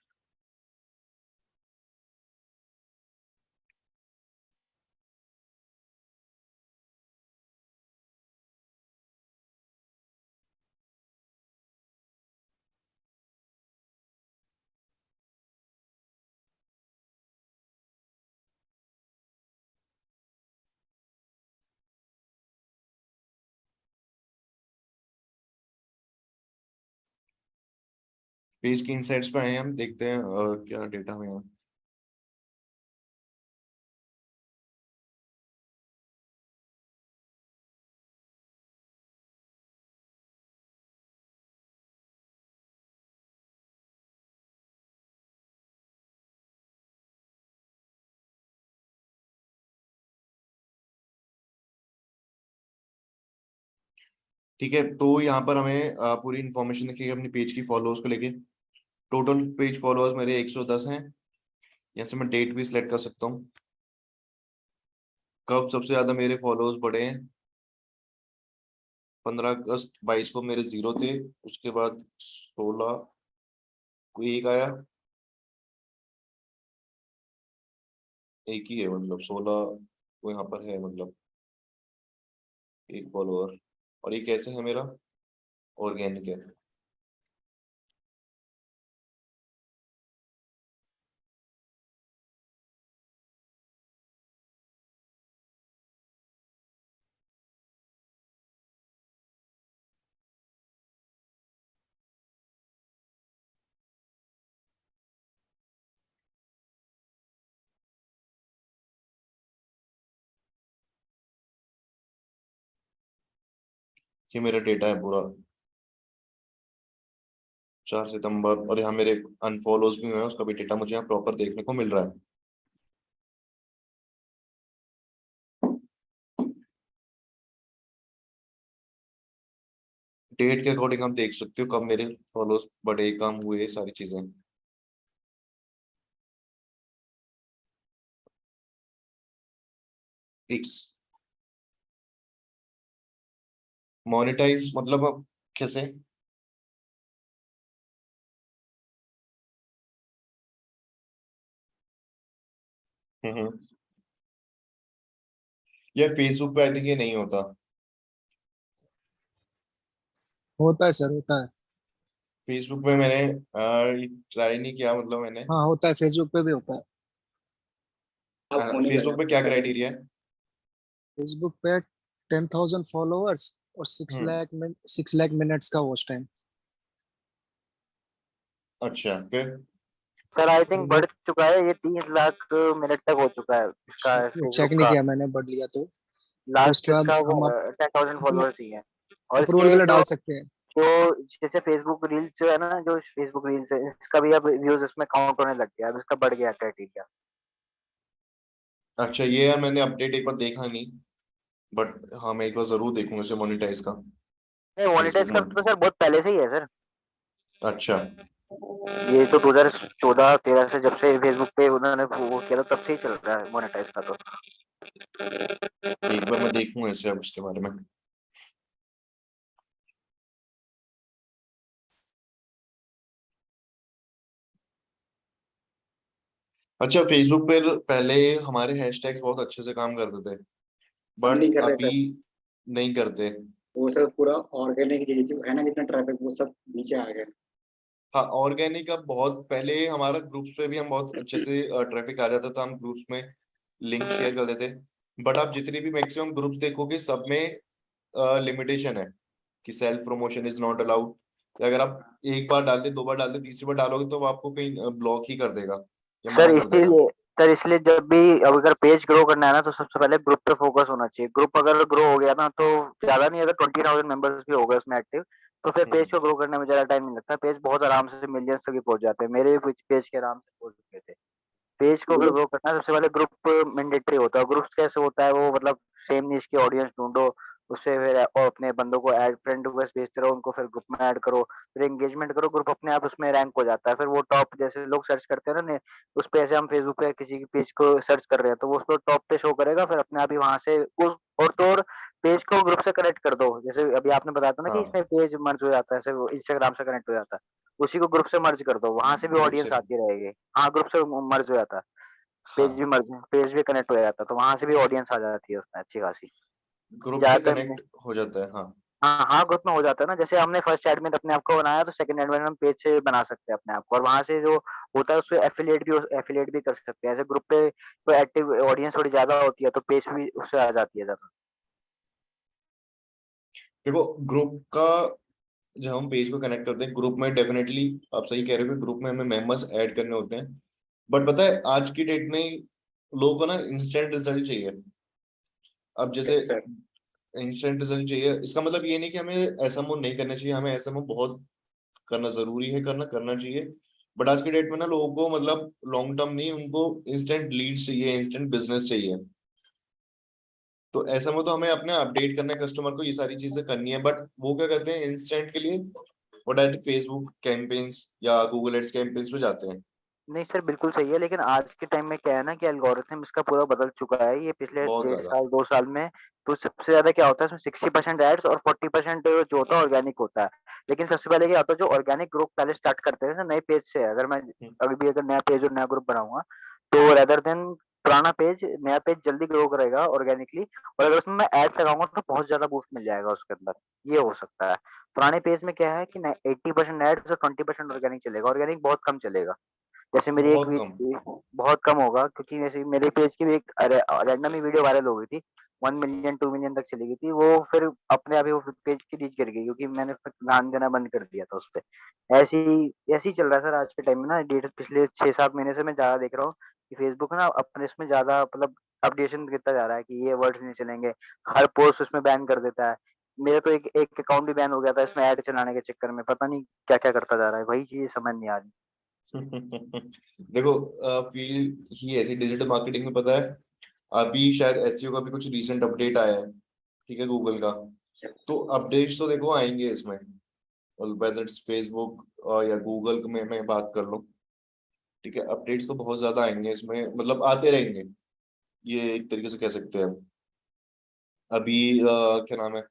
पेज की इनसाइट्स पे आए हैं हम, देखते हैं क्या डेटा में है। ठीक है, तो यहाँ पर हमें पूरी इन्फॉर्मेशन दिखेगी अपनी पेज की फॉलोअर्स को लेके। टोटल पेज फॉलोअर्स मेरे 110 हैं। यहाँ से मैं डेट भी सिलेक्ट कर सकता हूँ, कब सबसे ज्यादा मेरे फॉलोअर्स बढ़े हैं। 15 अगस्त 22 को मेरे 0 थे, उसके बाद 16 को एक आया, एक ही है मतलब 16 को यहाँ पर है, मतलब एक फॉलोअर। और ये कैसे है मेरा, ऑर्गेनिक है। ये मेरा डेटा है पूरा 4 सितंबर, और यहाँ मेरे अनफॉलोज भी हुए हैं, उसका भी डेटा मुझे यहाँ प्रॉपर देखने को मिल रहा है। डेट के अकॉर्डिंग आप देख सकते हो कब मेरे फॉलोज बढ़े, कम हुए, सारी चीजें। मोनेटाइज मतलब अब कैसे? हम्म। ये फेसबुक पे आई थिंक ये नहीं होता। होता है सर, होता है। फेसबुक पे मैंने ट्राई नहीं किया, मतलब मैंने हाँ होता है, फेसबुक पे भी होता है। अब होने फेसबुक लगा। पे क्या क्राइटेरिया है? फेसबुक पे 10,000 फॉलोअर्स और 6 लाख मिनट्स का वॉच टाइम। अच्छा, फिर सर आई थिंक वो बढ़ चुका है, ये 30 लाख मिनट तक हो चुका है इसका चेक फेसबुक नहीं का। किया मैंने, बढ़ लिया तो लास्ट उसके बाद इसका हम 10,000 अपने फॉलोअर्स ही है। और अप्रूवल इसके के लिए जो डाल सकते हैं। जो जैसे फेसबुक रील्स जो है ना, जो फेसबुक रील्स है, इसका भी अब व्यूज इसमें काउंट होने लग गया, अब इसका बढ़ गया क्राइटेरिया। अच्छा, ये यार मैंने अपडेट एक बार देखा नहीं, बट हाँ मैं एक बार जरूर देखूंगा इसे मोनेटाइज का नहीं, मोनेटाइज फेसबुक का में। तो सर बहुत पहले से ही है सर। अच्छा, ये तो 2014-13 से जब से फेसबुक पे उन्होंने वो किया था, तब से ही चल रहा है मोनेटाइज का तो। एक बार मैं देखूंगा इसे अब इसके बारे में। अच्छा, फेसबुक पर पहले हमारे हैशटैग्स बहुत अच्छे से काम करते थे, अब नहीं बट कर रहे अभी सर। नहीं करते। वो सब पूरा ऑर्गेनिक है ना, जितना ट्रैफिक वो सब नीचे आ गया। हाँ, ऑर्गेनिक अब बहुत पहले हमारा ग्रुप्स पे भी हम बहुत अच्छे से ट्रैफिक आ जाता था, हम ग्रुप्स में लिंक शेयर कर देते। बट आप जितने भी मैक्सिमम ग्रुप्स देखोगे सब में लिमिटेशन है कि self promotion is not allowed. अगर आप एक बार डाल दे, दो बार डाल दे, तीसरी बार डालोगे तो वो आपको कहीं ब्लॉक ही कर देगा या सर मना कर देगा। इसीलिए सर इसलिए जब भी अब अगर पेज ग्रो करना है ना, तो सबसे पहले ग्रुप पे फोकस होना चाहिए। ग्रुप अगर ग्रो हो गया ना, तो ज्यादा नहीं, अगर 20,000 मेंबर्स भी हो गए उसमें एक्टिव, तो फिर पेज को ग्रो करने में ज्यादा टाइम नहीं लगता। पेज बहुत आराम से मिलियंस तक भी पहुंच जाते हैं, मेरे भी कुछ पेज के आराम से पहुंच चुके थे। पेज को अगर ग्रुप ग्रो करना है, सबसे पहले ग्रुप मैंडेटरी होता है। ग्रुप्स कैसे होता है वो, मतलब सेम नीश की ऑडियंस ढूंढो, उससे फिर और अपने बंदों को ऐड, फ्रेंड रिक्वेस्ट भेजते रहो, उनको फिर ग्रुप में ऐड करो, फिर एंगेजमेंट करो, ग्रुप अपने आप उसमें रैंक हो जाता है। फिर वो टॉप, जैसे लोग सर्च करते हैं ना, उस पे ऐसे हम फेसबुक पे किसी की पेज को सर्च कर रहे हैं, तो वो उसको टॉप पे शो करेगा, फिर अपने आप ही वहां से उस और तो और पेज को ग्रुप से कनेक्ट कर दो। जैसे अभी आपने बताया था ना कि हाँ, इसमें पेज मर्ज हो जाता है, ऐसे इंस्टाग्राम से कनेक्ट हो जाता है, उसी को ग्रुप से मर्ज कर दो, वहां से भी ग्रुप से। ऑडियंस आती रहेगी। हाँ, ग्रुप से मर्ज हो जाता है, हाँ, पेज भी कनेक्ट हो जाता है, तो वहां से भी ऑडियंस आ जाती है उसमें अच्छी खासी। ग्रुप से ज्यादातर कनेक्ट हो जाता है, हाँ। हाँ हाँ, ग्रुप में हो जाता है ना। जैसे हमने फर्स्ट एडमिन अपने आप को बनाया, तो सेकंड एडमिन हम पेज से बना सकते हैं अपने आप को, और वहां से जो होता है उससे एफिलिएट भी कर सकते हैं। ऐसे ग्रुप पे तो एक्टिव ऑडियंस थोड़ी ज्यादा होती है, तो पेज भी उससे आ जाती है ज्यादा। देखो, ग्रुप का जब हम पेज को कनेक्ट करते हैं ग्रुप में, डेफिनेटली आप सही कह रहे हो कि ग्रुप में हमें मेंबर्स ऐड करने होते हैं। बट पता है आज की डेट में लोगों को ना इंस्टेंट रिजल्ट चाहिए। अब जैसे यस सर। इंस्टेंट रिजल्ट चाहिए, इसका मतलब ये नहीं कि हमें ऐसा मूव नहीं करना चाहिए, हमें ऐसा मूव बहुत करना जरूरी है, करना चाहिए। बट आज की डेट में ना लोगों को मतलब लॉन्ग टर्म नहीं, उनको इंस्टेंट लीड चाहिए, इंस्टेंट बिजनेस चाहिए। तो ऐसा में तो हमें अपने अपडेट करना है कस्टमर को, ये सारी चीजें करनी है, बट वो क्या करते हैं इंस्टेंट के लिए वो डायरेक्ट फेसबुक कैंपेन्स या गूगल एड्स कैंपेन्स पे जाते हैं। नहीं सर, बिल्कुल सही है, लेकिन आज के टाइम में क्या है ना कि एल्गोरिथम इसका पूरा बदल चुका है। ये पिछले बहुत 1.5 ज्यादा। साल 2 साल में तो सबसे ज्यादा क्या होता है, इसमें 60% एड्स और 40% जो होता है ऑर्गेनिक होता है। लेकिन सबसे पहले क्या होता है, जो ऑर्गेनिक ग्रुप पहले स्टार्ट करते हैं ना नए पेज से, अगर मैं अभी भी अगर नया पेज और नया ग्रुप बनाऊंगा, तो रेदर देन पुराना पेज, नया पेज जल्दी ग्रो करेगा ऑर्गेनिकली, और अगर उसमें मैं एड्स लगाऊंगा तो बहुत ज्यादा बूस्ट मिल जाएगा उसके अंदर। ये हो सकता है। पुराने पेज में क्या है कि 80% एड्स और 20% ऑर्गेनिक चलेगा, ऑर्गेनिक बहुत कम चलेगा। जैसे मेरी एक बहुत कम। बहुत कम होगा, क्योंकि जैसे मेरे पेज की भी एक रैंडम ही वीडियो वायरल हो गई थी, 1 मिलियन 2 मिलियन तक चली गई थी वो, फिर अपने आप ही वो पेज की रीच कर गई, क्योंकि मैंने फिर ध्यान देना बंद कर दिया था उस पे। ऐसी ऐसे ही चल रहा है सर आज के टाइम में ना, डेट पिछले 6-7 महीने से मैं ज्यादा देख रहा हूँ कि फेसबुक ना अपने इसमें ज्यादा मतलब अपडेशन देता जा रहा है कि ये वर्ड्स नहीं चलेंगे, हर पोस्ट उसमें बैन कर देता है, मेरे तो एक अकाउंट भी बैन हो गया था इसमें ऐड चलाने के चक्कर में, पता नहीं क्या क्या करता जा रहा है, वही चीज समझ नहीं आ रही। देखो फील्ड ही ऐसी डिजिटल मार्केटिंग में, पता है अभी शायद एसईओ का भी कुछ रीसेंट अपडेट आया है, ठीक है, गूगल का। तो अपडेट्स तो देखो आएंगे इसमें, वेदर इट्स फेसबुक या गूगल में मैं बात कर लूं, ठीक है, अपडेट्स तो बहुत ज्यादा आएंगे इसमें, मतलब आते रहेंगे, ये एक तरीके से कह सकते हैं। अभी क्या नाम है,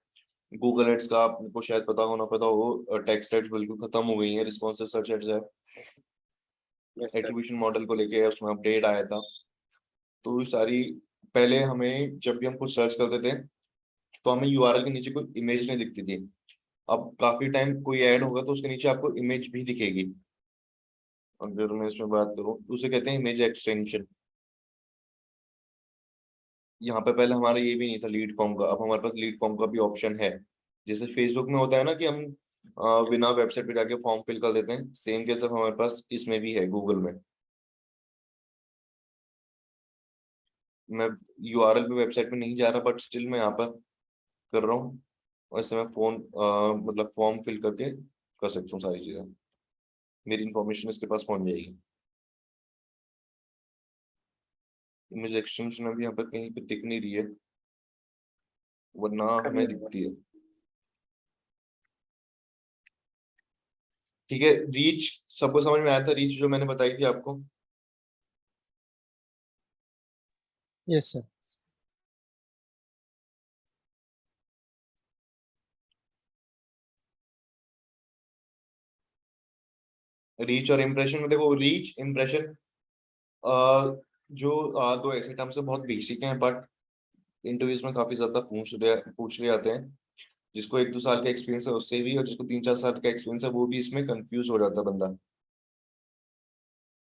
गूगल एड्स का आपको शायद पता हो ना पता हो, टेक्स्ट एड्स बिल्कुल खत्म हो गई है, रिस्पॉन्सिव सर्च एड्स है, एट्रीब्यूशन मॉडल को लेके उसमें अपडेट आया था। तो ये सारी, पहले हमें जब भी हम कुछ सर्च करते थे तो हमें यूआरएल के नीचे कोई इमेज नहीं दिखती थी, अब काफी टाइम कोई ऐड होगा तो उसके नीचे आपको इमेज भी दिखेगी। अगर मैं इसमें बात करूं तो उसे कहते हैं इमेज एक्सटेंशन। यहाँ पे पहले हमारा ये भी नहीं था लीड फॉर्म का, अब हमारे पास लीड फॉर्म का भी ऑप्शन है। जैसे फेसबुक में होता है ना कि हम बिना वेबसाइट पे जाके फॉर्म फिल कर देते हैं, सेम केस अब हमारे पास इसमें भी है गूगल में। मैं यूआरएल पे वेबसाइट पे नहीं जा रहा, बट स्टिल मैं यहाँ पर कर रहा हूँ, और इससे मैं फोन मतलब फॉर्म फिल करके कर सकता हूँ सारी चीजें, मेरी इंफॉर्मेशन इसके पास पहुंच जाएगी। इमेज एक्सटेंशन अभी यहाँ पर कहीं पे दिख नहीं रही है, वरना हमें दिखती है। ठीक है, रीच सबको समझ में आया था, रीच जो मैंने बताई थी आपको? Yes sir. रीच और इम्प्रेशन में देखो, रीच इम्प्रेशन जो दो ऐसे टर्म्स है, बहुत बेसिक हैं, बट इंटरव्यूज में काफी ज्यादा पूछ रहे आते हैं। जिसको 1-2 साल का एक्सपीरियंस है उससे भी, और जिसको 3-4 साल का एक्सपीरियंस है वो भी इसमें कंफ्यूज हो जाता बंदा।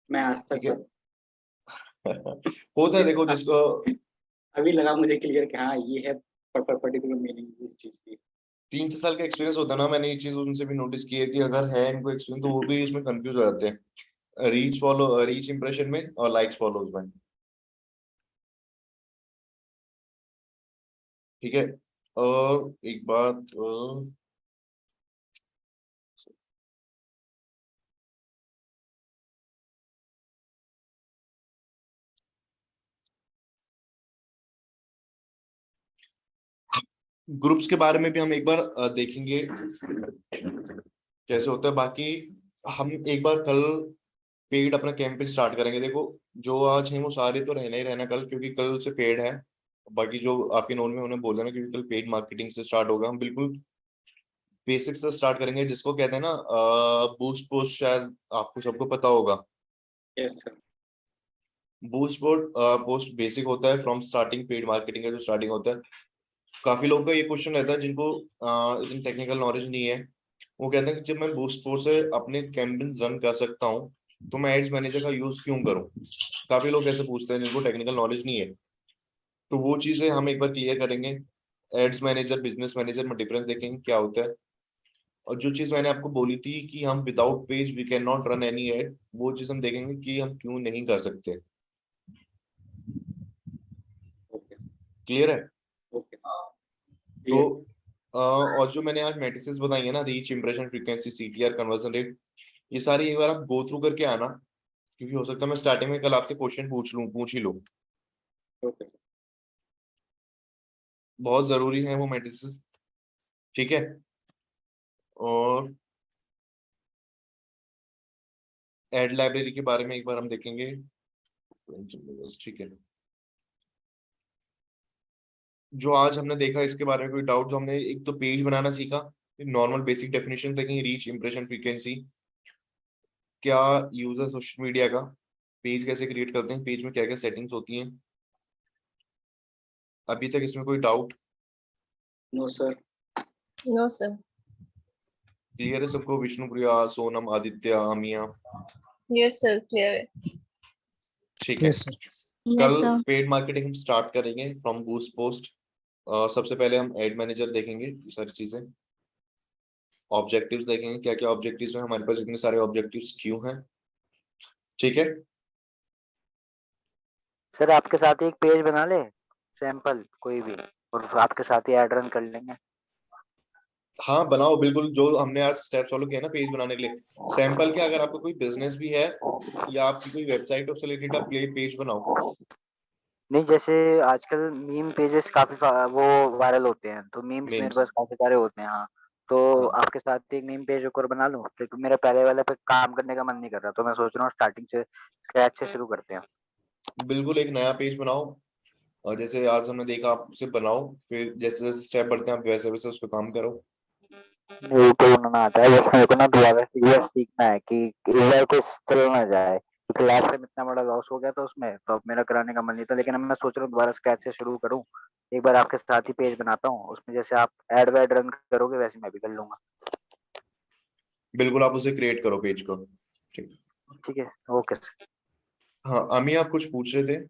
मैं आज ठीक तक है होता है, देखो जिसको अभी लगा मुझे क्लियर कि हाँ ये है पर्टिकुलर मीनिंग इस चीज की। 3-4 साल का एक्सपीरियंस होता है ना, मैंने ये चीज उनसे भी नोटिस की है कि अगर है इनको एक्सपीरियंस तो वो भी इसमें कंफ्यूज हो जाते हैं, रीच इंप्रेशन में और लाइक्स फॉलोज में। ठीक है, और एक बात ग्रुप्स के बारे में भी हम एक बार देखेंगे कैसे होता है। बाकी हम एक बार कल पेड अपना कैंपेन स्टार्ट करेंगे। देखो जो आज है वो सारे तो रहना ही रहना कल, क्योंकि कल से पेड है। बाकी जो आपके नोन में उन्हें बोल देना, क्योंकि कल पेड मार्केटिंग से स्टार्ट होगा। हम बिल्कुल बेसिक से स्टार्ट करेंगे, जिसको कहते हैं ना बूस्ट पोस्ट, शायद आपको सबको पता होगा। Yes sir. Boost post basic होता है, फ्रॉम स्टार्टिंग पेड मार्केटिंग का जो स्टार्टिंग होता है। काफी लोगों का ये क्वेश्चन रहता है जिनको इतनी टेक्निकल नॉलेज नहीं है, वो कहते हैं कि जब मैं बूस्ट पोस्ट से अपने कैंपेन रन कर सकता हूँ तो मैं एड्स मैनेजर का यूज क्यों करूँ। काफी लोग ऐसे पूछते हैं जिनको टेक्निकल नॉलेज नहीं है, तो वो चीजें हम एक बार क्लियर करेंगे। एड्स मैनेजर बिजनेस मैनेजर में डिफरेंस देखेंगे क्या होता है। और जो चीज मैंने आपको बोली थी कि हम without page we can not run any ad, वो चीज हम देखेंगे कि हम क्यों नहीं कर सकते। ओके क्लियर है? ओके तो और जो मैंने आज मैट्रिसेस बताई है ना, reach, impression, frequency, CTR, conversion rate, ये सारी एक बार आप गो थ्रू करके आना, क्योंकि हो सकता है मैं स्टार्टिंग में कल आपसे क्वेश्चन पूछ ही लूं। ओके बहुत जरूरी है वो मैट्रिसेस, ठीक है। और एड लाइब्रेरी के बारे में एक बार हम देखेंगे, ठीक है। जो आज हमने देखा इसके बारे में कोई डाउट? जो हमने एक तो पेज बनाना सीखा, नॉर्मल बेसिक डेफिनेशन देखेंगे, रीच, इंप्रेशन, फ्रीक्वेंसी, क्या यूज है सोशल मीडिया का, पेज कैसे क्रिएट करते हैं, पेज में क्या क्या सेटिंग्स होती हैं। अभी तक इसमें कोई doubt? No sir. No sir. Clear है सबको? विष्णुप्रिया, सोनम, आदित्य, आमिया? यस सर, क्लियर है। ठीक है, यस सर। कल Yes, sir. पेड मार्केटिंग हम स्टार्ट करेंगे फ्रॉम बूस्ट पोस्ट। सबसे पहले हम एड मैनेजर देखेंगे, ये सारी चीजें। ऑब्जेक्टिव्स देखेंगे, क्या क्या ऑब्जेक्टिव्स हैं हमारे पास, इतने सारे ऑब्जेक्टिव्स क्यों हैं, ठीक है। सर आपके साथ ही एक पेज बना ले, सैंपल कोई भी, और आपके साथ ही ऐड रन कर लेंगे। हाँ बनाओ बिल्कुल, जो हमने आज स्टेप्स फॉलो किया ना पेज बनाने के लिए, सैंपल के अगर आपका कोई बिजनेस भी है या आपकी कोई वेबसाइट उससे रिलेटेड आप पेज बनाओ। नहीं, जैसे आजकल मीम पेजेस काफी वो वायरल होते हैं, तो मीम्स मेरे मीम्स, पास काफी सारे होते हैं। हाँ, तो हाँ आपके साथ एक मीम पेज और बना लूं, क्योंकि मेरा पहले वाले पे काम करने का मन नहीं कर रहा, तो मैं सोच रहा हूँ स्टार्टिंग से स्क्रैच से शुरू करते हैं। बिल्कुल, एक नया पेज बनाओ और जैसे आज हमने देखा आप उसे बनाओ, फिर जैसे जैसे स्टेप बढ़ते हैं आप वैसे वैसे उस पर काम करो। मेरे को बनाना आता है, बस मेरे को ना दोबारा से ये सीखना है कि इस बार कुछ चल ना जाए, क्योंकि लास्ट टाइम इतना बड़ा लॉस हो गया था उसमें, तो अब मेरा कराने का मन नहीं था, लेकिन अब मैं सोच रहा हूँ दोबारा स्क्रैच से शुरू करूँ। एक बार आपके साथ ही पेज बनाता हूँ, उसमें जैसे आप एड वैड रन करोगे वैसे मैं भी कर लूंगा। बिल्कुल, आप उसे क्रिएट करो पेज को। ठीक, ठीक है, ओके सर। हाँ अमी आप कुछ पूछ रहे थे?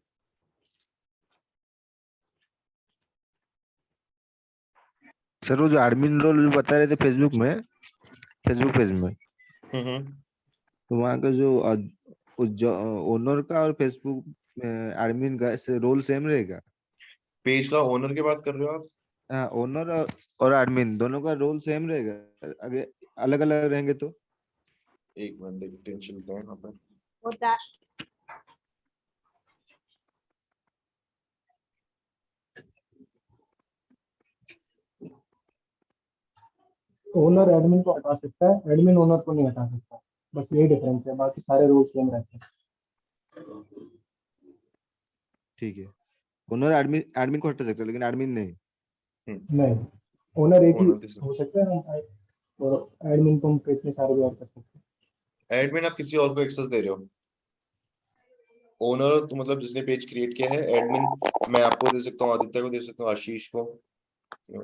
सर वो जो एडमिन रोल बता रहे थे फेसबुक पेज में, तो वहाँ का जो ओनर का और फेसबुक एडमिन का रोल सेम रहेगा? पेज का ओनर की बात कर रहे हो आप? हाँ, ओनर और एडमिन दोनों का रोल सेम रहेगा, अगर अलग अलग रहेंगे तो? एक मिनट देखते हैं, चलते हैं यहाँ पर। ओनर एडमिन को हटा सकता है, एडमिन ओनर को नहीं हटा सकता, बस यही डिफरेंस है, बाकी सारे रूल्स सेम रहते हैं। ठीक है, ओनर एडमिन को हटा सकता है लेकिन एडमिन नहीं? नहीं, ओनर एक ही ओनर किसी, हो सकता है और एडमिन को हम पेज में सारे भी ऐड कर सकते हैं। एडमिन आप किसी और को एक्सेस दे रहे हो। ओनर तो मतलब जिसने पेज क्रिएट किया है, एडमिन मैं आपको दे सकता हूँ, आदित्य को दे सकता हूँ, आशीष को।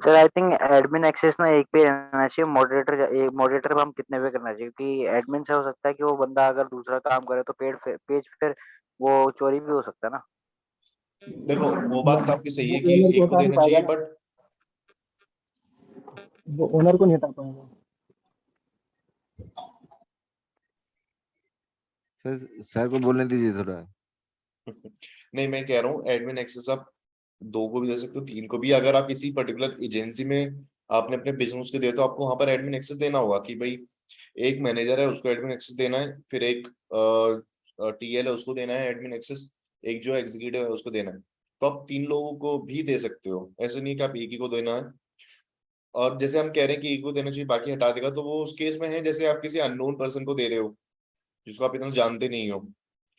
Sir I think admin access ना एक पे रहना चाहिए, मॉडरेटर एक मॉडरेटर पे हम कितने पे करना चाहिए, क्योंकि एडमिन से हो सकता है कि वो बंदा अगर दूसरा काम करे तो पेज फिर वो चोरी भी हो सकता है ना। देखो वो बात आपकी सही है वो कि ओनर को एक को हटा नहीं देना पाएगा चाहिए, ना, बट वो ओनर को नहीं हटा पाएगा। सर को बोलने दीजिए थोड़ा। नहीं मैं कह रहा हूँ एडमिन एक्सेस आप 2 को भी दे सकते हो, 3 को भी। अगर आप किसी पर्टिकुलर एजेंसी में आपने अपने बिजनेस को दिया तो आपको वहां पर एडमिन एक्सेस देना होगा कि भाई एक मैनेजर है उसको एडमिन एक्सेस देना है, फिर एक टीएल है उसको देना है एडमिन एक्सेस, एक जो एग्जीक्यूटिव है उसको देना है। तो आप 3 लोगों को भी दे सकते हो, ऐसे नहीं कि आप एक ही को देना है। और जैसे हम कह रहे हैं कि एक को देना चाहिए बाकी हटा देगा, तो वो उस केस में है जैसे आप किसी अननोन पर्सन को दे रहे हो जिसको आप इतना जानते नहीं हो,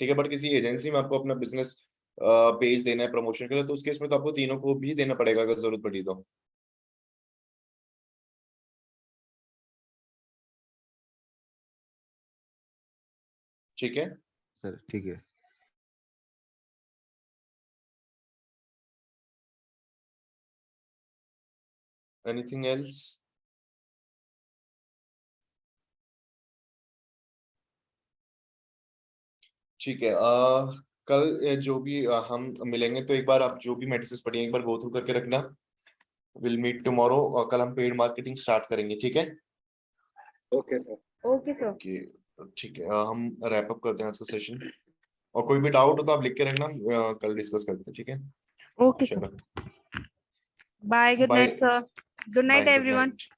ठीक है। बट किसी एजेंसी में आपको अपना बिजनेस पेज देना है प्रमोशन के लिए, तो उस केस में तो आपको तीनों को भी देना पड़ेगा अगर जरूरत पड़ी तो। ठीक है सर ठीक है। Anything else? ठीक है, कल जो भी हम मिलेंगे तो एक बार आप जो भी मेडिसिन पढ़ी हैं एक बार गो थ्रू करके रखना। विल मीट टुमारो और कल हम पेड मार्केटिंग स्टार्ट करेंगे, ठीक है? Okay sir. Okay sir. Okay ठीक है, हम रैप अप करते हैं आज का सेशन, और कोई भी डाउट हो तो आप लिख के रखना, कल डिस्कस करते हैं, ठीक है? Okay sir. चलो bye, good bye night sir. Good bye, night good everyone. Night.